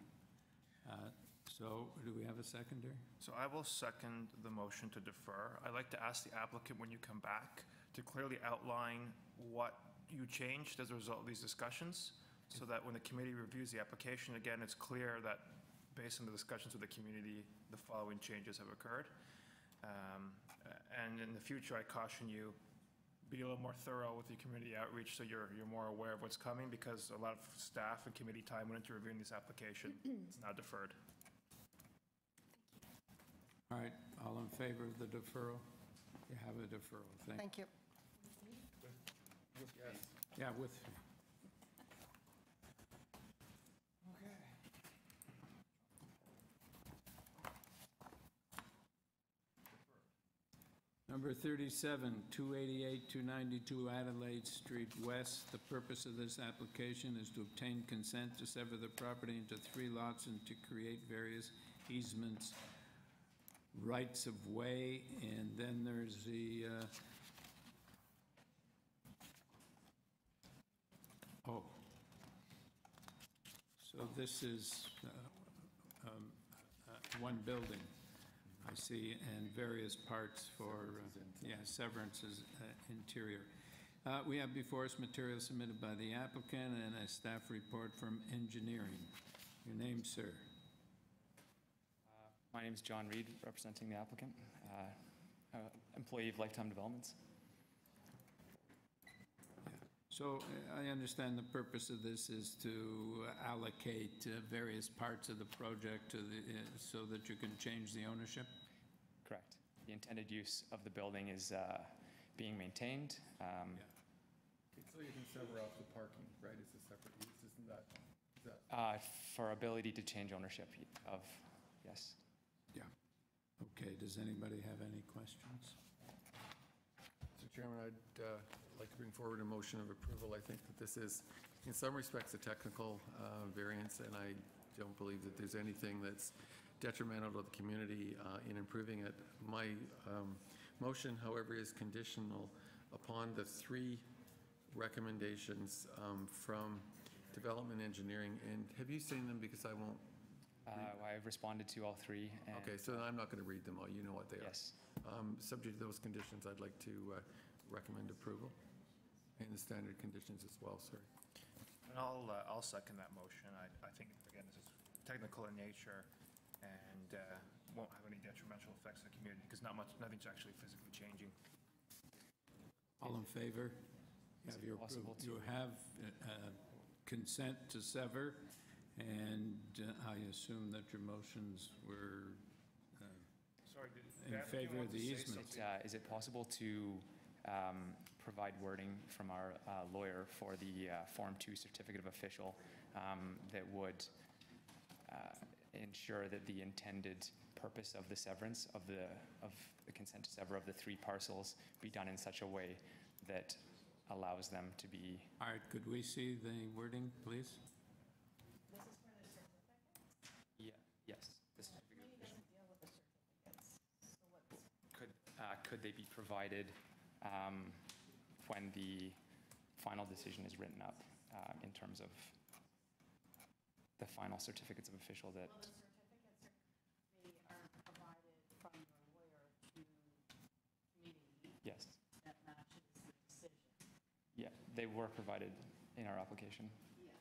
So do we have a seconder? So I will second the motion to defer. I'd like to ask the applicant, when you come back, to clearly outline what you changed as a result of these discussions, so that when the committee reviews the application, again, it's clear that based on the discussions with the community, the following changes have occurred. And in the future, I caution you, be a little more thorough with your community outreach so you're more aware of what's coming, because a lot of staff and committee time went into reviewing this application. It's now deferred. All right. All in favor of the deferral? You have a deferral. Thank you. Yes. Yeah, with. Okay. Number 37, 288, 292 Adelaide Street West. The purpose of this application is to obtain consent to sever the property into 3 lots and to create various easements, rights of way, and then there's the so this is one building, I see, and various parts for severances interior. We have before us material submitted by the applicant and a staff report from engineering. Your name, sir? My name is John Reed, representing the applicant, employee of Lifetime Developments. So I understand the purpose of this is to allocate various parts of the project to so that you can change the ownership? Correct. The intended use of the building is being maintained. So you can sever off the parking, right, as a separate use, isn't that? For ability to change ownership of, yes. Yeah. Okay, does anybody have any questions? Mr. Chairman, I'd like to bring forward a motion of approval. I think that this is, in some respects, a technical variance, and I don't believe that there's anything that's detrimental to the community in improving it. My motion, however, is conditional upon the 3 recommendations from Development Engineering. And have you seen them? Because I won't. I've responded to all 3. Okay, so I'm not going to read them all. You know what they are. Yes. Subject to those conditions, I'd like to recommend approval, and the standard conditions as well, sorry. And I'll second that motion. I think, again, this is technical in nature and won't have any detrimental effects on the community because nothing's actually physically changing. All in favor? Is it possible to- You have consent to sever, and I assume that your motions were Sorry, in favor of the easement. Is it possible to provide wording from our lawyer for the Form 2 certificate of official that would ensure that the intended purpose of the severance of the consent to sever of the 3 parcels be done in such a way that allows them to be. All right, could we see the wording, please? This is for the certificate? Yes. The certificate of official. Deal with the certificates. So what's Could they be provided when the final decision is written up in terms of the final certificates of official that? Well, the certificates are provided from your lawyer to committee. Yes. That matches the decision. Yeah, they were provided in our application. Yes.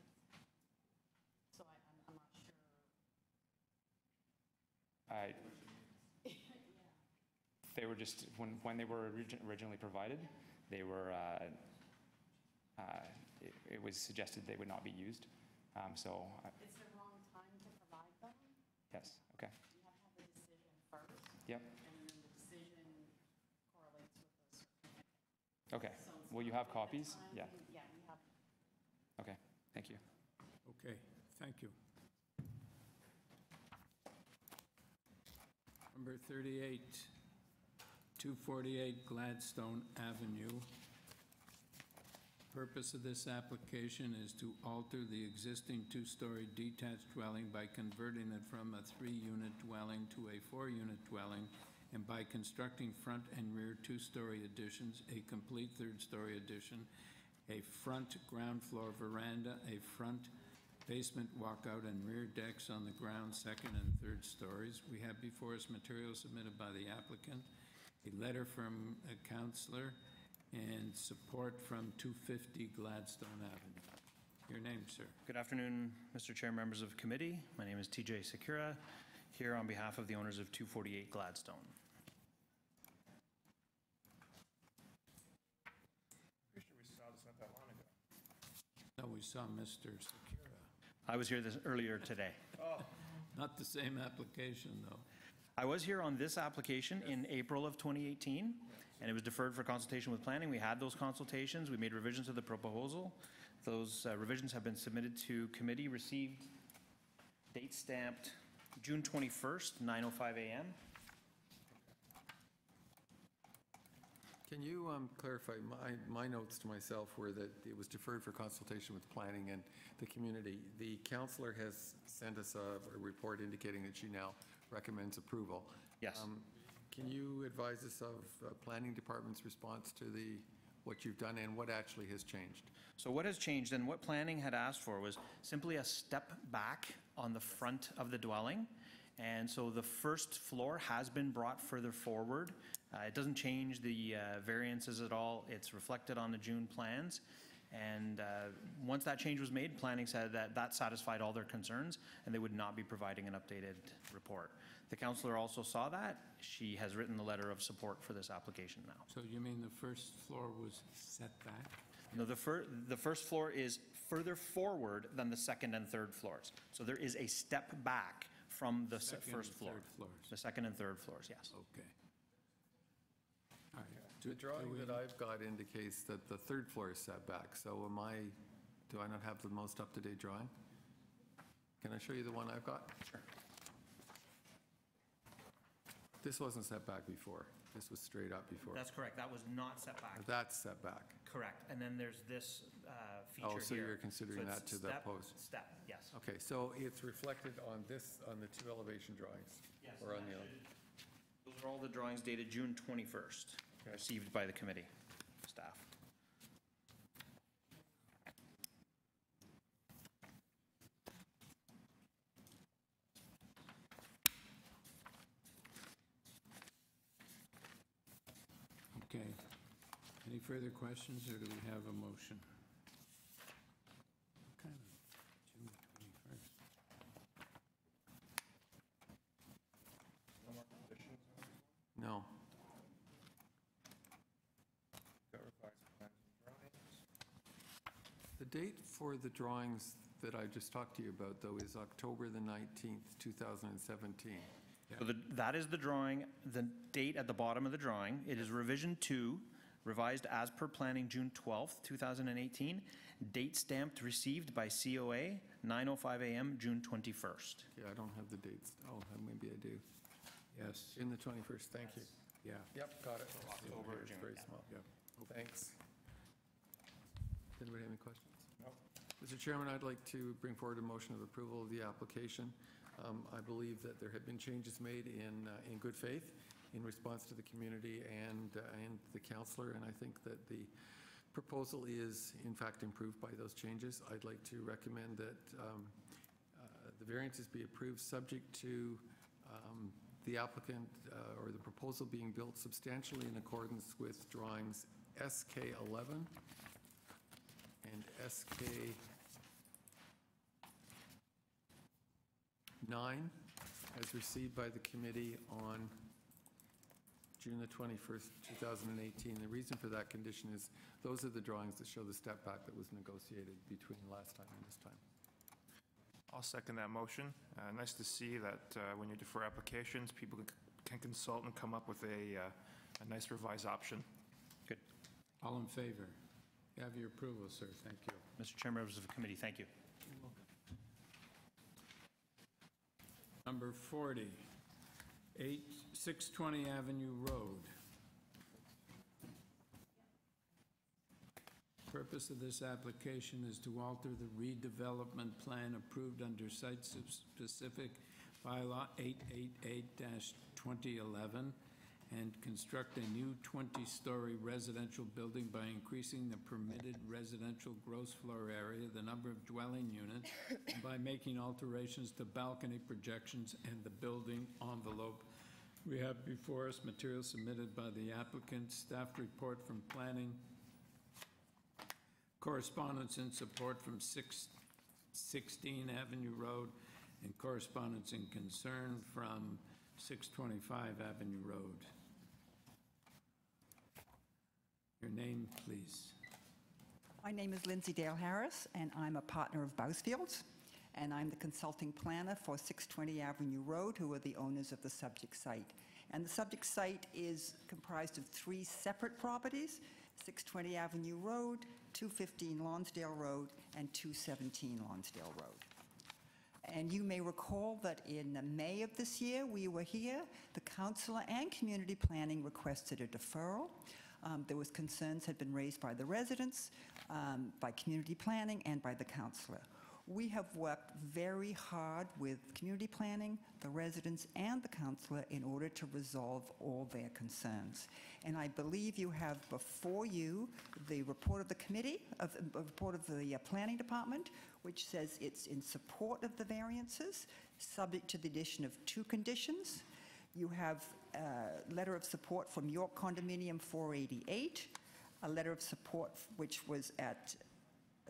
So I'm not sure. They were just, when they were originally provided, they were, it was suggested they would not be used. So. It's the wrong time to provide them? Yes, okay. You have to have the decision first. Yep. And then the decision correlates with the certificate. Okay. So it's Will you not have at the copies? time Yeah. Yeah, we have. Okay, thank you. Okay, thank you. Number 38, 248 Gladstone Avenue. Purpose of this application is to alter the existing 2-story detached dwelling by converting it from a 3-unit dwelling to a 4-unit dwelling, and by constructing front and rear 2-story additions, a complete 3rd-story addition, a front ground floor veranda, a front basement walkout, and rear decks on the ground, 2nd and 3rd stories. We have before us materials submitted by the applicant, a letter from a counselor, and support from 250 Gladstone Avenue. Your name, sir? Good afternoon, Mr. Chair, members of the committee. My name is TJ Sakura, here on behalf of the owners of 248 Gladstone. Pretty sure we saw this not that long ago. No, we saw Mr. Sakura. I was here earlier today. Oh. Not the same application, though. I was here on this application in April of 2018, and it was deferred for consultation with planning. We had those consultations. We made revisions to the proposal. Those revisions have been submitted to committee, received, date stamped June 21st, 9:05 a.m. Can you clarify, my notes to myself were that it was deferred for consultation with planning and the community. The counselor has sent us a report indicating that she now recommends approval. Yes. Can you advise us of planning department's response to what you've done and what actually has changed? So what has changed and what planning had asked for was simply a step back on the front of the dwelling. And so the first floor has been brought further forward. It doesn't change the variances at all. It's reflected on the June plans. And once that change was made, planning said that that satisfied all their concerns and they would not be providing an updated report. The councillor also saw that. She has written the letter of support for this application now. So you mean the first floor was set back? No, the first floor is further forward than the second and third floors. So there is a step back from the first floor. Third floors. The second and third floors, yes. Okay. All right. The drawing that I've got indicates that the third floor is set back, so do I not have the most up-to-date drawing? Can I show you the one I've got? Sure. This wasn't set back before. This was straight up before. That's correct. That was not set back. That's set back. Correct. And then there's this feature here. Oh, so you're considering So that it's to the step, post? Step, yes. Okay, so it's reflected on the two elevation drawings? Yes. Or on the other? Those are all the drawings dated June 21st, received by the committee staff. Okay. Any further questions, or do we have a motion? Okay. June 21st. No more conditions? No. Got revised plans and drawings. The date for the drawings that I just talked to you about, though, is October the 19th, 2017. So that is the drawing, the date at the bottom of the drawing. It is revision 2, revised as per planning June 12th, 2018. Date stamped received by COA, 9:05 a.m., June 21st. Yeah, I don't have the dates. Oh, maybe I do. Yes. In the 21st, thank you. Yeah. Yep, got it. October, It's June, very yeah. small. Thanks. Does anybody have any questions? No. Mr. Chairman, I'd like to bring forward a motion of approval of the application. I believe that there have been changes made in good faith in response to the community and the councillor, and I think that the proposal is in fact improved by those changes. I'd like to recommend that the variances be approved subject to the applicant or the proposal being built substantially in accordance with drawings SK 11 and SK 9 as received by the committee on June the 21st, 2018. The reason for that condition is those are the drawings that show the step back that was negotiated between last time and this time. I'll second that motion. Nice to see that when you defer applications, people can consult and come up with a nice revised option. Good. All in favor? You have your approval, sir. Thank you. Mr. Chair, members of the committee, thank you. Number 40, 620 Avenue Road. Purpose of this application is to alter the redevelopment plan approved under site-specific bylaw 888-2011 and construct a new 20-story residential building by increasing the permitted residential gross floor area, the number of dwelling units, and by making alterations to balcony projections and the building envelope. We have before us material submitted by the applicant, staff report from planning, correspondence in support from 616 Avenue Road, and correspondence in concern from 625 Avenue Road. Your name, please. My name is Lindsay Dale Harris, and I'm a partner of Bousfield, and I'm the consulting planner for 620 Avenue Road, who are the owners of the subject site. And the subject site is comprised of 3 separate properties: 620 Avenue Road, 215 Lonsdale Road, and 217 Lonsdale Road. And you may recall that in May of this year, we were here. The councillor and community planning requested a deferral. There was concerns had been raised by the residents, by community planning, and by the councillor. We have worked very hard with community planning, the residents, and the councillor in order to resolve all their concerns. And I believe you have before you the report of the committee, report of the planning department, which says it's in support of the variances, subject to the addition of 2 conditions. You have a letter of support from York Condominium 488, a letter of support which was at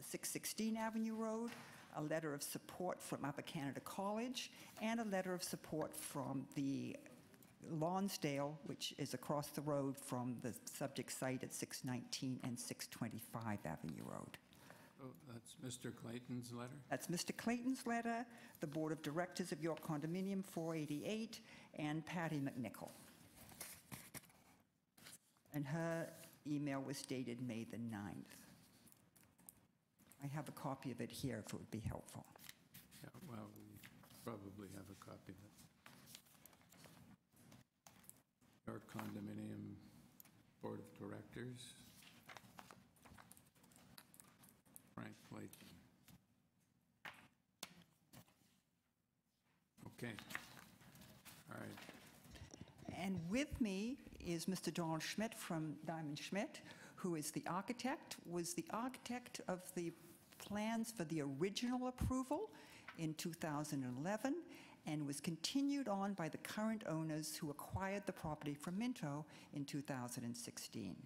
616 Avenue Road, a letter of support from Upper Canada College, and a letter of support from the Lansdowne, which is across the road from the subject site at 619 and 625 Avenue Road. Oh, that's Mr. Clayton's letter? That's Mr. Clayton's letter, the Board of Directors of York Condominium 488, and Patty McNichol. And her email was dated May the 9th. I have a copy of it here if it would be helpful. Yeah, well, we probably have a copy of it. York Condominium Board of Directors. Frank Clayton. Okay. All right. And with me is Mr. Donald Schmidt from Diamond Schmidt, who is the architect, was the architect of the plans for the original approval in 2011, and was continued on by the current owners who acquired the property from Minto in 2016.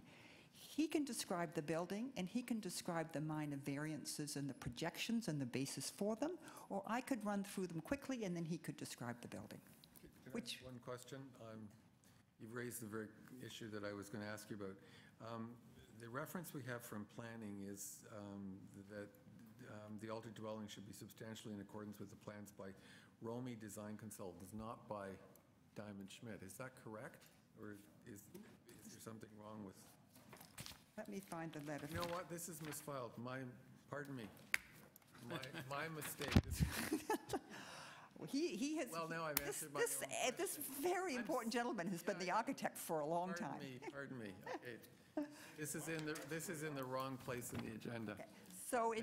He can describe the building, and he can describe the minor variances and the projections and the basis for them, or I could run through them quickly, and then he could describe the building. Can I ask one question? You've raised the very issue that I was going to ask you about. The reference we have from planning is that the altered dwelling should be substantially in accordance with the plans by Romy Design Consultants, not by Diamond Schmidt. Is that correct? Or is there something wrong with? Let me find the letter. You know what? This is misfiled. Pardon me. My mistake. Well, he has. Well, now I've answered my own this very important gentleman has been the architect for a long time. Pardon me. Okay. This is in the wrong place in the agenda. Okay. So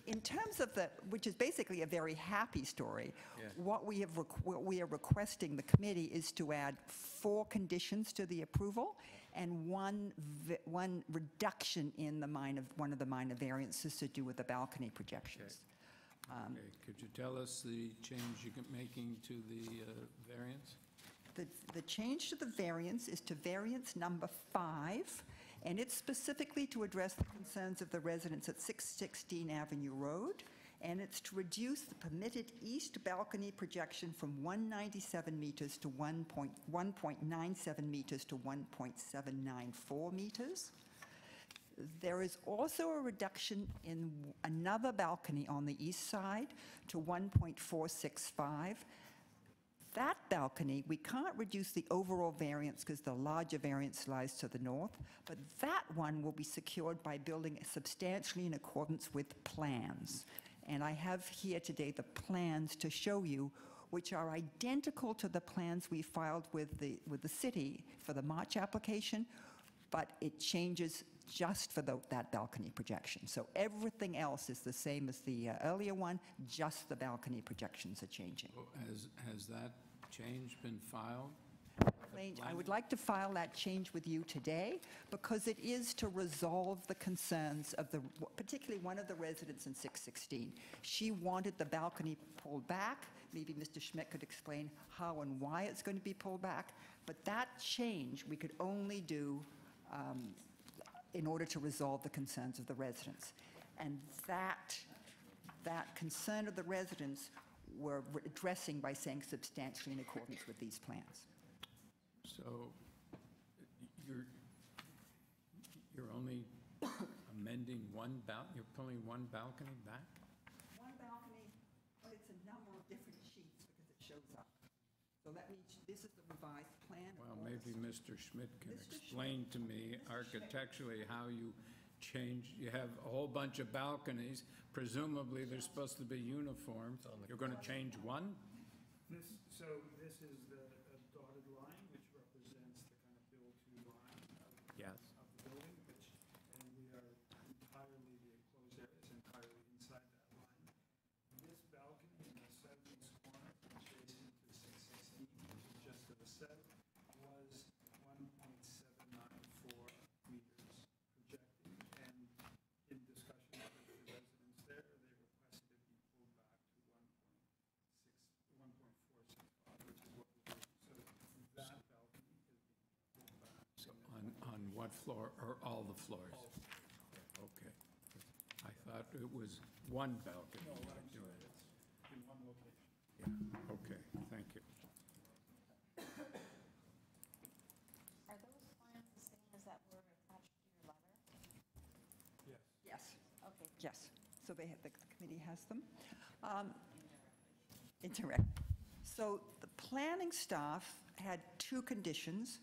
in terms of which is basically a very happy story, what we are requesting the committee is to add 4 conditions to the approval and one reduction in one of the minor variances to do with the balcony projections. Okay. Could you tell us the change you're making to the variance? The change to the variance is to variance number 5, and it's specifically to address the concerns of the residents at 616 Avenue Road, and it's to reduce the permitted east balcony projection from 197 meters to 1.97 meters to 1.794 meters. There is also a reduction in another balcony on the east side to 1.465. That balcony, we can't reduce the overall variance because the larger variance lies to the north, but that one will be secured by building substantially in accordance with plans. And I have here today the plans to show you, which are identical to the plans we filed with the city for the March application, but it changes just for that balcony projection. So everything else is the same as the earlier one, just the balcony projections are changing. Has that change been filed? I would like to file that change with you today because it is to resolve the concerns of particularly one of the residents in 616. She wanted the balcony pulled back. Maybe Mr. Schmidt could explain how and why it's going to be pulled back. But that change we could only do in order to resolve the concerns of the residents. And that concern of the residents we're addressing by saying substantially in accordance with these plans. So you're only amending you're pulling one balcony back? One balcony, but it's a number of different sheets because it shows up. So that means this is the revised plan. Well, maybe Mr. Schmidt can explain to me architecturally how you change. You have a whole bunch of balconies. Presumably, they're supposed to be uniform. You're going to change one? This is the dotted line, which represents the kind of build-to line of the building, and we are entirely, the enclosed area is entirely inside that line. This balcony in the southeast corner, adjacent to 616, which is just to the south, was 1.794 meters projecting, and in discussion with the residents there, they requested it be pulled back to 1.465, which is what we do. So that balcony is being pulled back. So on what floor, or all the floors? Okay. I thought thought it was one balcony. No, you were I'm doing. sorry, it's in one location. Yeah, okay, thank you. Are those plans the same as that were attached to your letter? Yes. Yes. Okay. Yes, so the committee has them. Interact. So the planning staff had two conditions.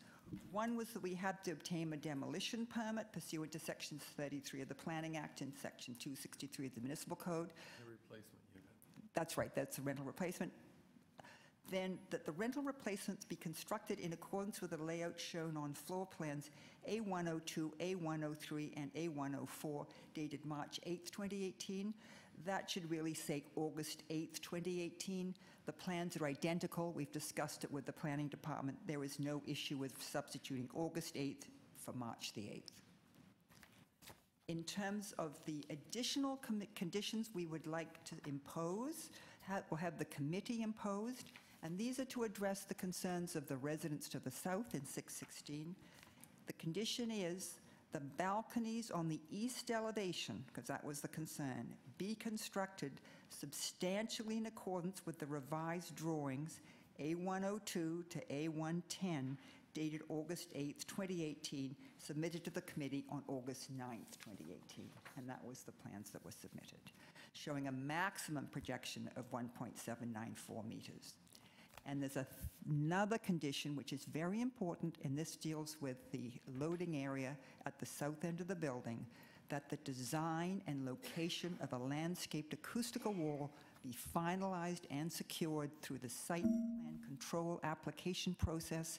One was that we had to obtain a demolition permit pursuant to Section 33 of the Planning Act and Section 263 of the Municipal Code. The replacement unit. That's right, that's a rental replacement. Then that the rental replacements be constructed in accordance with the layout shown on floor plans A102, A103, and A104 dated March 8th, 2018. That should really say August 8th, 2018. The plans are identical. We've discussed it with the planning department. There is no issue with substituting August 8th for March the 8th. In terms of the additional conditions we would like to impose, or have the committee imposed, and these are to address the concerns of the residents to the south in 616. The condition is the balconies on the east elevation, because that was the concern, be constructed substantially in accordance with the revised drawings A102 to A110 dated August 8th, 2018, submitted to the committee on August 9th, 2018. And that was the plans that were submitted, showing a maximum projection of 1.794 meters. And there's another condition which is very important, and this deals with the loading area at the south end of the building, that the design and location of a landscaped acoustical wall be finalized and secured through the site plan control application process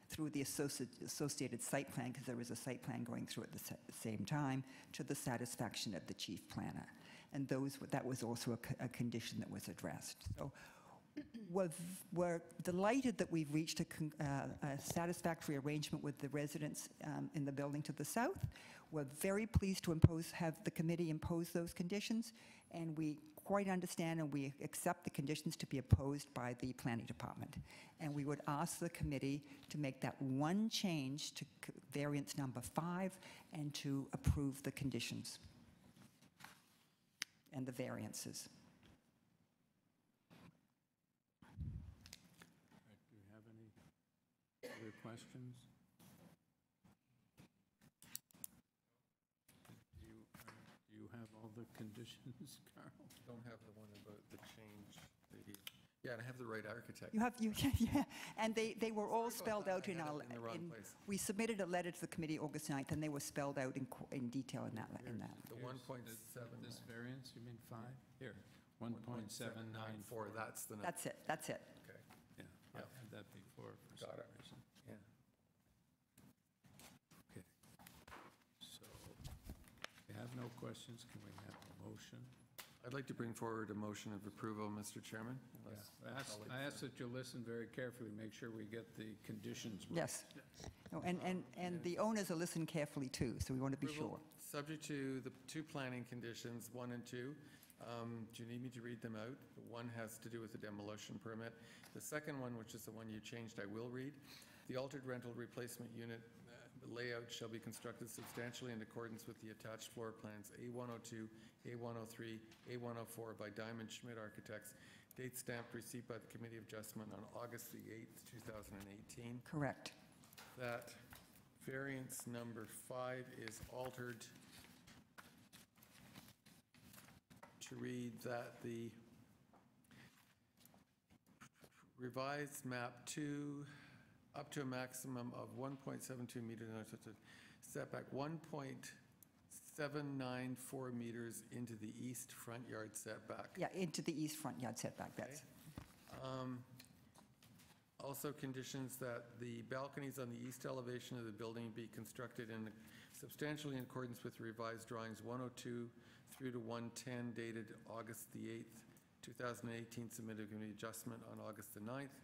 through the associated site plan, because there is a site plan going through at the same time, to the satisfaction of the chief planner. And that was also a condition that was addressed. So we're delighted that we've reached a satisfactory arrangement with the residents in the building to the south. We're very pleased to have the committee impose those conditions, and we quite understand and we accept the conditions to be opposed by the planning department. And we would ask the committee to make that one change to variance number 5 and to approve the conditions and the variances. Do you have any other questions? Do you have all the conditions, Carl? Don't have the one about the change. Yeah, and I have the right architect. Yeah, and they were all spelled out in our. In the wrong place. We submitted a letter to the committee August 9th, and they were spelled out in detail in that. The 1.7. This variance, you mean 5? Here, 1.794. That's the number. That's it. Okay. Yeah, I had that before for some reason. Yeah. Okay. So, if you have no questions, can we have a motion? I'd like to bring forward a motion of approval, Mr. Chairman. I ask that you listen very carefully, make sure we get the conditions right. Yes. No, and the owners are listening carefully too, so we want to be sure. Subject to the two planning conditions, 1 and 2. Do you need me to read them out? One has to do with the demolition permit. The second one, which is the one you changed, I will read. The altered rental replacement unit layout shall be constructed substantially in accordance with the attached floor plans A102, A103, A104 by Diamond Schmidt Architects, date stamped, received by the Committee of Adjustment on August the 8th, 2018. Correct. That variance number 5 is altered to read that the revised map 2 up to a maximum of 1.72 meters setback 1.794 meters into the east front yard setback. Yeah, into the east front yard setback, that's. Also conditions that the balconies on the east elevation of the building be constructed substantially in accordance with revised drawings 102 through to 110 dated August the 8th, 2018, submitted to committee adjustment on August the 9th,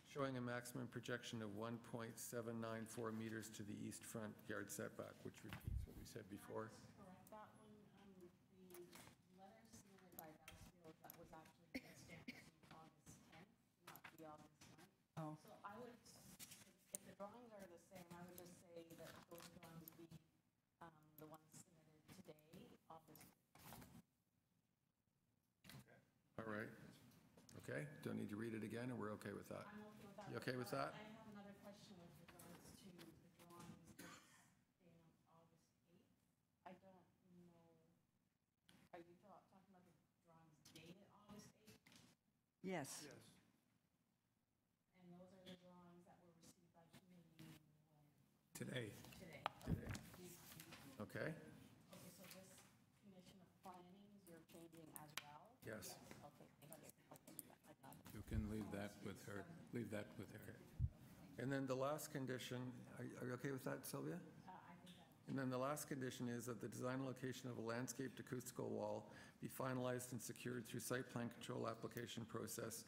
showing a maximum projection of 1.794 meters to the east front yard setback, which repeats what we said before. Correct. That one, the letter submitted by Bausfield, that was actually stamped on August 10th, not the August 9th. Oh. So I would, if the drawings are the same, I would just say that those drawings be the ones submitted today, August Okay, do I need to read it again, or we're okay with that? I'm okay with that. You okay with that? I have another question with regards to the drawings that's dated August 8th. I don't know, are you talking about the drawings dated August 8th? Yes. And those are the drawings that were received by committee when? Today. Today. Today. Okay, Okay, so this condition of plannings, you're changing as well? yes. Okay, thank you. I got it. You can leave that with her. Leave that with her. And then the last condition, are you okay with that, Sylvia? And then the last condition is that the design and location of a landscaped acoustical wall be finalized and secured through site plan control application process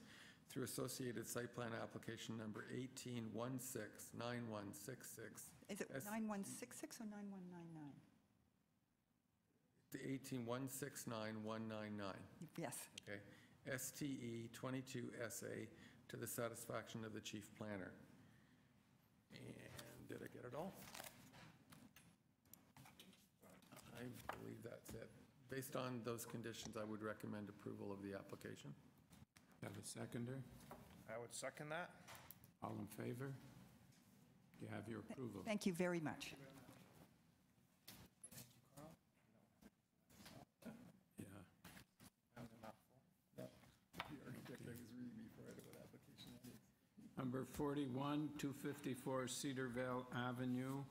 through associated site plan application number 18169166. Is it 9166 or 9199? The 18169-199. Yes. Okay. STE 22SA to the satisfaction of the chief planner. And did I get it all? I believe that's it. Based on those conditions, I would recommend approval of the application. Have a seconder? I would second that. All in favor? You have your approval. Thank you very much. Yeah. Number 41, 254 Cedarvale Avenue.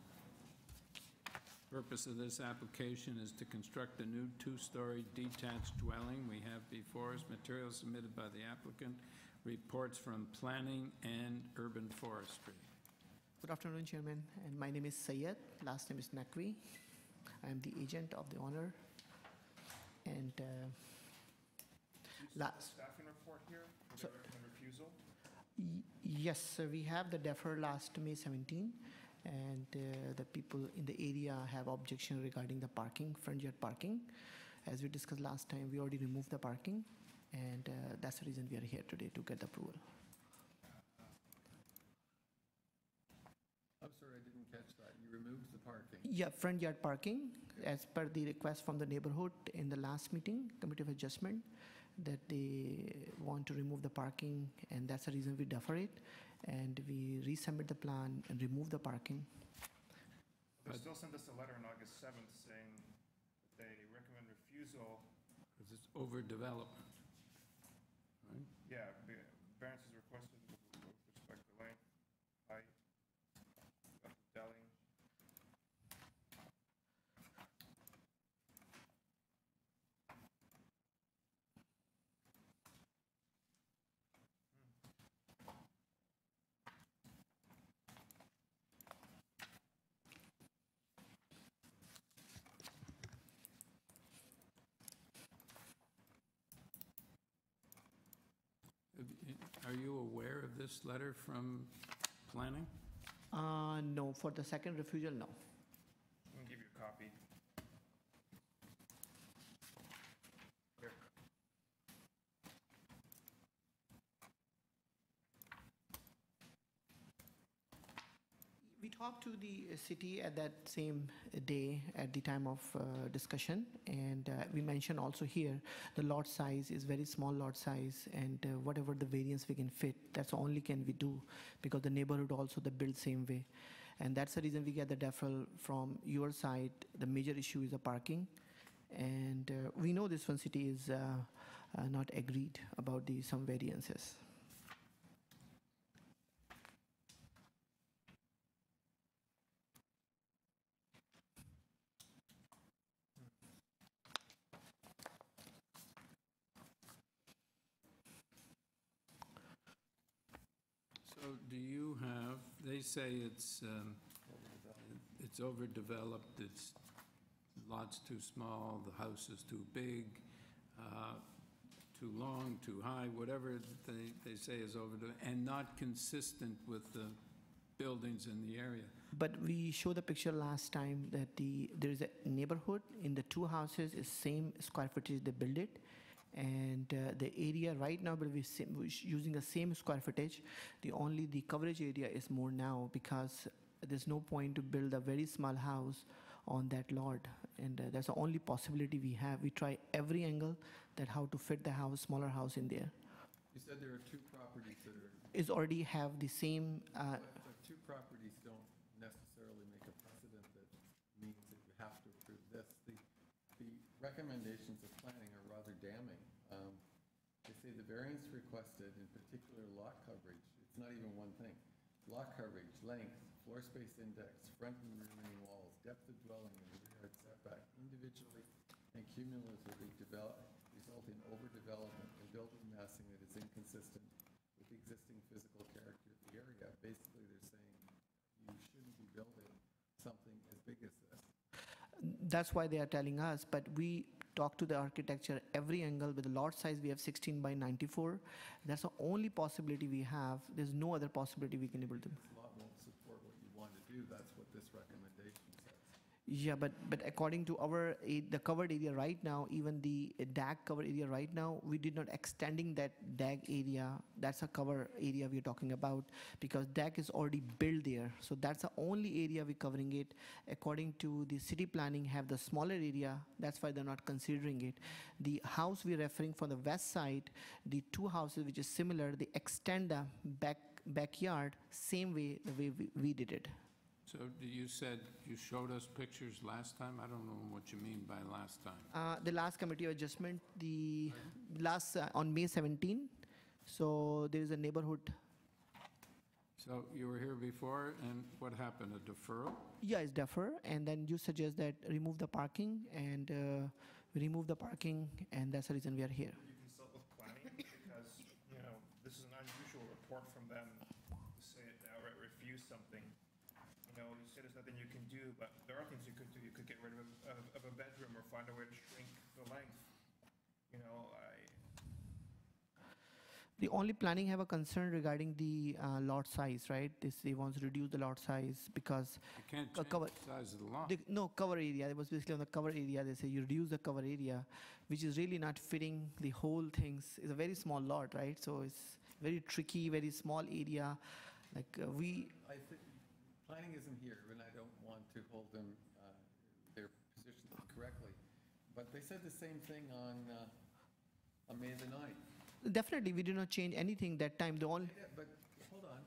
Purpose of this application is to construct a new two-story detached dwelling. We have before us materials submitted by the applicant, reports from planning and urban forestry. Good afternoon, Chairman, and my name is Sayed. Last name is Naqvi. I am the agent of the owner. And Staffing report here, would you recommend refusal? yes, sir, we have the defer last May 17, and the people in the area have objection regarding the parking, front yard parking. As we discussed last time, we already removed the parking, and that's the reason we are here today, to get the approval. I'm sorry, I didn't catch that. You removed the parking? Yeah, front yard parking, as per the request from the neighborhood in the last meeting, committee of adjustment, that they want to remove the parking, and that's the reason we defer it. And we resubmit the plan and remove the parking. They still sent us a letter on August 7th saying that they recommend refusal. Because it's overdevelopment. Right? Yeah, variance is requested with respect to length, height, dwelling. Are you aware of this letter from planning? No, for the second refusal, no. I can give you a copy. Here. We talked to the city at that same day at the time of discussion, and we mentioned also here the lot size is very small lot size, and whatever the variance we can fit, that's only can we do, because the neighborhood also the build same way. And that's the reason we get the deferral from your side. The major issue is the parking, and we know this one city is not agreed about the some variances. So do you have, they say it's overdeveloped, it's lots too small, the house is too big, too long, too high, whatever they say is overdeveloped, and not consistent with the buildings in the area. But we showed the picture last time that there is a neighborhood in the two houses is same square footage they build it, and the area right now will be using the same square footage. The coverage area is more now, because there's no point to build a very small house on that lot, and that's the only possibility we have. We try every angle that how to fit the house, smaller house in there. You said there are two properties that are, is already have the same, but two properties don't necessarily make a precedent that means that you have to approve this. The recommendations of planning are rather damning. They say the variance requested, in particular lot coverage, it's not even one thing. Lot coverage, length, floor space index, front and rear remaining walls, depth of dwelling and rear yard setback, individually and cumulatively result in overdevelopment and building massing that is inconsistent with the existing physical character of the area. Basically, they're saying you shouldn't be building something as big as this. that's why they are telling us, but we talk to the architecture every angle. With the lot size, we have 16 by 94. That's the only possibility we have. There's no other possibility we can able to. This lot won't support what you want to do. That's what this recommendation says. Yeah, but according to the covered area right now, even the DAG covered area right now, we did not extending that DAG area. That's a cover area we're talking about, because DAG is already built there. So that's the only area we're covering it. According to the city planning, have the smaller area. That's why they're not considering it. The house we're referring for the west side, the two houses which is similar, they extend the backyard same way the way we did it. So you said you showed us pictures last time? I don't know what you mean by last time. The last committee of adjustment, the last on May 17. So there is a neighborhood. So you were here before, and what happened, a deferral? Yeah, it's defer, and then you suggest that remove the parking, and we remove the parking, and that's the reason we are here. You consult with planning, because, you know, this is an unusual report from them to say it outright refuse something. You know, you say there's nothing you can do, but there are things you could do. You could get rid of a bedroom or find a way to shrink the length. You know, The only planning have a concern regarding the lot size, right? They want to reduce the lot size because You can't change cover, the size of the lot. no cover area. It was basically on the cover area. They say you reduce the cover area, which is really not fitting the whole things. It's a very small lot, right? So it's very tricky, very small area. Like I think planning isn't here, and I don't want to hold them, their positions correctly. But they said the same thing on May the 9th. Definitely, we did not change anything that time. The only Yeah, but hold on.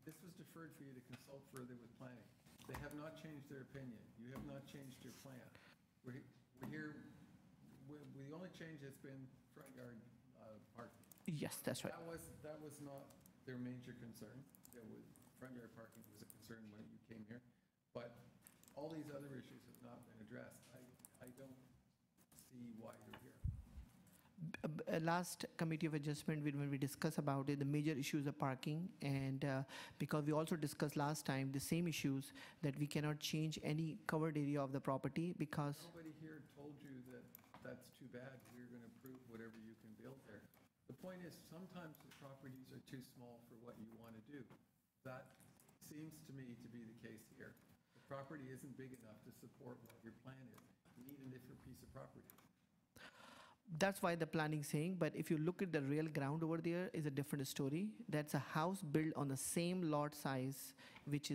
This was deferred for you to consult further with planning. They have not changed their opinion. You have not changed your plan. We're here, the only change has been front yard parking. yes, that's right. That was not their major concern. Front yard parking was a concern when you came here. But all these other issues have not been addressed. I don't see why you're here. Last committee of adjustment, when we discussed about it, the major issues are parking, and because we also discussed last time the same issues, that we cannot change any covered area of the property because Nobody here told you that that's too bad. We're going to approve whatever you can build there. The point is, sometimes the properties are too small for what you want to do. That seems to me to be the case here. The property isn't big enough to support what your plan is. You need a different piece of property. that's why the planning saying. But if you look at the real ground over there, is a different story. That's a house built on the same lot size, which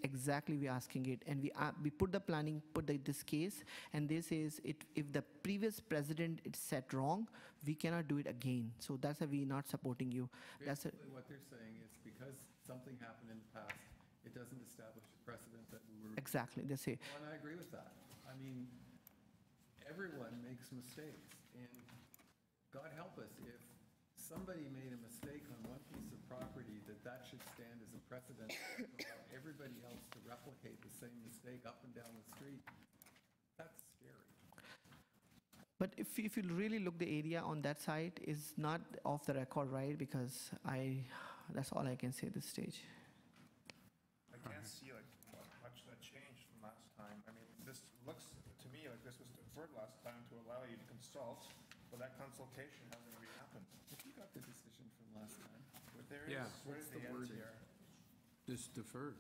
exactly we're asking it. And we put the planning, this case, and this is if the previous president is set wrong, we cannot do it again. So that's why we're not supporting you. Basically, what they're saying is because something happened in the past, it doesn't establish a precedent that we were. Exactly, they say. Well, and I agree with that. I mean, everyone makes mistakes, and God help us if somebody made a mistake on one piece of property, that should stand as a precedent to allow everybody else to replicate the same mistake up and down the street. That's scary. But if you really look, the area on that side is not off the record, right? Because that's all I can say at this stage. I can't see like much that changed from last time. I mean, this looks to me like this was deferred last time to allow you to consult, but that consultation hasn't really happened. If you got the decision from last time, But there Yeah. is, where's the end here? Just deferred.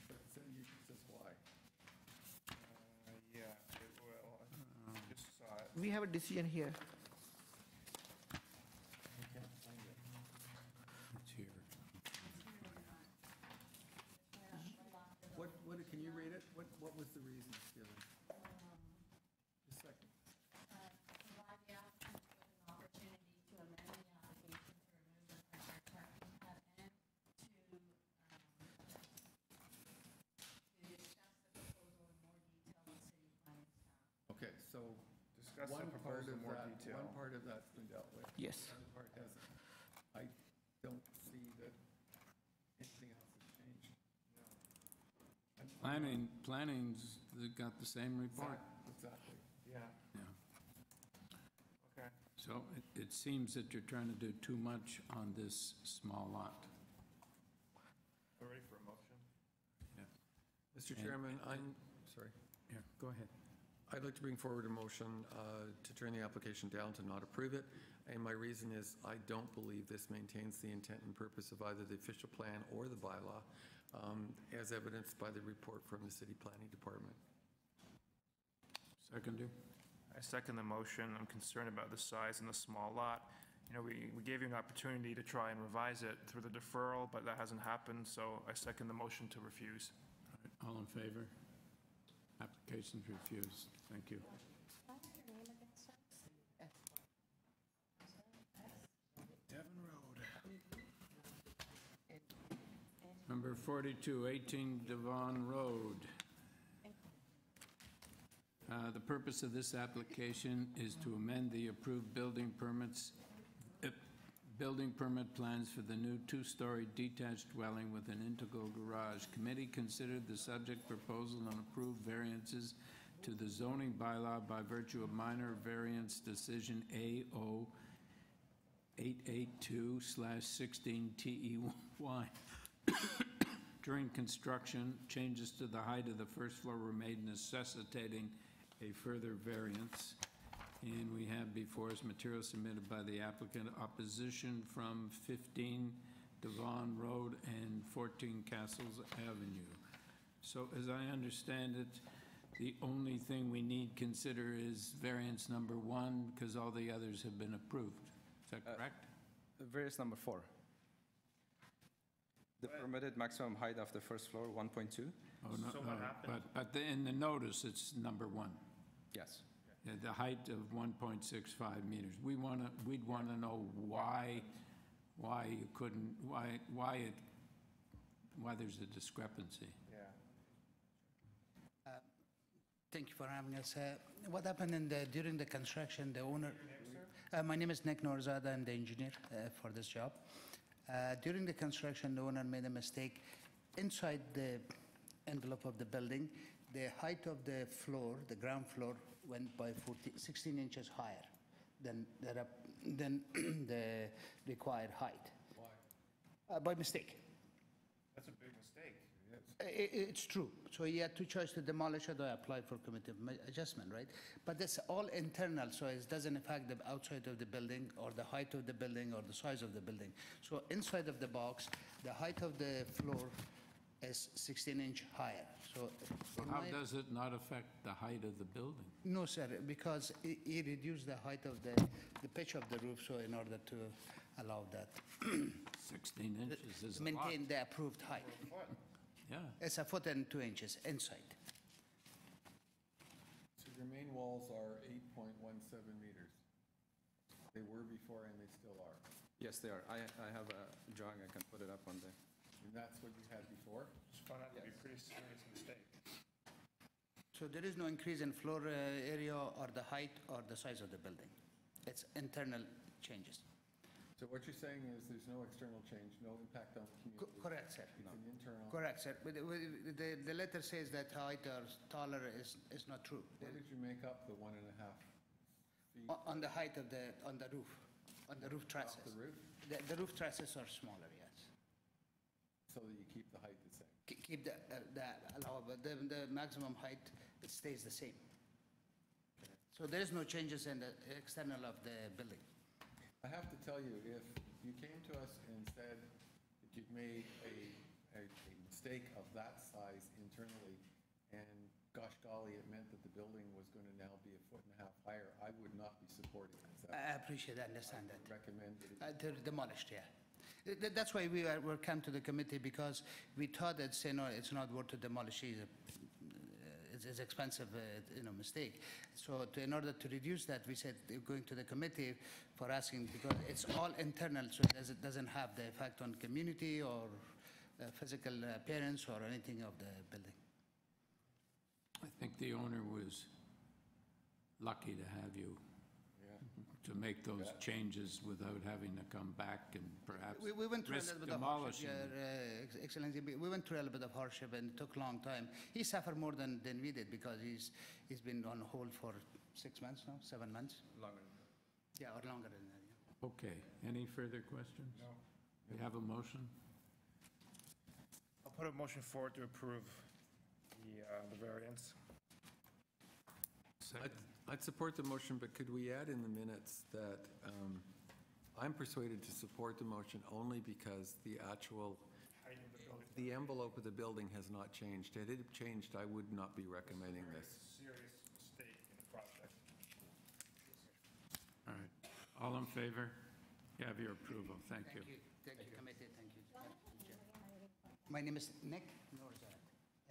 but it says why. Yeah, it will. I just saw it. We have a decision here. I can't find it. It's here. Can you read it? What was the reason given? Just a second. Provide the applicant with an opportunity to amend the application Okay, so Discuss the one part proposal of in more that, detail. one part of that's been dealt with. Yes. The other part hasn't. I don't see that anything else has changed. Planning's got the same report. Exactly. Yeah, Yeah. okay. So it seems that you're trying to do too much on this small lot. We're ready for a motion? Yeah. Mr. And- Chairman, I'm, sorry. Yeah, go ahead. I'd like to bring forward a motion to turn the application down to not approve it. And my reason is I don't believe this maintains the intent and purpose of either the official plan or the bylaw, as evidenced by the report from the City Planning Department. Seconder? I second the motion. I'm concerned about the size and the small lot. You know, we gave you an opportunity to try and revise it through the deferral, but that hasn't happened, so I second the motion to refuse. All in favor? Application's refused. Thank you. Devon Road. Number 42, 18 Devon Road. The purpose of this application is to amend the approved building permit plans for the new two-story detached dwelling with an integral garage. Committee considered the subject proposal and approved variances to the zoning bylaw by virtue of minor variance decision AO 882/16 TEY. During construction, changes to the height of the first floor were made, necessitating a further variance. And we have before us material submitted by the applicant, opposition from 15 Devon Road and 14 Castles Avenue. So as I understand it, the only thing we need consider is variance number 1, because all the others have been approved. Is that correct? Variance number 4. The permitted maximum height of the first floor, 1.2. Oh, no, So what happened? But in the notice, it's number 1. Yes. Yeah, the height of 1.65 meters. We'd want to know why you couldn't, why there's a discrepancy. Yeah. Thank you for having us. What happened during the construction, the owner... my name is Nick Norzada, I'm the engineer for this job. During the construction, the owner made a mistake. Inside the envelope of the building, the height of the floor, the ground floor, went by 16 inches higher than the required height. Why? By mistake. That's a big mistake. It's true. So he had two choices to demolish it or apply for committee adjustment, right? But that's all internal, so it doesn't affect the outside of the building or the height of the building or the size of the building. So inside of the box, the height of the floor is 16-inch higher. So How does it not affect the height of the building? No, sir, because he reduced the height of the pitch of the roof, so in order to allow that. 16 inches is a lot. Maintain the approved height. Yeah. It's 1 foot and 2 inches inside. So your main walls are 8.17 meters. They were before and they still are. Yes, they are. I have a drawing, I can put it up on there. And that's what you had before? Just found out to be a pretty serious mistake. So there is no increase in floor area or the height or the size of the building. It's internal changes. So what you're saying is there's no external change, no impact on the community? Correct, sir. It's an internal? Correct, sir. But the letter says that height or taller is not true. Where did you make up the 1.5 feet? On the height of on the roof trusses. Off the roof? The roof trusses are smaller, yes. So that you keep the height the same? Keep the allowable, the maximum height, it stays the same. So there is no changes in the external of the building. I have to tell you, if you came to us and said that you'd made a mistake of that size internally, and gosh golly, it meant that the building was going to now be 1.5 feet higher, I would not be supporting this. I appreciate that, understand that. Recommend it. They're demolished, yeah. That's why we come to the committee, because we thought that, no, it's not worth to demolish. It's expensive, mistake. So in order to reduce that, we said going to the committee for asking, because it's all internal, so it doesn't have the effect on community or physical appearance or anything of the building. I think the owner was lucky to have you to make those changes without having to come back and perhaps We went through a risk little bit of hardship, demolishing it. Excellency. We went through a little bit of hardship and it took a long time. He suffered more than we did because he's been on hold for 6 months now, 7 months. Longer. Yeah, or longer than that. Yeah. Okay, any further questions? No. We have a motion? I'll put a motion forward to approve the variance. I'd support the motion, but could we add in the minutes that I'm persuaded to support the motion only because the actual, the envelope of the building has not changed. Had it changed, I would not be recommending this. Serious mistake in the project. All right, all in favor? You have your approval, thank you. Thank you, committee. Thank you. My name is Nick Norzad,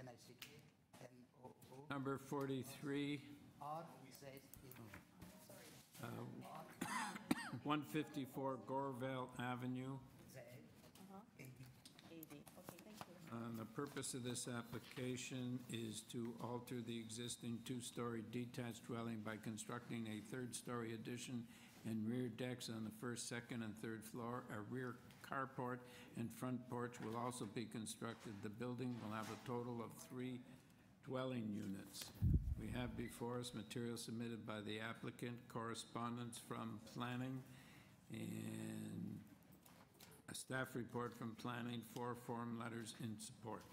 N-I-C-K-N-O-O. Number 43. R-Z-E. 154 Gore, Vale Avenue. The purpose of this application is to alter the existing two-story detached dwelling by constructing a third-story addition and rear decks on the first, second, and third floor. A rear carport and front porch will also be constructed. The building will have a total of 3 dwelling units. We have before us material submitted by the applicant, correspondence from planning, and a staff report from planning, 4 form letters in support.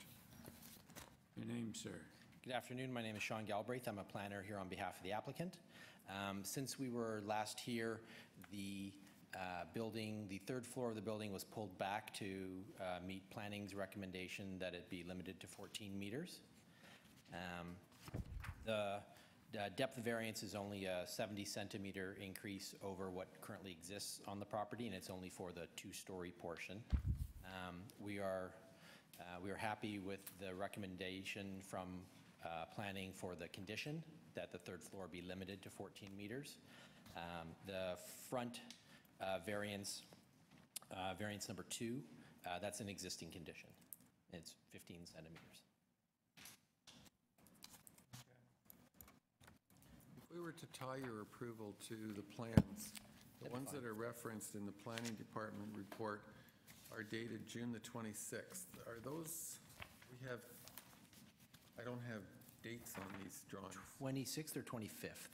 Your name, sir? Good afternoon. My name is Sean Galbraith. I'm a planner here on behalf of the applicant. Since we were last here, the building, the third floor of the building was pulled back to meet planning's recommendation that it be limited to 14 meters. The depth variance is only a 70 centimeter increase over what currently exists on the property, and it's only for the 2-story portion. We are happy with the recommendation from planning for the condition that the third floor be limited to 14 meters. The front variance, variance number 2, that's an existing condition. It's 15 centimeters. If we were to tie your approval to the plans, the ones that are referenced in the planning department report are dated June the 26th. Are those, I don't have dates on these drawings. 26th or 25th?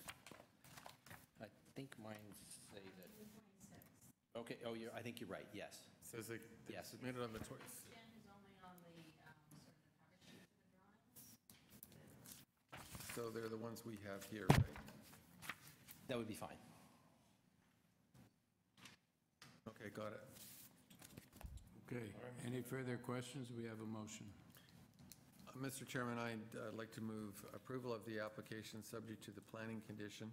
I think mine say that. Okay, oh, I think you're right, yes. Says they Yes. submitted on the 26th. So they're the ones we have here, right? That would be fine. Okay, got it. Okay, any further questions? We have a motion. Mr. Chairman, I'd like to move approval of the application subject to the planning condition.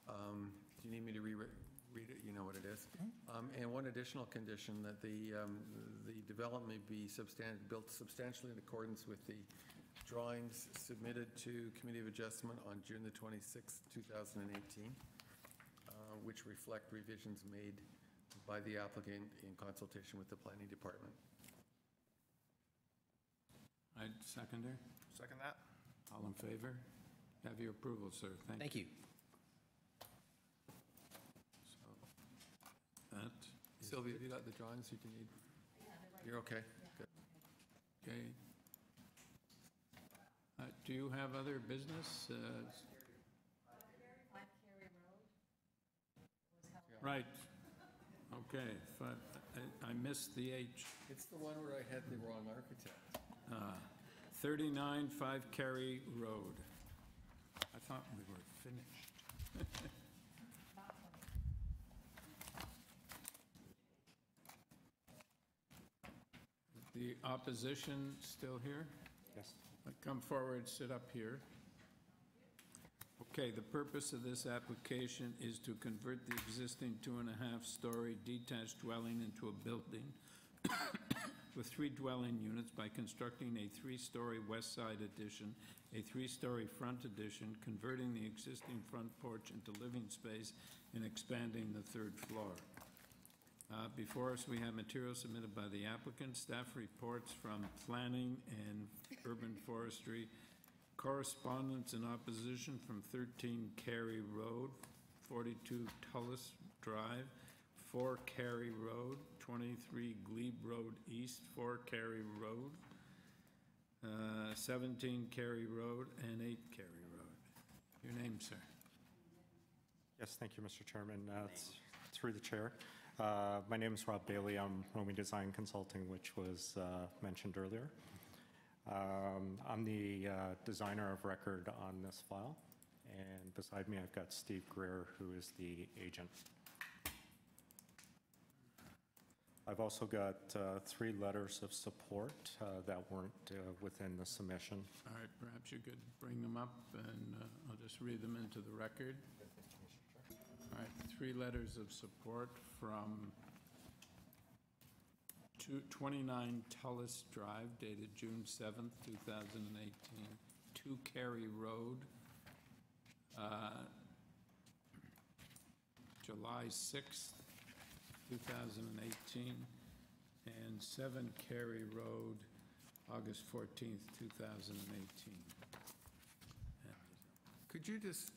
Do you need me to read it? You know what it is. And one additional condition, that the development be built substantially in accordance with the drawings submitted to Committee of Adjustment on June the 26th, 2018, which reflect revisions made by the applicant in consultation with the Planning Department. I'd seconder. Second that. All in favor? Have your approval, sir. Thank you. So that Sylvia, have you got the drawings you can need? You're okay? Good. Okay. Do you have other business? Right. Okay. I missed the H. It's the one where I had the wrong architect. 39 Carey Road. I thought we were finished. The opposition still here? Yes. Come forward, sit up here. Okay, the purpose of this application is to convert the existing 2.5-story detached dwelling into a building with 3 dwelling units by constructing a 3-story west side addition, a 3-story front addition, converting the existing front porch into living space, and expanding the 3rd floor. Before us, we have material submitted by the applicant, staff reports from planning and urban forestry, Correspondence in opposition from 13 Carey Road, 42 Tullis Drive, 4 Carey Road, 23 Glebe Road East, 4 Carey Road, 17 Carey Road, and 8 Carey Road. Your name, sir? Yes, thank you, Mr. Chairman. Through the chair. My name is Rob Bailey. I'm Romy Design Consulting, which was mentioned earlier. I'm the designer of record on this file, and beside me I've got Steve Greer, who is the agent. I've also got 3 letters of support that weren't within the submission. All right, perhaps you could bring them up, and I'll just read them into the record. All right, 3 letters of support from 29 Tullis Drive, dated June 7th, 2018, 2 Carey Road, July 6th, 2018, and 7 Carey Road, August 14th, 2018. Could you just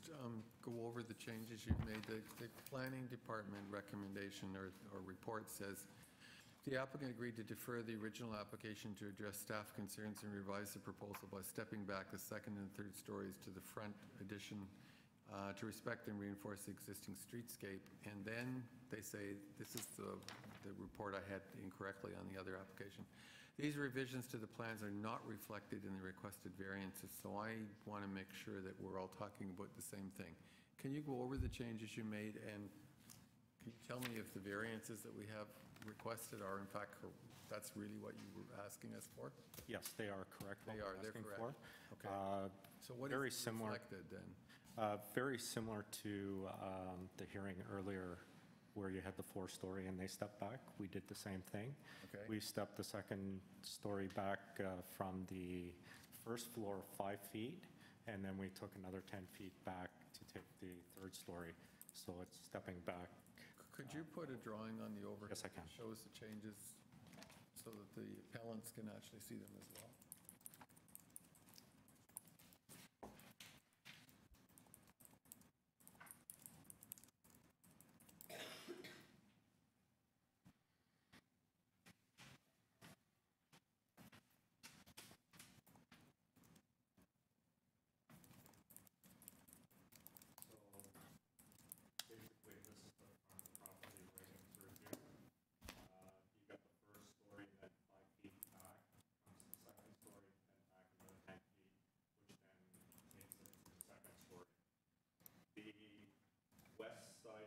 go over the changes you've made? The planning department recommendation or report says, the applicant agreed to defer the original application to address staff concerns and revise the proposal by stepping back the second and third stories to the front addition to respect and reinforce the existing streetscape. And then they say, this is the report I had incorrectly on the other application. These revisions to the plans are not reflected in the requested variances, so I want to make sure that we're all talking about the same thing. Can you go over the changes you made, and can you tell me if the variances that we have requested are in fact, that's really what you were asking us for? Yes, they are correct. They are, they're correct. Okay. So what very is similar, reflected then? Very similar to the hearing earlier where you had the 4-story and they stepped back. We did the same thing. Okay. We stepped the second story back from the first floor 5 feet, and then we took another 10 feet back to take the third story. So it's stepping back. Could you put a drawing on the overhead? Yes, I can. That shows the changes so that the appellants can actually see them as well?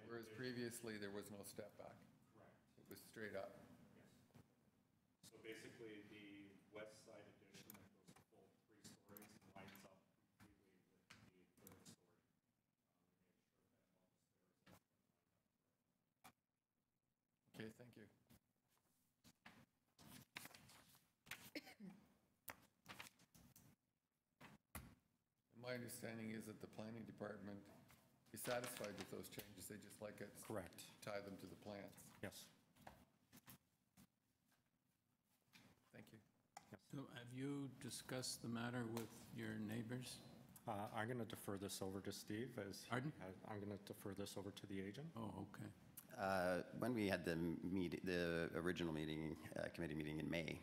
Whereas previously, there was no step back. Correct. It was straight up. Yes. So basically, the west side addition that goes a full 3 stories lines up completely with the third story. Okay, thank you. My understanding is that the planning department is satisfied with those changes. They just like it. Correct. Tie them to the plans. Yes. Thank you. So have you discussed the matter with your neighbors? I'm going to defer this over to Steve. Pardon? I'm going to defer this over to the agent. Oh, okay. When we had the original meeting, committee meeting in May,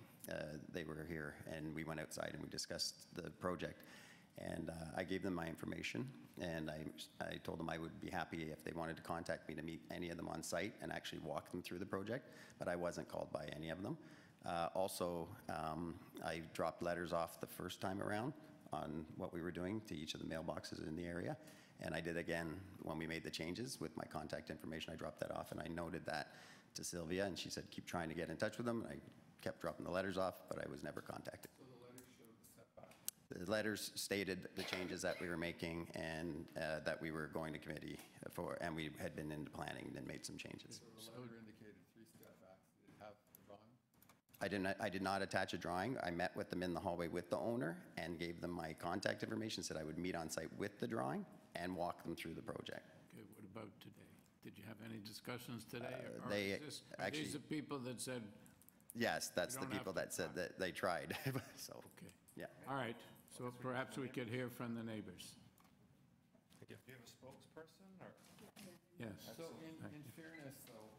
they were here and we went outside and we discussed the project. And I gave them my information, and I told them I would be happy if they wanted to contact me to meet any of them on site and actually walk them through the project, but I wasn't called by any of them. Also, I dropped letters off the first time around on what we were doing to each of the mailboxes in the area, and I did again when we made the changes with my contact information. I dropped that off, and I noted that to Sylvia, and she said keep trying to get in touch with them. I kept dropping the letters off, but I was never contacted. The letters stated the changes that we were making and that we were going to committee for, and we had been into planning and made some changes. The letter indicated 3 step backs. Did it have the drawing? I did not attach a drawing. I met with them in the hallway with the owner and gave them my contact information, said I would meet on site with the drawing and walk them through the project. Okay, what about today? Did you have any discussions today? Are these the people that said? Yes, that's the people that said that they tried. So, okay. yeah. All right. So perhaps we could hear from the neighbors. Do you have a spokesperson, or? Yes. So in fairness, though,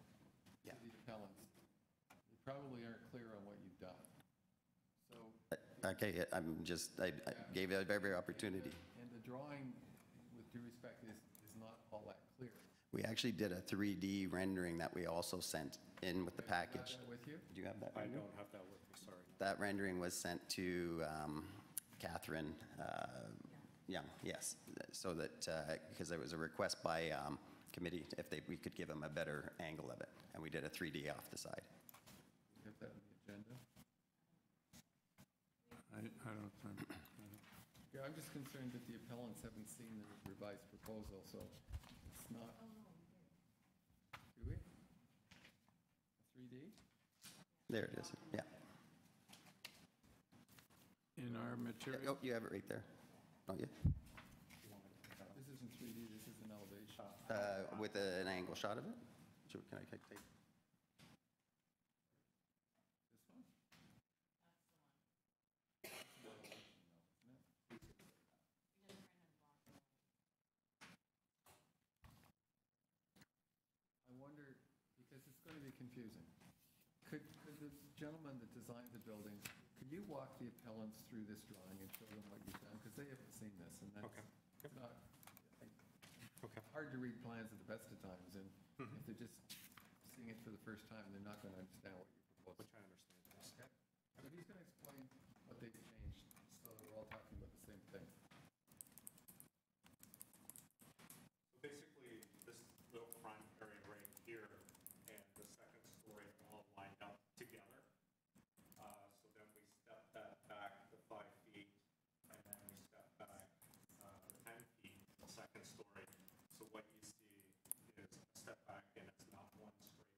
to the appellants, you probably aren't clear on what you've done. So. Okay, I gave you every opportunity. And the drawing, with due respect, is not all that clear. We actually did a 3D rendering that we also sent in with the package. Have that with you? Do you have that? I rendering? don't have that with me, sorry. That rendering was sent to Catherine Yonge, yes, so that, because there was a request by committee if we could give them a better angle of it, and we did a 3D off the side. You have that on the agenda? I don't think. Yeah, I'm just concerned that the appellants haven't seen the revised proposal, so it's not. Do we? 3D? There it is, yeah. In our material? Oh, you have it right there. Oh, yeah. This isn't 3D, this is an elevation. With an angle shot of it? Can I take? This one? I wonder, because it's going to be confusing. Could the gentleman that designed the building, could you walk the appellants through this drawing and show them what you've done? Because they haven't seen this, and that's not, hard to read plans at the best of times, and if they're just seeing it for the first time, they're not going to understand what you're proposing. Which I understand, yes. Okay. So he's going to explain what they've changed, so that we're all talking about the same thing. So basically, this little front area right here and the second story all lined up together. So then we step that back to 5 feet, and then we step back to 10 feet, the second story. So what you see is a step back, and it's not one straight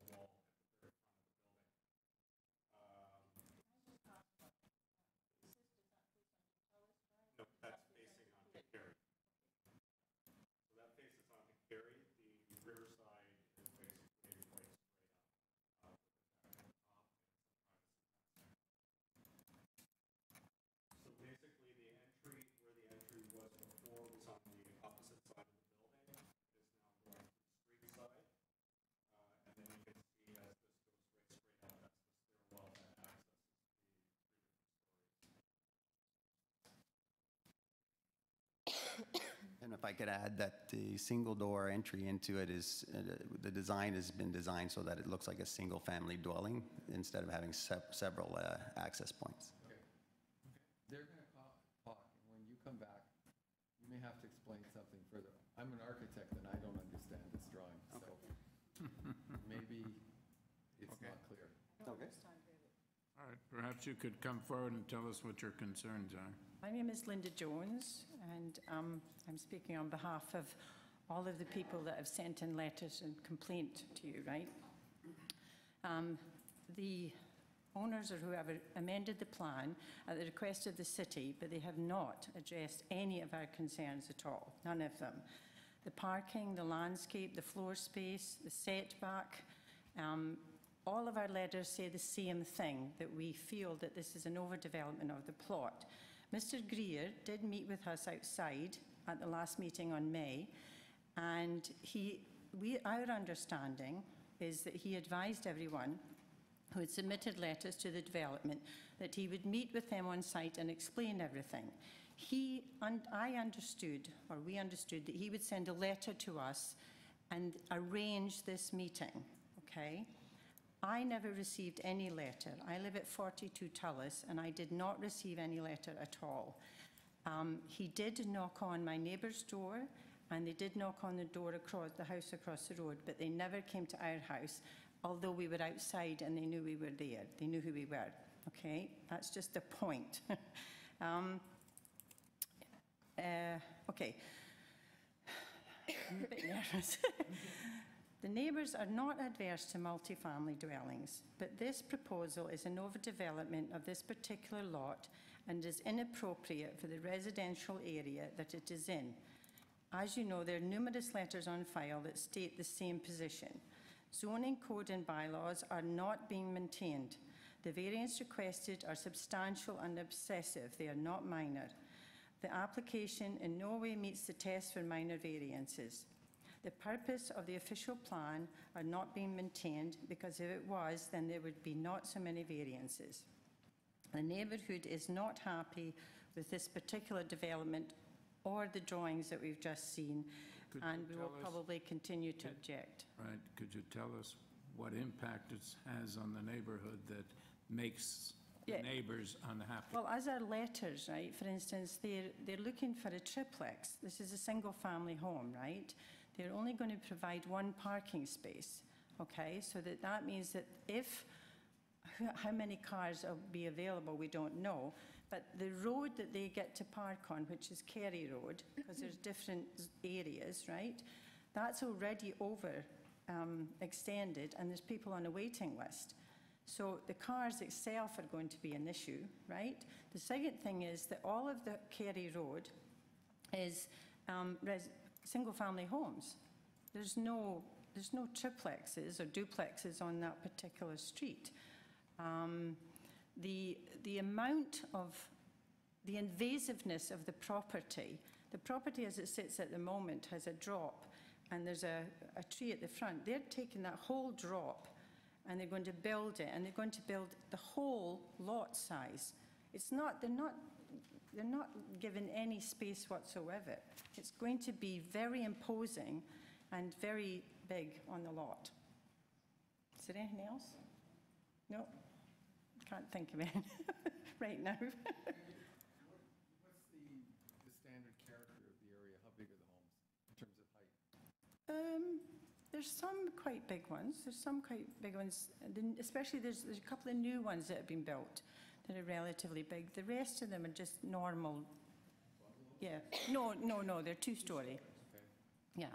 full wall at the very front of the building. No, that's facing onto Carey. So that faces onto Carey. The rear side is basically quite straight up with the deck on top and some privacy fencing. So basically, the entry, where the entry was before, was on the opposite side of the building. It is now going to the street side. And then you can see as this goes right straight up, that's the stairwell that accesses the 3 different stories. And if I could add that the single door entry into it is, the design has been designed so that it looks like a single family dwelling instead of having several access points. Okay. They're going to talk, and when you come back, you may have to explain something further. I'm an architect, and I don't understand this drawing, so maybe it's not clear. Okay. All right, perhaps you could come forward and tell us what your concerns are. My name is Linda Jones, and I'm speaking on behalf of all of the people that have sent in letters and complaint to you, right? The owners or whoever amended the plan at the request of the city, but they have not addressed any of our concerns at all, none of them. The parking, the landscape, the floor space, the setback, all of our letters say the same thing, that we feel that this is an overdevelopment of the plot. Mr. Greer did meet with us outside at the last meeting on May, and our understanding is that he advised everyone who had submitted letters to the development that he would meet with them on site and explain everything. I understood, or we understood, that he would send a letter to us and arrange this meeting, okay? I never received any letter. I live at 42 Tullis, and I did not receive any letter at all. He did knock on my neighbour's door, and they did knock on the door across the house across the road, but they never came to our house, although we were outside and they knew we were there. They knew who we were, okay? That's just the point. Okay. I'm a bit nervous. The neighbours are not adverse to multifamily dwellings, but this proposal is an overdevelopment of this particular lot and is inappropriate for the residential area that it is in. As you know, there are numerous letters on file that state the same position. Zoning code and bylaws are not being maintained. The variants requested are substantial and excessive. They are not minor. The application in no way meets the test for minor variances. The purpose of the official plan are not being maintained, because if it was, then there would be not so many variances. The neighbourhood is not happy with this particular development or the drawings that we've just seen, and we will probably continue to object. Right. Could you tell us what impact it has on the neighbourhood that makes the neighbours unhappy? Well, as our letters, right, for instance, they're looking for a triplex. This is a single-family home, right? They're only going to provide one parking space, okay? So that means that how many cars will be available, we don't know. But the road that they get to park on, which is Carey Road, because there's different areas, right? That's already extended, and there's people on a waiting list. So the cars itself are going to be an issue, right? The second thing is that all of the Carey Road is single-family homes. There's no triplexes or duplexes on that particular street. The amount of the invasiveness of the property as it sits at the moment has a drop, and there's a tree at the front. They're taking that whole drop and they're going to build it, and they're going to build the whole lot size. They're not given any space whatsoever. It's going to be very imposing and very big on the lot. Is there anything else? No? Can't think of it right now. What's the standard character of the area? How big are the homes in terms of height? There's some quite big ones. And then especially there's a couple of new ones that have been built that are relatively big. The rest of them are just normal. Yeah. No, they're two-story. Okay. Yeah.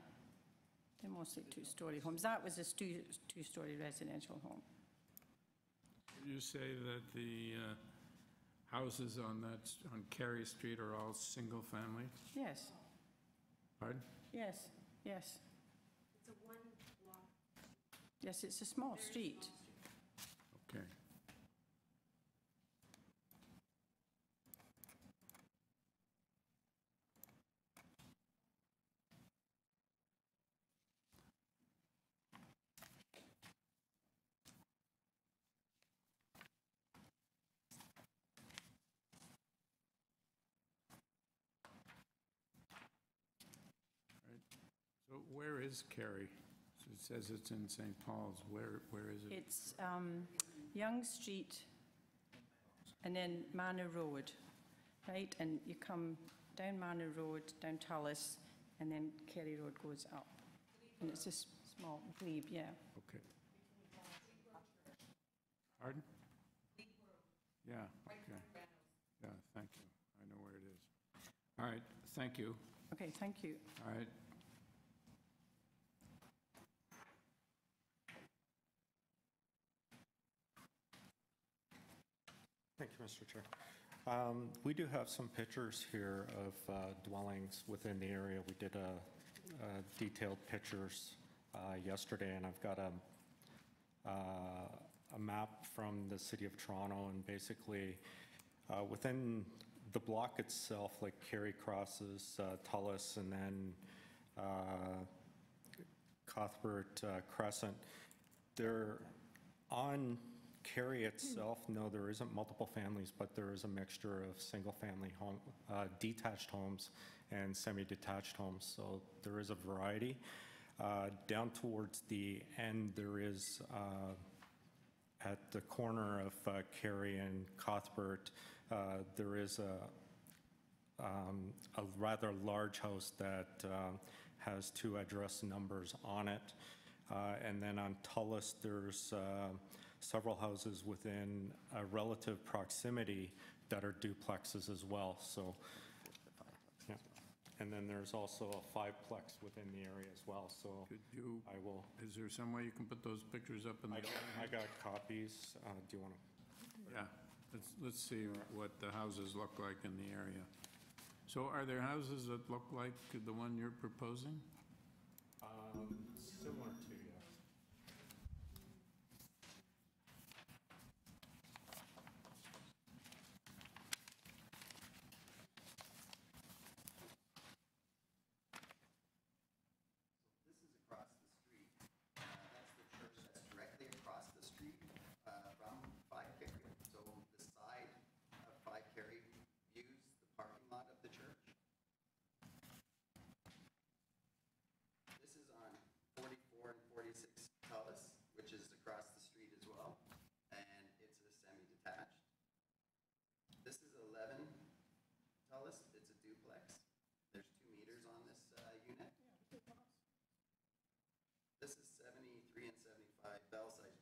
They're mostly two-story homes. That was a two-story residential home. You say that the houses on Carey Street are all single-family? Yes. Pardon? Yes. It's a one block. Yes, it's a small street. Okay. So where is Carey? So it says it's in St. Paul's. Where is it? It's Yonge Street and then Manor Road, right? And you come down Manor Road, down Tullis, and then Carey Road goes up. And it's a small glebe, yeah. Okay. Pardon? Yeah, okay. Yeah, thank you. I know where it is. All right, thank you. Okay, thank you. All right. Thank you, Mr. Chair. We do have some pictures here of dwellings within the area. We did detailed pictures yesterday, and I've got a map from the City of Toronto, and basically within the block itself, like Carey crosses Tullis, and then Cuthbert Crescent, they're on Carey itself. No, there isn't multiple families, but there is a mixture of single-family home, detached homes and semi-detached homes, so there is a variety. Down towards the end, there is, at the corner of Carey and Cuthbert, there is a rather large house that has 2 address numbers on it. And then on Tullis, there's several houses within a relative proximity that are duplexes as well. So, yeah. And then there's also a 5-plex within the area as well. So I will. Is there some way you can put those pictures up in the? I got copies. Do you want to? Yeah. Let's see what the houses look like in the area. So are there houses that look like the one you're proposing? Similar to, yes.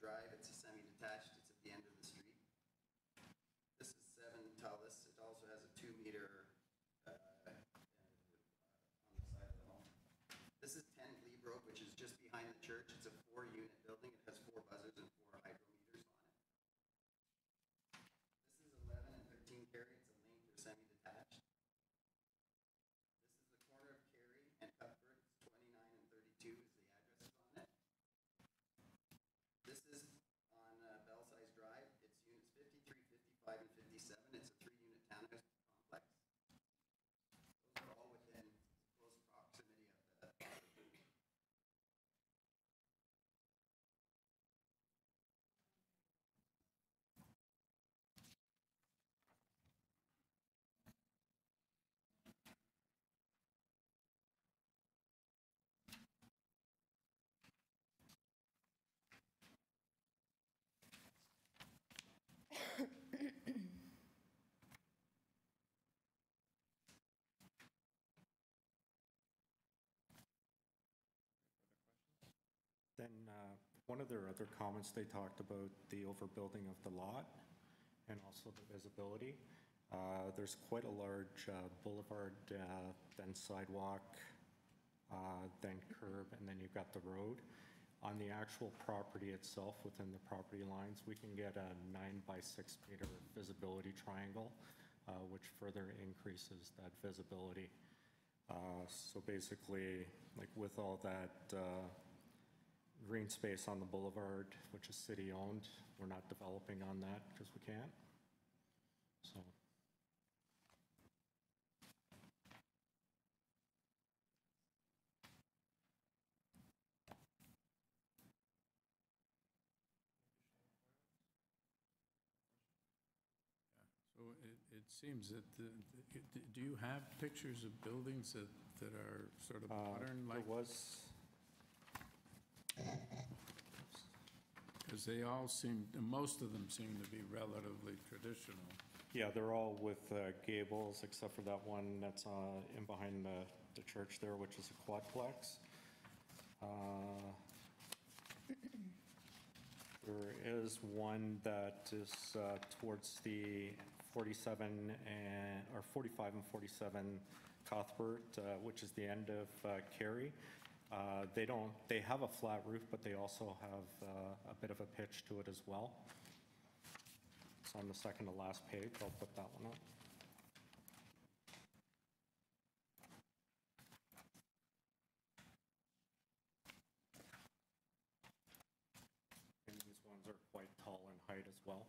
Drive. It's a semi-detached. It's at the end of the street. This is 7 Tullis. It also has a 2-meter on the side of the home. This is 10 Glebe Road, which is just behind the church. It's a 4-unit building. It has 4 buzzers and 4 hydrometers on it. This is 11 and 13 Carey. It's a linked or semi-detached. This is the corner of Carey and Pembroke. 29 and 32 is the addresses on it. This is on Belsize Drive. It's units 53, 55, and 57. It's a 3-unit townhouse complex. Those are all within close proximity of the Then one of their other comments, they talked about the overbuilding of the lot and also the visibility. There's quite a large boulevard, then sidewalk, then curb, and then you've got the road. On the actual property itself, within the property lines, we can get a 9 by 6 meter visibility triangle, which further increases that visibility. So basically, like with all that green space on the boulevard, which is city-owned, we're not developing on that because we can't. So. So it seems that, do you have pictures of buildings that are sort of modern? There was. Because they all seem, most of them seem to be relatively traditional. Yeah, they're all with gables, except for that one that's in behind the church there, which is a quadplex. There is one that is towards the 47 or 45 and 47 Cuthbert, which is the end of Carey. They have a flat roof, but they also have a bit of a pitch to it as well. It's on the second to last page. I'll put that one up. And these ones are quite tall in height as well.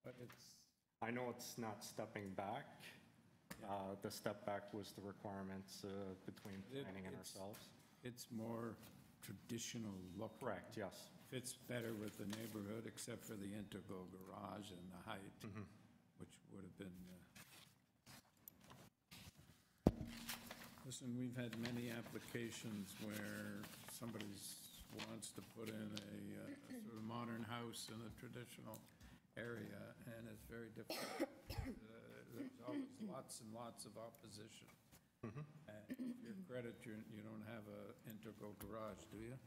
But I know it's not stepping back. The step back was the requirements between planning and ourselves. It's more traditional look. Correct, yes. Fits better with the neighborhood, except for the integral garage and the height, which would have been. Listen, we've had many applications where somebody wants to put in a sort of modern house in a traditional area, and it's very difficult. There's always lots and lots of opposition. And to your credit, you don't have an integral garage, do you?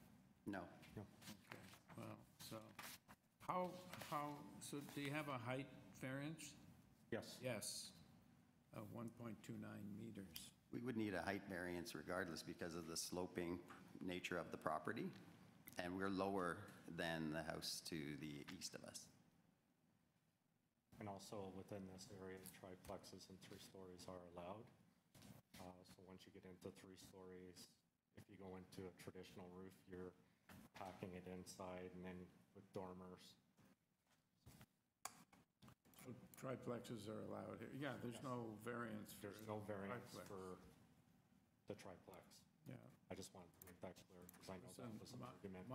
No. Okay, well, so so do you have a height variance? Yes. Yes, of 1.29 meters. We would need a height variance regardless because of the sloping nature of the property, and we're lower than the house to the east of us. And also within this area, triplexes and 3 stories are allowed. So once you get into 3 stories, if you go into a traditional roof, you're packing it inside and then with dormers. So triplexes are allowed here. Yeah, there's no variance for. There's no variance triplex. for the triplex. Yeah. I just wanted to make that clear because I know that was an argument.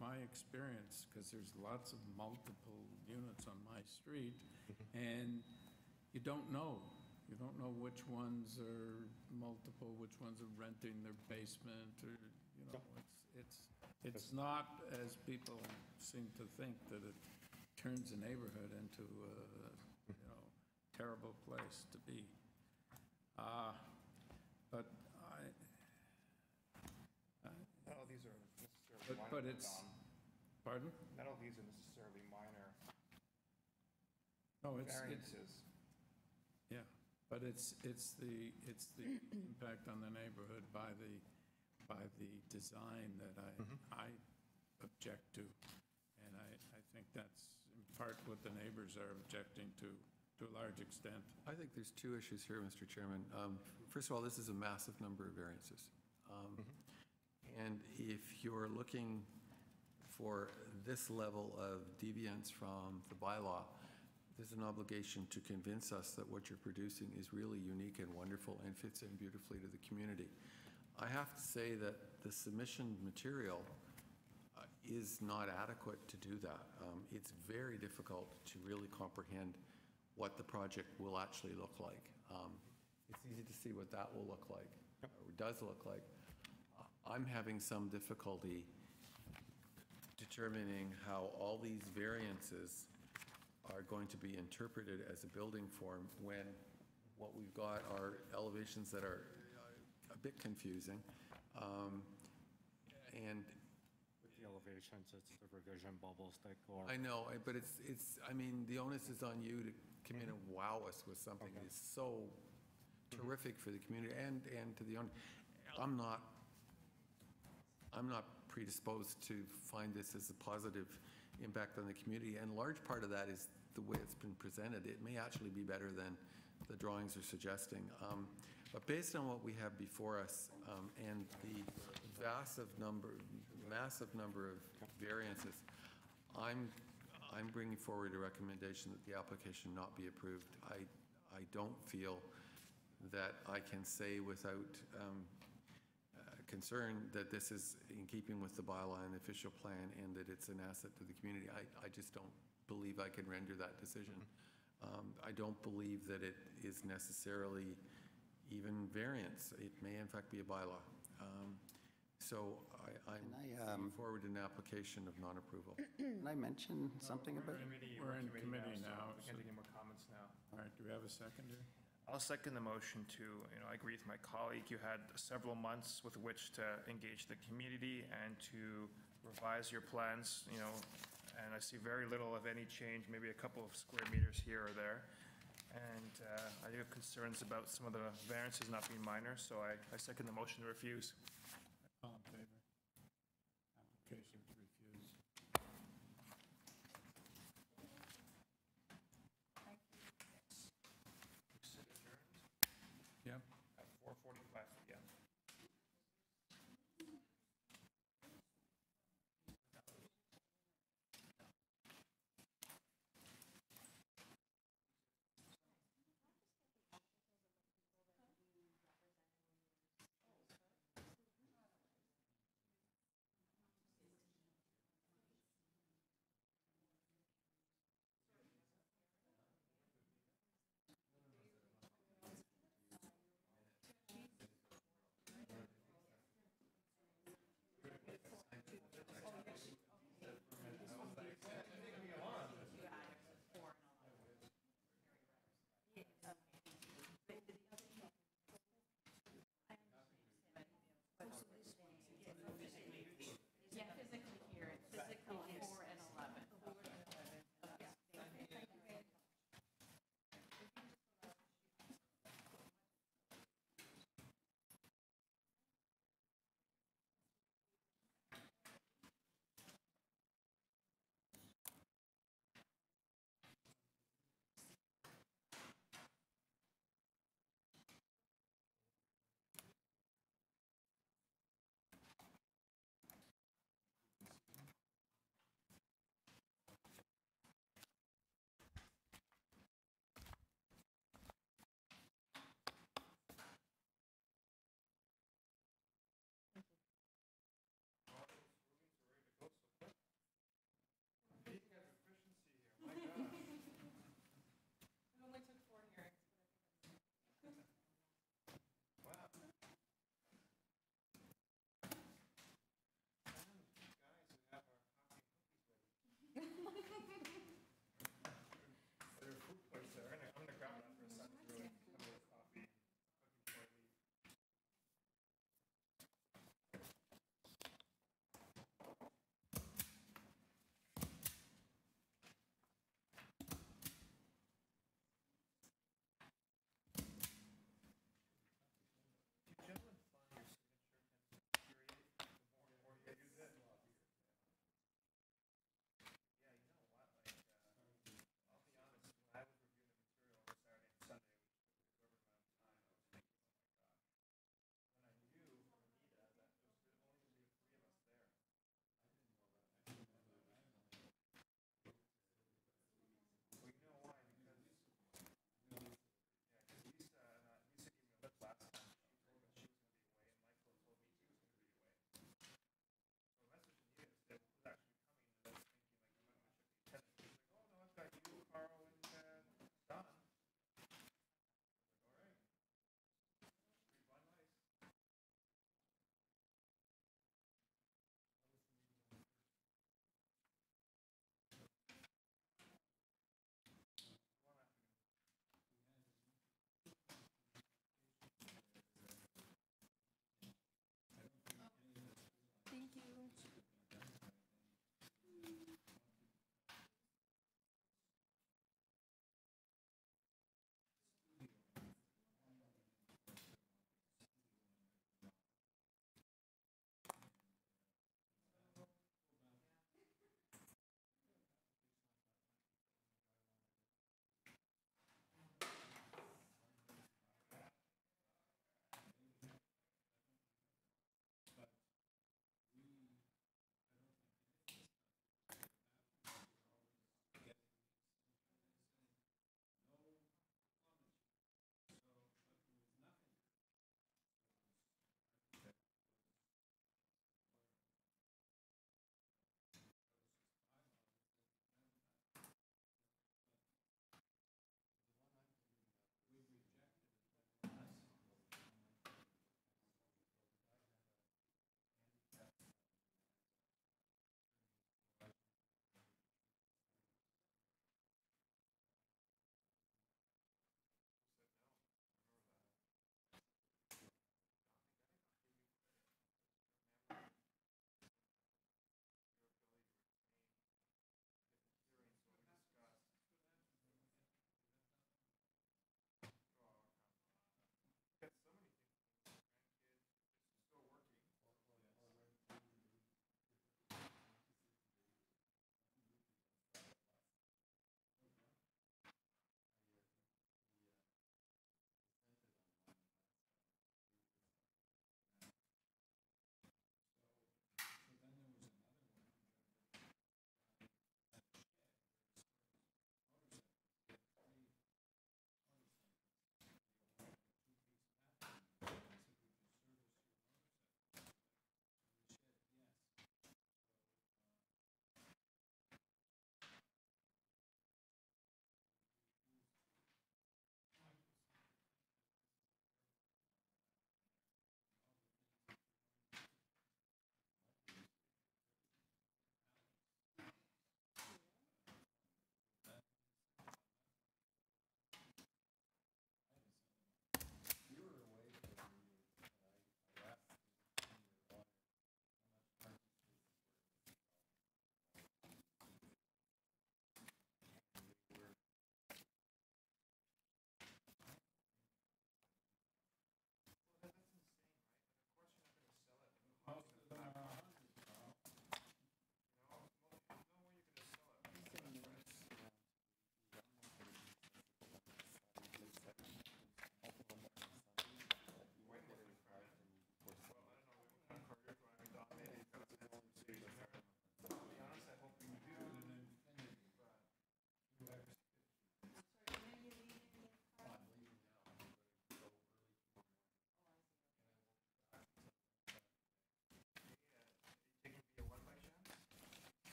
My experience, because there's lots of multiple units on my street, and you don't know. You don't know which ones are multiple, which ones are renting their basement, or, you know, it's not as people seem to think that it turns a neighborhood into, you know, terrible place to be. But None of these are necessarily minor. but it's, Don. pardon? None of these are necessarily minor No, it's, variances. yeah, but it's the impact on the neighborhood by the design that I object to. And I think that's in part what the neighbors are objecting to a large extent. I think there's two issues here, Mr. Chairman. First of all, this is a massive number of variances. And if you're looking for this level of deviance from the bylaw, there's an obligation to convince us that what you're producing is really unique and wonderful and fits in beautifully to the community. I have to say that the submission material is not adequate to do that. It's very difficult to really comprehend what the project will actually look like. It's easy to see what that will look like, or does look like. I'm having some difficulty determining how all these variances are going to be interpreted as a building form when what we've got are elevations that are a bit confusing. And with the elevations, it's the revision bubbles that go. I know, but I mean, the onus is on you to come in and wow us with something that's so terrific for the community and to the owner. I'm not predisposed to find this as a positive impact on the community, and a large part of that is the way it's been presented. It may actually be better than the drawings are suggesting. But based on what we have before us and the massive number of variances, I'm bringing forward a recommendation that the application not be approved. I don't feel that I can say without concern that this is in keeping with the bylaw and the official plan and that it's an asset to the community. I just don't believe I can render that decision. I don't believe that it is necessarily even variance. It may in fact be a bylaw. So I'm putting forward an application of non-approval. Can I mention something about? We're in committee now. We can't take any more comments now. All right, do we have a seconder? I'll second the motion to, I agree with my colleague. You had several months with which to engage the community and to revise your plans, and I see very little of any change, maybe a couple of square meters here or there. And I do have concerns about some of the variances not being minor, so I second the motion to refuse.